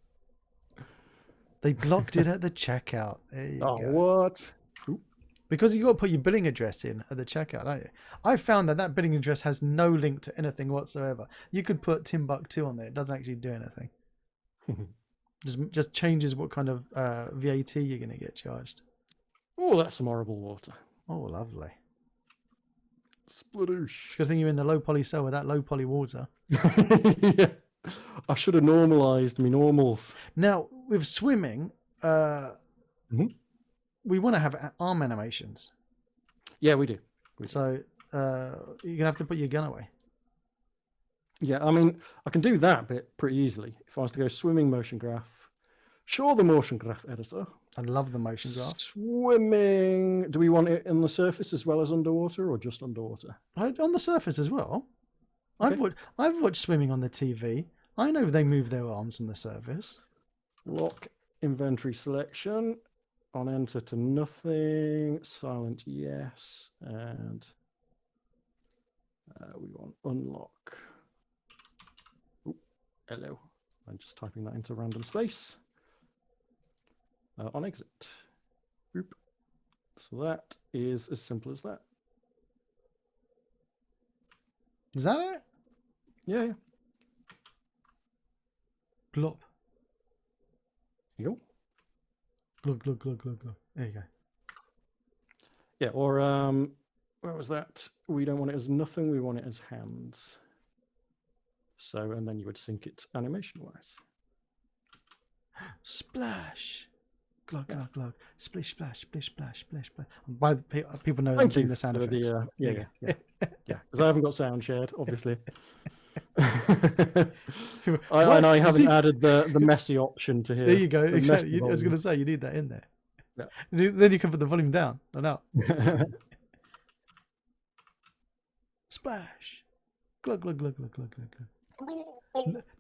Speaker 1: They blocked it at the checkout. There you
Speaker 2: Oh,
Speaker 1: go.
Speaker 2: what?
Speaker 1: Because you got to put your billing address in at the checkout, don't you? I found that billing address has no link to anything whatsoever. You could put Timbuktu on there; it doesn't actually do anything. just changes what kind of VAT you're going to get charged.
Speaker 2: Oh, that's some horrible water.
Speaker 1: Oh, lovely.
Speaker 2: Sploosh.
Speaker 1: It's a good thing you're in the low poly cell with that low poly water.
Speaker 2: Yeah. I should have normalized me normals.
Speaker 1: Now with swimming,
Speaker 2: Mhm.
Speaker 1: we want to have arm animations.
Speaker 2: Yeah, we do.
Speaker 1: So you're gonna have to put your gun away.
Speaker 2: Yeah, I mean, I can do that bit pretty easily. If I was to go swimming motion graph, show the motion graph editor.
Speaker 1: I love the motion graph.
Speaker 2: Swimming. Do we want it in the surface as well as underwater, or just underwater?
Speaker 1: On the surface as well.
Speaker 2: Okay.
Speaker 1: I've watched swimming on the TV. I know they move their arms on the surface.
Speaker 2: Lock inventory selection. On enter to nothing. Silent yes. And we want unlock. Ooh, hello. I'm just typing that into random space. On exit. Oop. So that is as simple as that.
Speaker 1: Is that it?
Speaker 2: Yeah.
Speaker 1: Glop.
Speaker 2: Here you go.
Speaker 1: Glug, glug, glug, glug, glug. There you go.
Speaker 2: Yeah, or where was that? We don't want it as nothing, we want it as hands. So, and then you would sync it animation-wise.
Speaker 1: Splash. Glug,
Speaker 2: Yeah.
Speaker 1: glug, glug. Splish, splash, splish, splash, splish, splash. By the people know that I'm
Speaker 2: Thank
Speaker 1: doing
Speaker 2: you
Speaker 1: the sound
Speaker 2: for
Speaker 1: effects.
Speaker 2: the,
Speaker 1: There
Speaker 2: yeah,
Speaker 1: you go.
Speaker 2: yeah, because I haven't got sound shared, obviously.
Speaker 1: People-
Speaker 2: And I
Speaker 1: You
Speaker 2: haven't
Speaker 1: see-
Speaker 2: added the messy option to here.
Speaker 1: There you go.
Speaker 2: the
Speaker 1: Exactly.
Speaker 2: messy
Speaker 1: I was going
Speaker 2: volume.
Speaker 1: to say you need that in there.
Speaker 2: Yeah.
Speaker 1: Then you can put the volume down and up. Splash. Glug, glug, glug, glug, glug, glug, glug.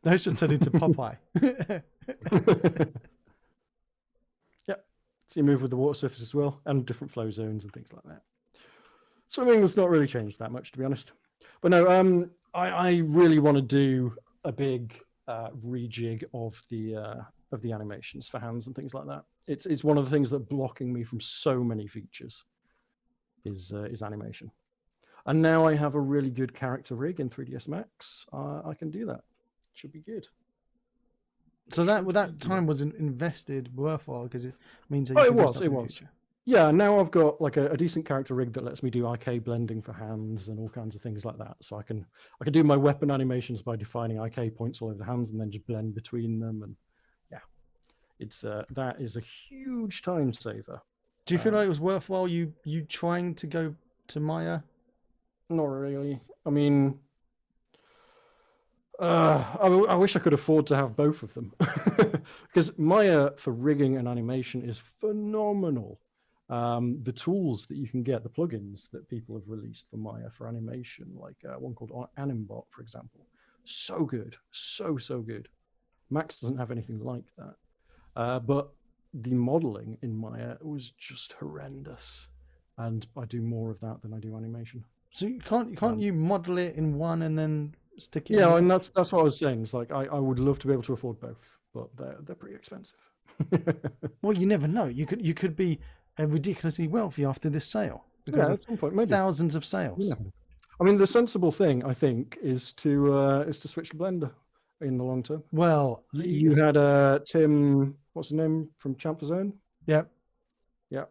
Speaker 1: No, it's just turned into Popeye.
Speaker 2: So you move with the water surface as well, and different flow zones and things like that. Swimming has not really changed that much, to be honest. But no, I really want to do a big rejig of the animations for hands and things like that. It's one of the things that blocking me from so many features is animation. And now I have a really good character rig in 3ds Max. I can do that. Should be good.
Speaker 1: So that time was invested worthwhile because it means that
Speaker 2: Oh,
Speaker 1: you
Speaker 2: it
Speaker 1: can do
Speaker 2: was,
Speaker 1: stuff
Speaker 2: it
Speaker 1: in the
Speaker 2: was.
Speaker 1: future.
Speaker 2: Yeah, now I've got like a decent character rig that lets me do IK blending for hands and all kinds of things like that. So I can do my weapon animations by defining IK points all over the hands and then just blend between them. And yeah, it's that is a huge time saver.
Speaker 1: Do you feel like it was worthwhile you trying to go to Maya?
Speaker 2: Not really. I mean, I wish I could afford to have both of them because Maya for rigging and animation is phenomenal. The tools that you can get, the plugins that people have released for Maya for animation, like one called Animbot, for example, so good, so good. Max doesn't have anything like that, but the modeling in Maya was just horrendous, and I do more of that than I do animation.
Speaker 1: So you can't you model it in one and then stick it?
Speaker 2: Yeah,
Speaker 1: in
Speaker 2: and that's what I was saying. It's like I would love to be able to afford both. but they're pretty expensive.
Speaker 1: Well, you never know. You could be ridiculously wealthy after this sale because
Speaker 2: Yeah,
Speaker 1: of
Speaker 2: at some point, maybe.
Speaker 1: thousands of sales.
Speaker 2: You never know. I mean, the sensible thing, I think, is to switch to Blender in the long term.
Speaker 1: Well,
Speaker 2: You had Tim, what's his name from Chamfer Zone?
Speaker 1: Yep.
Speaker 2: Yeah,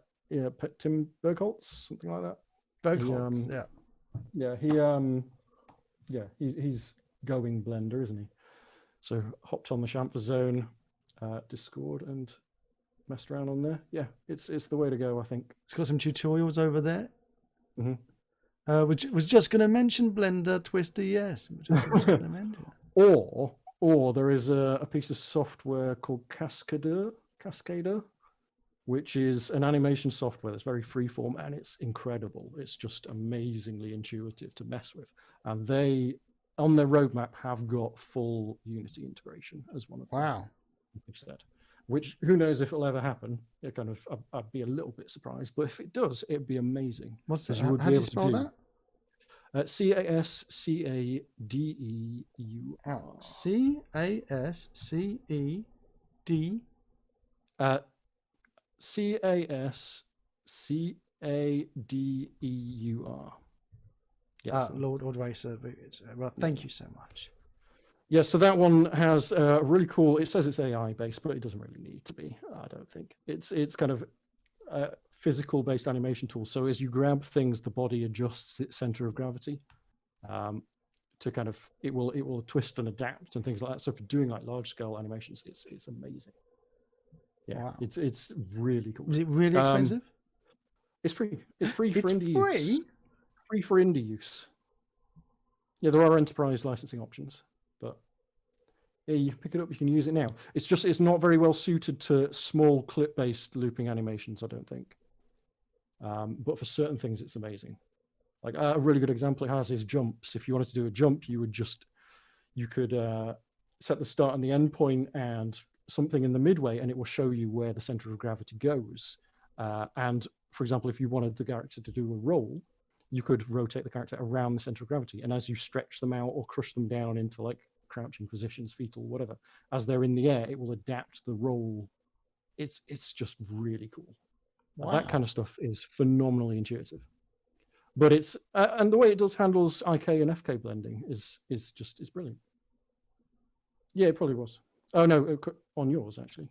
Speaker 2: Tim Bergholtz, something like that.
Speaker 1: Bergholtz,
Speaker 2: He's going Blender, isn't he? So hopped on the Chamfer Zone Discord and messed around on there. Yeah, it's the way to go, I think.
Speaker 1: It's got some tutorials over there.
Speaker 2: Mm-hmm.
Speaker 1: Which was just going to mention Blender Twister, yes. Just going to mention.
Speaker 2: Or there is a piece of software called Cascader, which is an animation software that's very freeform and it's incredible. It's just amazingly intuitive to mess with. And they, on their roadmap, have got full Unity integration as one of them.
Speaker 1: Wow.
Speaker 2: They've said. Which, who knows if it'll ever happen? I'd be a little bit surprised, but if it does, it'd be amazing.
Speaker 1: What's that?
Speaker 2: How
Speaker 1: do you spell that?
Speaker 2: CASCADEUR. CASCADEUR. Yes.
Speaker 1: Lord Racer. Well, thank you so much.
Speaker 2: Yeah, so that one has a really cool. It says it's AI based, but it doesn't really need to be. I don't think it's kind of physical based animation tool. So as you grab things, the body adjusts its center of gravity to kind of it will twist and adapt and things like that. So for doing like large scale animations, it's amazing. Yeah, wow. It's really cool.
Speaker 1: Is it really expensive?
Speaker 2: It's free. It's free for indie
Speaker 1: free?
Speaker 2: use. Free for indie use. Yeah, there are enterprise licensing options. But yeah, you pick it up, you can use it now. It's not very well suited to small clip-based looping animations, I don't think. But for certain things, it's amazing. Like a really good example it has is jumps. If you wanted to do a jump, you could set the start and the end point and something in the midway, and it will show you where the center of gravity goes. And for example, if you wanted the character to do a roll, you could rotate the character around the center of gravity. And as you stretch them out or crush them down into like crouching positions, fetal, whatever, as they're in the air, it will adapt the roll. It's just really cool. Wow. That kind of stuff is phenomenally intuitive. But it's and the way it handles IK and FK blending is brilliant. Yeah, it probably was. Oh no, on yours actually.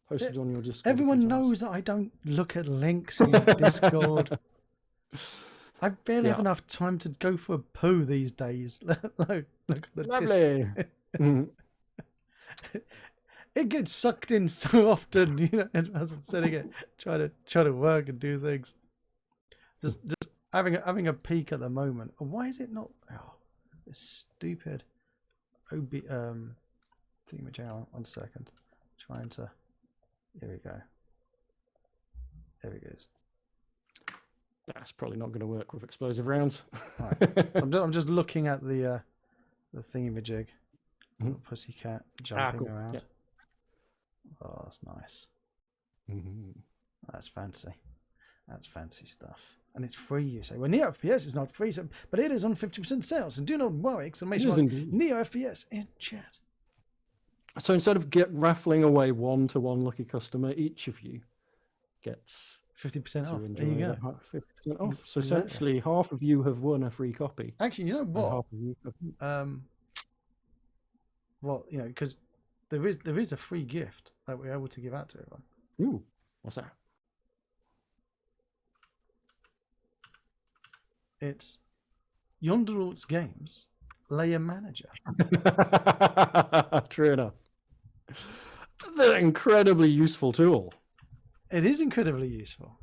Speaker 2: Posted on your Discord.
Speaker 1: Everyone knows that I don't look at links in Discord. I barely have enough time to go for a poo these days. Look at the
Speaker 2: Lovely.
Speaker 1: It gets sucked in so often, you know. As I'm sitting here, try to work and do things. Just having a peek at the moment. Why is it not? Oh, this stupid thingamajig. 1 second. Trying to. There we go. There it goes.
Speaker 2: That's probably not going to work with explosive rounds.
Speaker 1: Right. So I'm just looking at the thingamajig. Little pussycat jumping around. Yeah. Oh, that's nice. That's fancy. That's fancy stuff. And it's free, you say. Well, NeoFPS is not free, but it is on 50% sales. And do not worry, exclamation mark, NeoFPS in chat.
Speaker 2: So instead of raffling away 1-to-1 lucky customer, each of you gets
Speaker 1: 50% off. There you go.
Speaker 2: 50% off. So essentially, half of you have won a free copy.
Speaker 1: Actually, you know what?
Speaker 2: Half of you have...
Speaker 1: well, you know, because there is a free gift that we're able to give out to everyone.
Speaker 2: Ooh, what's that?
Speaker 1: It's Yonderalt's Games Layer Manager.
Speaker 2: True enough. The incredibly useful tool.
Speaker 1: It is incredibly useful.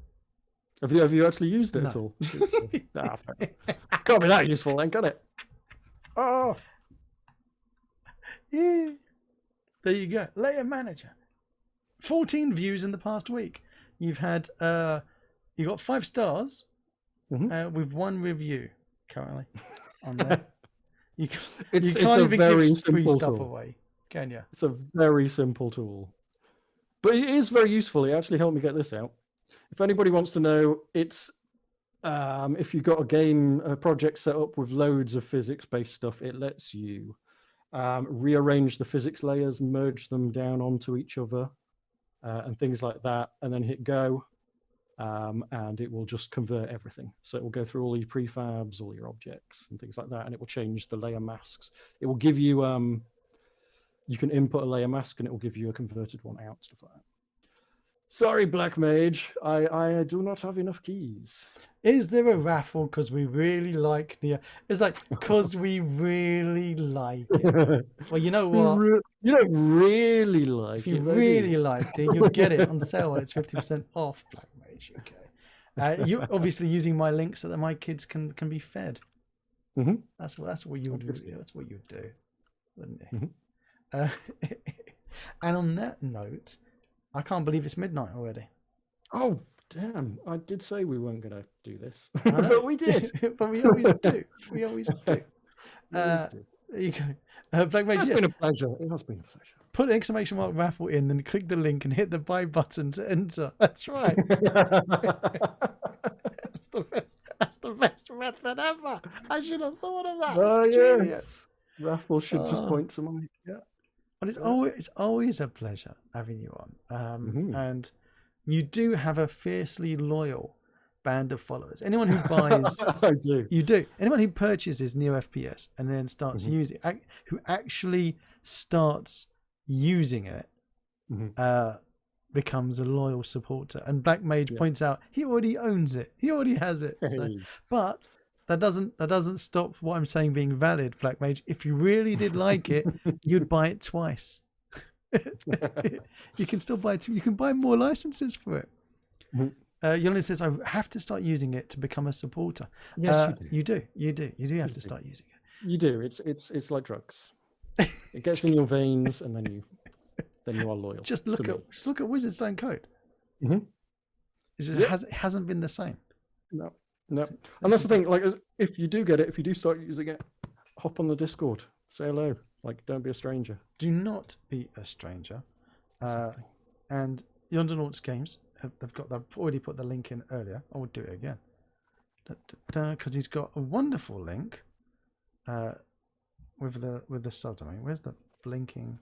Speaker 2: Have you actually used it at all? Can't be that useful then, can it? Oh.
Speaker 1: Yeah. There you go. Layer Manager. 14 views in the past week. You've had you got 5 stars with 1 review currently on there. You can't even give free stuff away, can you?
Speaker 2: It's a very simple tool. But it is very useful. It actually helped me get this out. If anybody wants to know, it's if you've got a project set up with loads of physics-based stuff, it lets you rearrange the physics layers, merge them down onto each other, and things like that, and then hit go, and it will just convert everything. So it will go through all your prefabs, all your objects, and things like that, and it will change the layer masks. It will give you, you can input a layer mask, and it will give you a converted one out, stuff like that. Sorry, Black Mage, I do not have enough keys.
Speaker 1: Is there a raffle because we really like Neo? It's like because we really like it. Well, you know what?
Speaker 2: You don't really like
Speaker 1: If you
Speaker 2: it, though, do
Speaker 1: really
Speaker 2: you?
Speaker 1: liked it, you'd get it on sale and it's 50% off. Black Mage, okay. You obviously using my link so that my kids can be fed.
Speaker 2: Mm-hmm.
Speaker 1: That's what you would do.
Speaker 2: Obviously.
Speaker 1: That's what you'd do, wouldn't you?
Speaker 2: Mm-hmm.
Speaker 1: And on that note, I can't believe it's midnight already.
Speaker 2: Oh, damn. I did say we weren't going to do this,
Speaker 1: I know.
Speaker 2: but we did.
Speaker 1: But we always do. We always do.
Speaker 2: We always do.
Speaker 1: There you go. Black Mage,
Speaker 2: It's
Speaker 1: yes.
Speaker 2: been a pleasure. It has been a pleasure.
Speaker 1: Put an exclamation mark raffle in, then click the link and hit the buy button to enter. That's right. That's the best method ever. I should have thought of that.
Speaker 2: Oh,
Speaker 1: It's
Speaker 2: yes.
Speaker 1: genius.
Speaker 2: Raffle should just
Speaker 1: Oh.
Speaker 2: point to my... Yeah.
Speaker 1: But it's always a pleasure having you on.
Speaker 2: Mhm.
Speaker 1: And you do have a fiercely loyal band of followers. Anyone who buys,
Speaker 2: I do.
Speaker 1: you do. Anyone who purchases NeoFPS and then starts
Speaker 2: Mhm.
Speaker 1: using, who actually starts using it,
Speaker 2: Mhm.
Speaker 1: becomes a loyal supporter. And Black Mage
Speaker 2: Yeah.
Speaker 1: points out he already owns it. He already has it. So,
Speaker 2: Hey.
Speaker 1: but that doesn't stop what I'm saying being valid, Black Mage. If you really did like it, you'd buy it twice. You can still buy two. You can buy more licenses for it.
Speaker 2: Mhm.
Speaker 1: Yolanda says, I have to start using it to become a supporter.
Speaker 2: Yes, you do.
Speaker 1: You do have to
Speaker 2: do.
Speaker 1: start using it.
Speaker 2: You do. It's like drugs. It gets in your veins, and then you are loyal.
Speaker 1: Just look at Wizard's Zone Code.
Speaker 2: Mhm.
Speaker 1: It just
Speaker 2: Yep.
Speaker 1: it hasn't been the same.
Speaker 2: No. And that's the thing. Like, if you do get it, if you do start using it, hop on the Discord, say hello. Like, don't be a stranger.
Speaker 1: Do not be a stranger.
Speaker 2: Exactly.
Speaker 1: And Yondernauts Games, they've already put the link in earlier. I would do it again. Because he's got a wonderful link with the subdomain. Where's the blinking?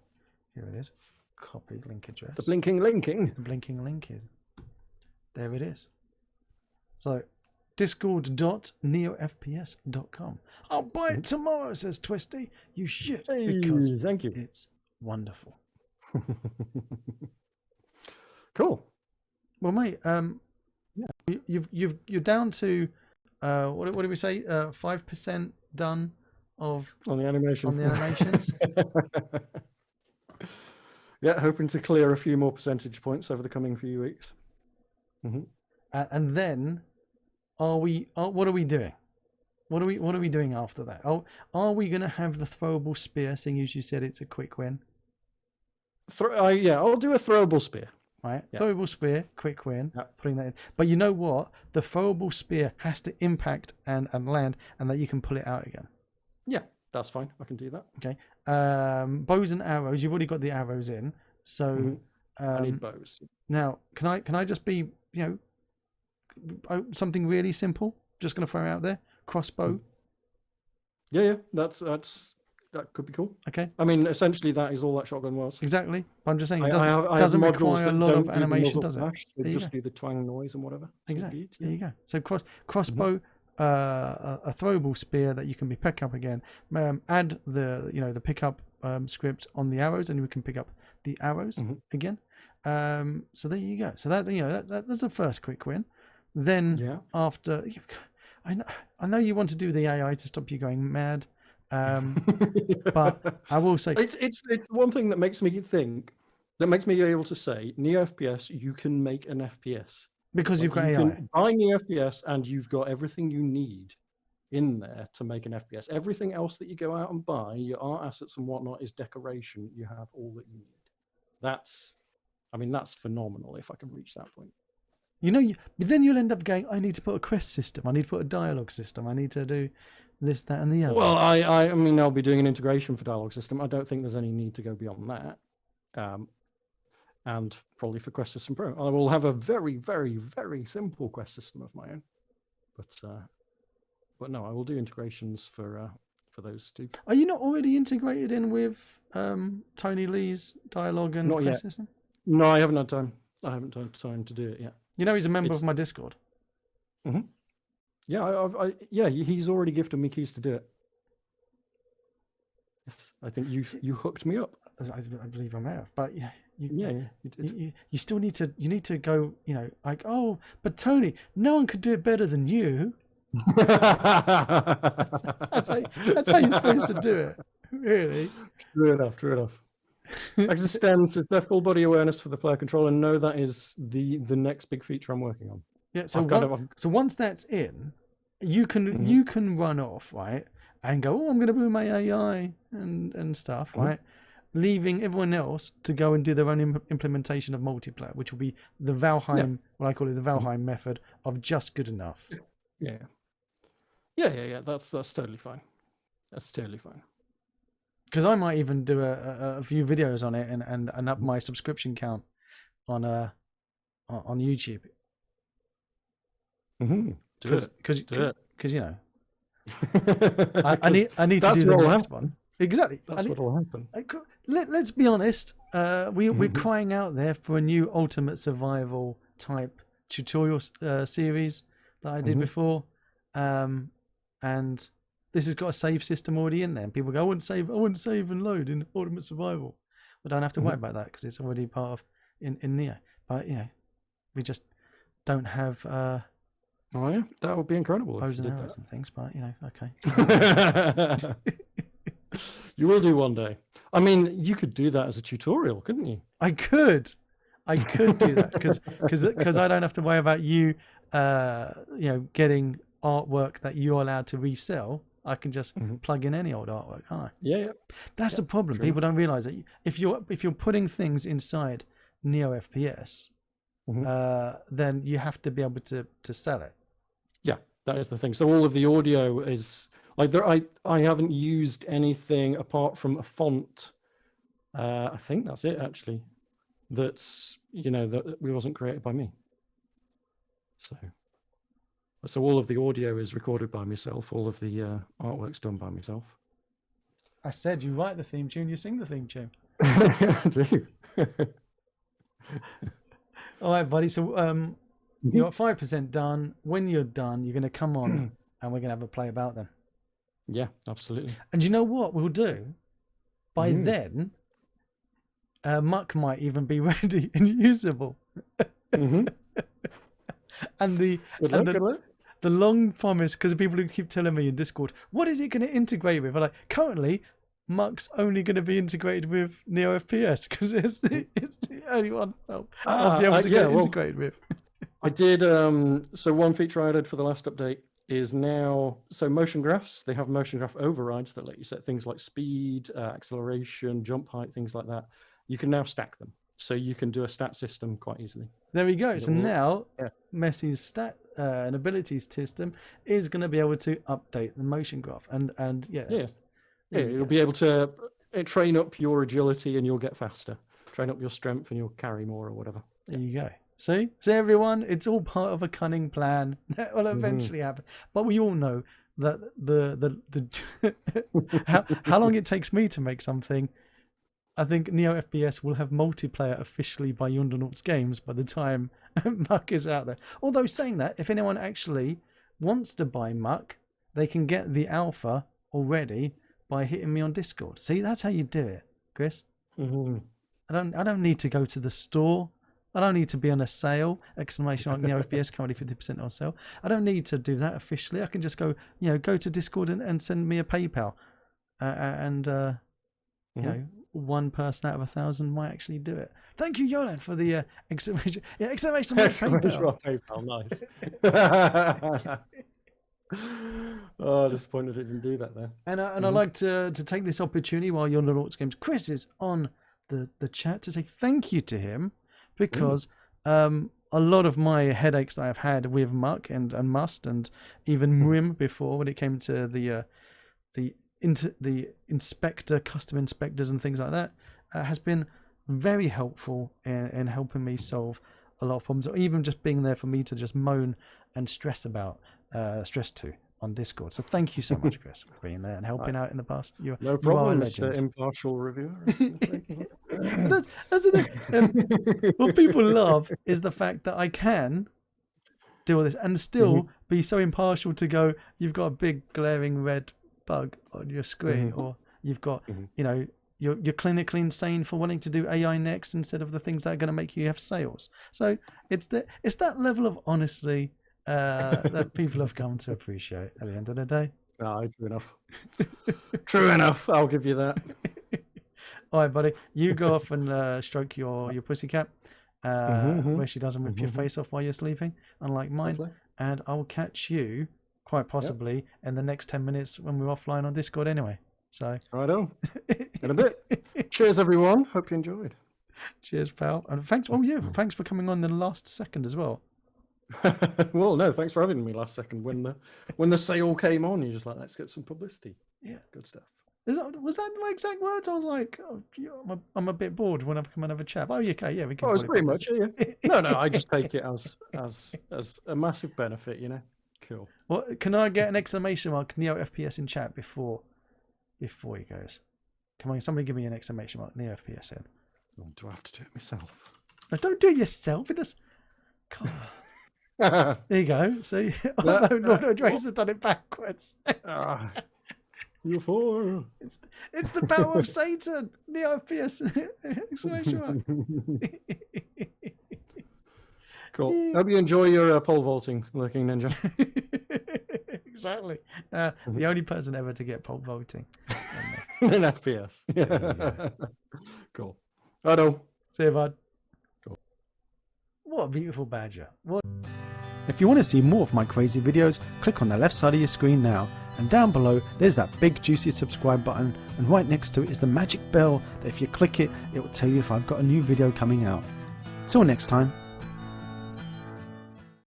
Speaker 1: Here it is. Copy link address.
Speaker 2: The blinking linking.
Speaker 1: The blinking link is. There it is. So discord.neofps.com. I'll buy it tomorrow, says Twisty. You should, because
Speaker 2: Thank you.
Speaker 1: it's wonderful.
Speaker 2: Cool.
Speaker 1: Well, mate, you're down to what did we say? 5% done of
Speaker 2: On the animation.
Speaker 1: on the animations.
Speaker 2: Yeah, hoping to clear a few more percentage points over the coming few weeks.
Speaker 1: And then, what are we doing? What are we doing after that? Are we going to have the throwable spear? Seeing as you said it's a quick win,
Speaker 2: Yeah, I'll do a throwable spear.
Speaker 1: right?
Speaker 2: Yeah.
Speaker 1: Throwable spear, quick win.
Speaker 2: Yeah.
Speaker 1: Putting that in. But you know what? The throwable spear has to impact and land, and that you can pull it out again.
Speaker 2: Yeah, that's fine. I can do that.
Speaker 1: Okay. Bows and arrows. You've already got the arrows in. So
Speaker 2: I need bows.
Speaker 1: now, can I just be something really simple? Just going to throw out there. Crossbow.
Speaker 2: Yeah, that could be cool.
Speaker 1: Okay.
Speaker 2: I mean, essentially, that is all that shotgun was.
Speaker 1: Exactly. But I'm just saying, it
Speaker 2: I have
Speaker 1: doesn't
Speaker 2: modules
Speaker 1: require a
Speaker 2: that
Speaker 1: lot
Speaker 2: don't
Speaker 1: of
Speaker 2: do the
Speaker 1: animation,
Speaker 2: muzzle
Speaker 1: does it?
Speaker 2: flash, they
Speaker 1: There you
Speaker 2: just
Speaker 1: go.
Speaker 2: do the twang noise and whatever. So
Speaker 1: Exactly.
Speaker 2: indeed,
Speaker 1: There you go. So crossbow, a throwable spear that you can pick up again. Add the pickup script on the arrows, and we can pick up the arrows again. So there you go. So that's the first quick win. Then
Speaker 2: Yeah.
Speaker 1: after, I know you want to do the AI to stop you going mad, but I will say
Speaker 2: it's one thing that makes me think, that makes me able to say, NeoFPS, you can make an FPS.
Speaker 1: because you've got
Speaker 2: you
Speaker 1: AI.
Speaker 2: can buy NeoFPS and you've got everything you need in there to make an FPS. Everything else that you go out and buy, your art assets and whatnot, is decoration. You have all that you need. That's phenomenal if I can reach that point.
Speaker 1: But then you'll end up going, I need to put a quest system. I need to put a dialogue system. I need to do this, that, and the other.
Speaker 2: Well, I mean, I'll be doing an integration for dialogue system. I don't think there's any need to go beyond that. And probably for Quest System Pro, I will have a very, very, very simple quest system of my own. But no, I will do integrations for for those two.
Speaker 1: Are you not already integrated in with Tony Lee's dialogue and
Speaker 2: Not
Speaker 1: quest
Speaker 2: yet.
Speaker 1: system?
Speaker 2: No, I haven't had time. I haven't had time to do it yet.
Speaker 1: You know he's a member of my Discord.
Speaker 2: Yeah, yeah, he's already gifted me keys to do it. Yes, I think you hooked me up.
Speaker 1: I believe I may have, but yeah, you
Speaker 2: did.
Speaker 1: you still need to go. You know, like, oh, but Tony, no one could do it better than you. that's how you're supposed to do it. Really. True
Speaker 2: enough. Existence is their full body awareness for the player control, and know that is the next big feature I'm working on.
Speaker 1: Yeah. So so once that's in, you can run off, right, and go, oh, I'm going to do my AI and stuff, right, leaving everyone else to go and do their own implementation of multiplayer, which will be the Valheim, what I call it, the Valheim method of just good enough.
Speaker 2: Yeah. That's totally fine. That's totally fine.
Speaker 1: Because I might even do a few videos on it and up my subscription count on YouTube. Because you know, I need to do the next one. Exactly.
Speaker 2: That's what will happen.
Speaker 1: Let's be honest. We're crying out there for a new Ultimate Survival type tutorial series that I did before, and this has got a save system already in there. And people go, I wouldn't save and load in Ultimate Survival. I don't have to worry about that because it's already part of in Neo. But you know, we just don't have.
Speaker 2: Oh yeah, that would be incredible.
Speaker 1: Bows and arrows and things, but you know, okay.
Speaker 2: You will do one day. I mean, you could do that as a tutorial, couldn't you?
Speaker 1: I could do that because I don't have to worry about you, getting artwork that you're allowed to resell. I can just plug in any old artwork, can't I?
Speaker 2: Yeah.
Speaker 1: That's the problem. True. People don't realize that if you're putting things inside NeoFPS, then you have to be able to sell it.
Speaker 2: Yeah, that is the thing. So all of the audio is like there. I haven't used anything apart from a font. I think that's it actually. That's that wasn't created by me. So all of the audio is recorded by myself. All of the artwork's done by myself.
Speaker 1: I said you write the theme tune, you sing the theme tune.
Speaker 2: I do.
Speaker 1: All right, buddy. So you're at 5% done. When you're done, you're going to come on and we're going to have a play about them.
Speaker 2: Yeah, absolutely.
Speaker 1: And you know what we'll do? By then, Muck might even be ready and usable. And the long promise, because people who keep telling me in Discord, what is it going to integrate with? I'm like, currently, Muck's only going to be integrated with NeoFPS because it's the only one I'll be able to get integrated with.
Speaker 2: I did. So one feature I added for the last update is now, so motion graphs, they have motion graph overrides that let you set things like speed, acceleration, jump height, things like that. You can now stack them. So you can do a stat system quite easily.
Speaker 1: There we go. So now Messi's stat and abilities system is going to be able to update the motion graph. And
Speaker 2: it'll be able to train up your agility and you'll get faster. Train up your strength and you'll carry more or whatever.
Speaker 1: There you go. See everyone, it's all part of a cunning plan that will eventually happen. But we all know that the how long it takes me to make something. I think NeoFPS will have multiplayer officially by Yondernaut's Games by the time Muck is out there. Although saying that, if anyone actually wants to buy Muck, they can get the alpha already by hitting me on Discord. See, that's how you do it, Chris. I don't need to go to the store. I don't need to be on a sale, exclamation mark, NeoFPS currently 50% on sale. I don't need to do that officially. I can just go to Discord and send me a PayPal. One person out of 1,000 might actually do it. Thank you, Yolan, for the exclamation mark
Speaker 2: PayPal. Nice. Oh, disappointed it didn't do that there.
Speaker 1: And I'd like to take this opportunity while Yondernaut's Games Chris is on the chat to say thank you to him. Because a lot of my headaches that I've had with Muck and Must and even Mrim before, when it came to the inspector, custom inspectors and things like that, has been very helpful in helping me solve a lot of problems, or even just being there for me to just moan and stress to. on Discord. So thank you so much, Chris, for being there and helping out in the past.
Speaker 2: No
Speaker 1: you are a
Speaker 2: problem, Mr.
Speaker 1: legend.
Speaker 2: Impartial Reviewer.
Speaker 1: But that's the thing. What people love is the fact that I can do all this and still be so impartial to go, you've got a big glaring red bug on your screen, or you've got, you know, you're clinically insane for wanting to do AI next instead of the things that are going to make you have sales. So it's that level of honesty that people have come to appreciate at the end of the day.
Speaker 2: Ah, true enough. True enough. I'll give you that.
Speaker 1: All right, buddy. You go off and stroke your pussycat where she doesn't rip your face off while you're sleeping, unlike mine.
Speaker 2: Lovely.
Speaker 1: And I will catch you quite possibly in the next 10 minutes when we're offline on Discord anyway. So
Speaker 2: Right on. In a bit. Cheers, everyone. Hope you enjoyed.
Speaker 1: cheers, pal. And thanks. Oh, yeah. Thanks for coming on in the last second as well.
Speaker 2: Well, no, thanks for having me last second. When the sale came on, you're just like, let's get some publicity.
Speaker 1: Yeah.
Speaker 2: Good stuff.
Speaker 1: Was that my exact words? I was like, oh, I'm a bit bored when I come and have a chat. Oh, okay, yeah, we can.
Speaker 2: Oh, it's
Speaker 1: probably
Speaker 2: pretty much, yeah. No, I just take it as a massive benefit, you know. Cool.
Speaker 1: Well, can I get an exclamation mark NeoFPS in chat before he goes? Come on, somebody give me an exclamation mark NeoFPS in.
Speaker 2: Oh, do I have to do it myself?
Speaker 1: No, don't do it yourself. It just. There you go. See, no, Drake's have done it backwards.
Speaker 2: You're for.
Speaker 1: It's the power of Satan. NeoFPS exclamation mark.
Speaker 2: Cool. Hope you enjoy your pole vaulting, Lurking Ninja.
Speaker 1: Exactly. The only person ever to get pole vaulting.
Speaker 2: In FPS. Yeah. Cool. I know.
Speaker 1: See you, bud.
Speaker 2: Cool.
Speaker 1: What a beautiful badger. What? If you want to see more of my crazy videos, click on the left side of your screen now. And down below, there's that big juicy subscribe button. And right next to it is the magic bell that if you click it, it will tell you if I've got a new video coming out. Till next time.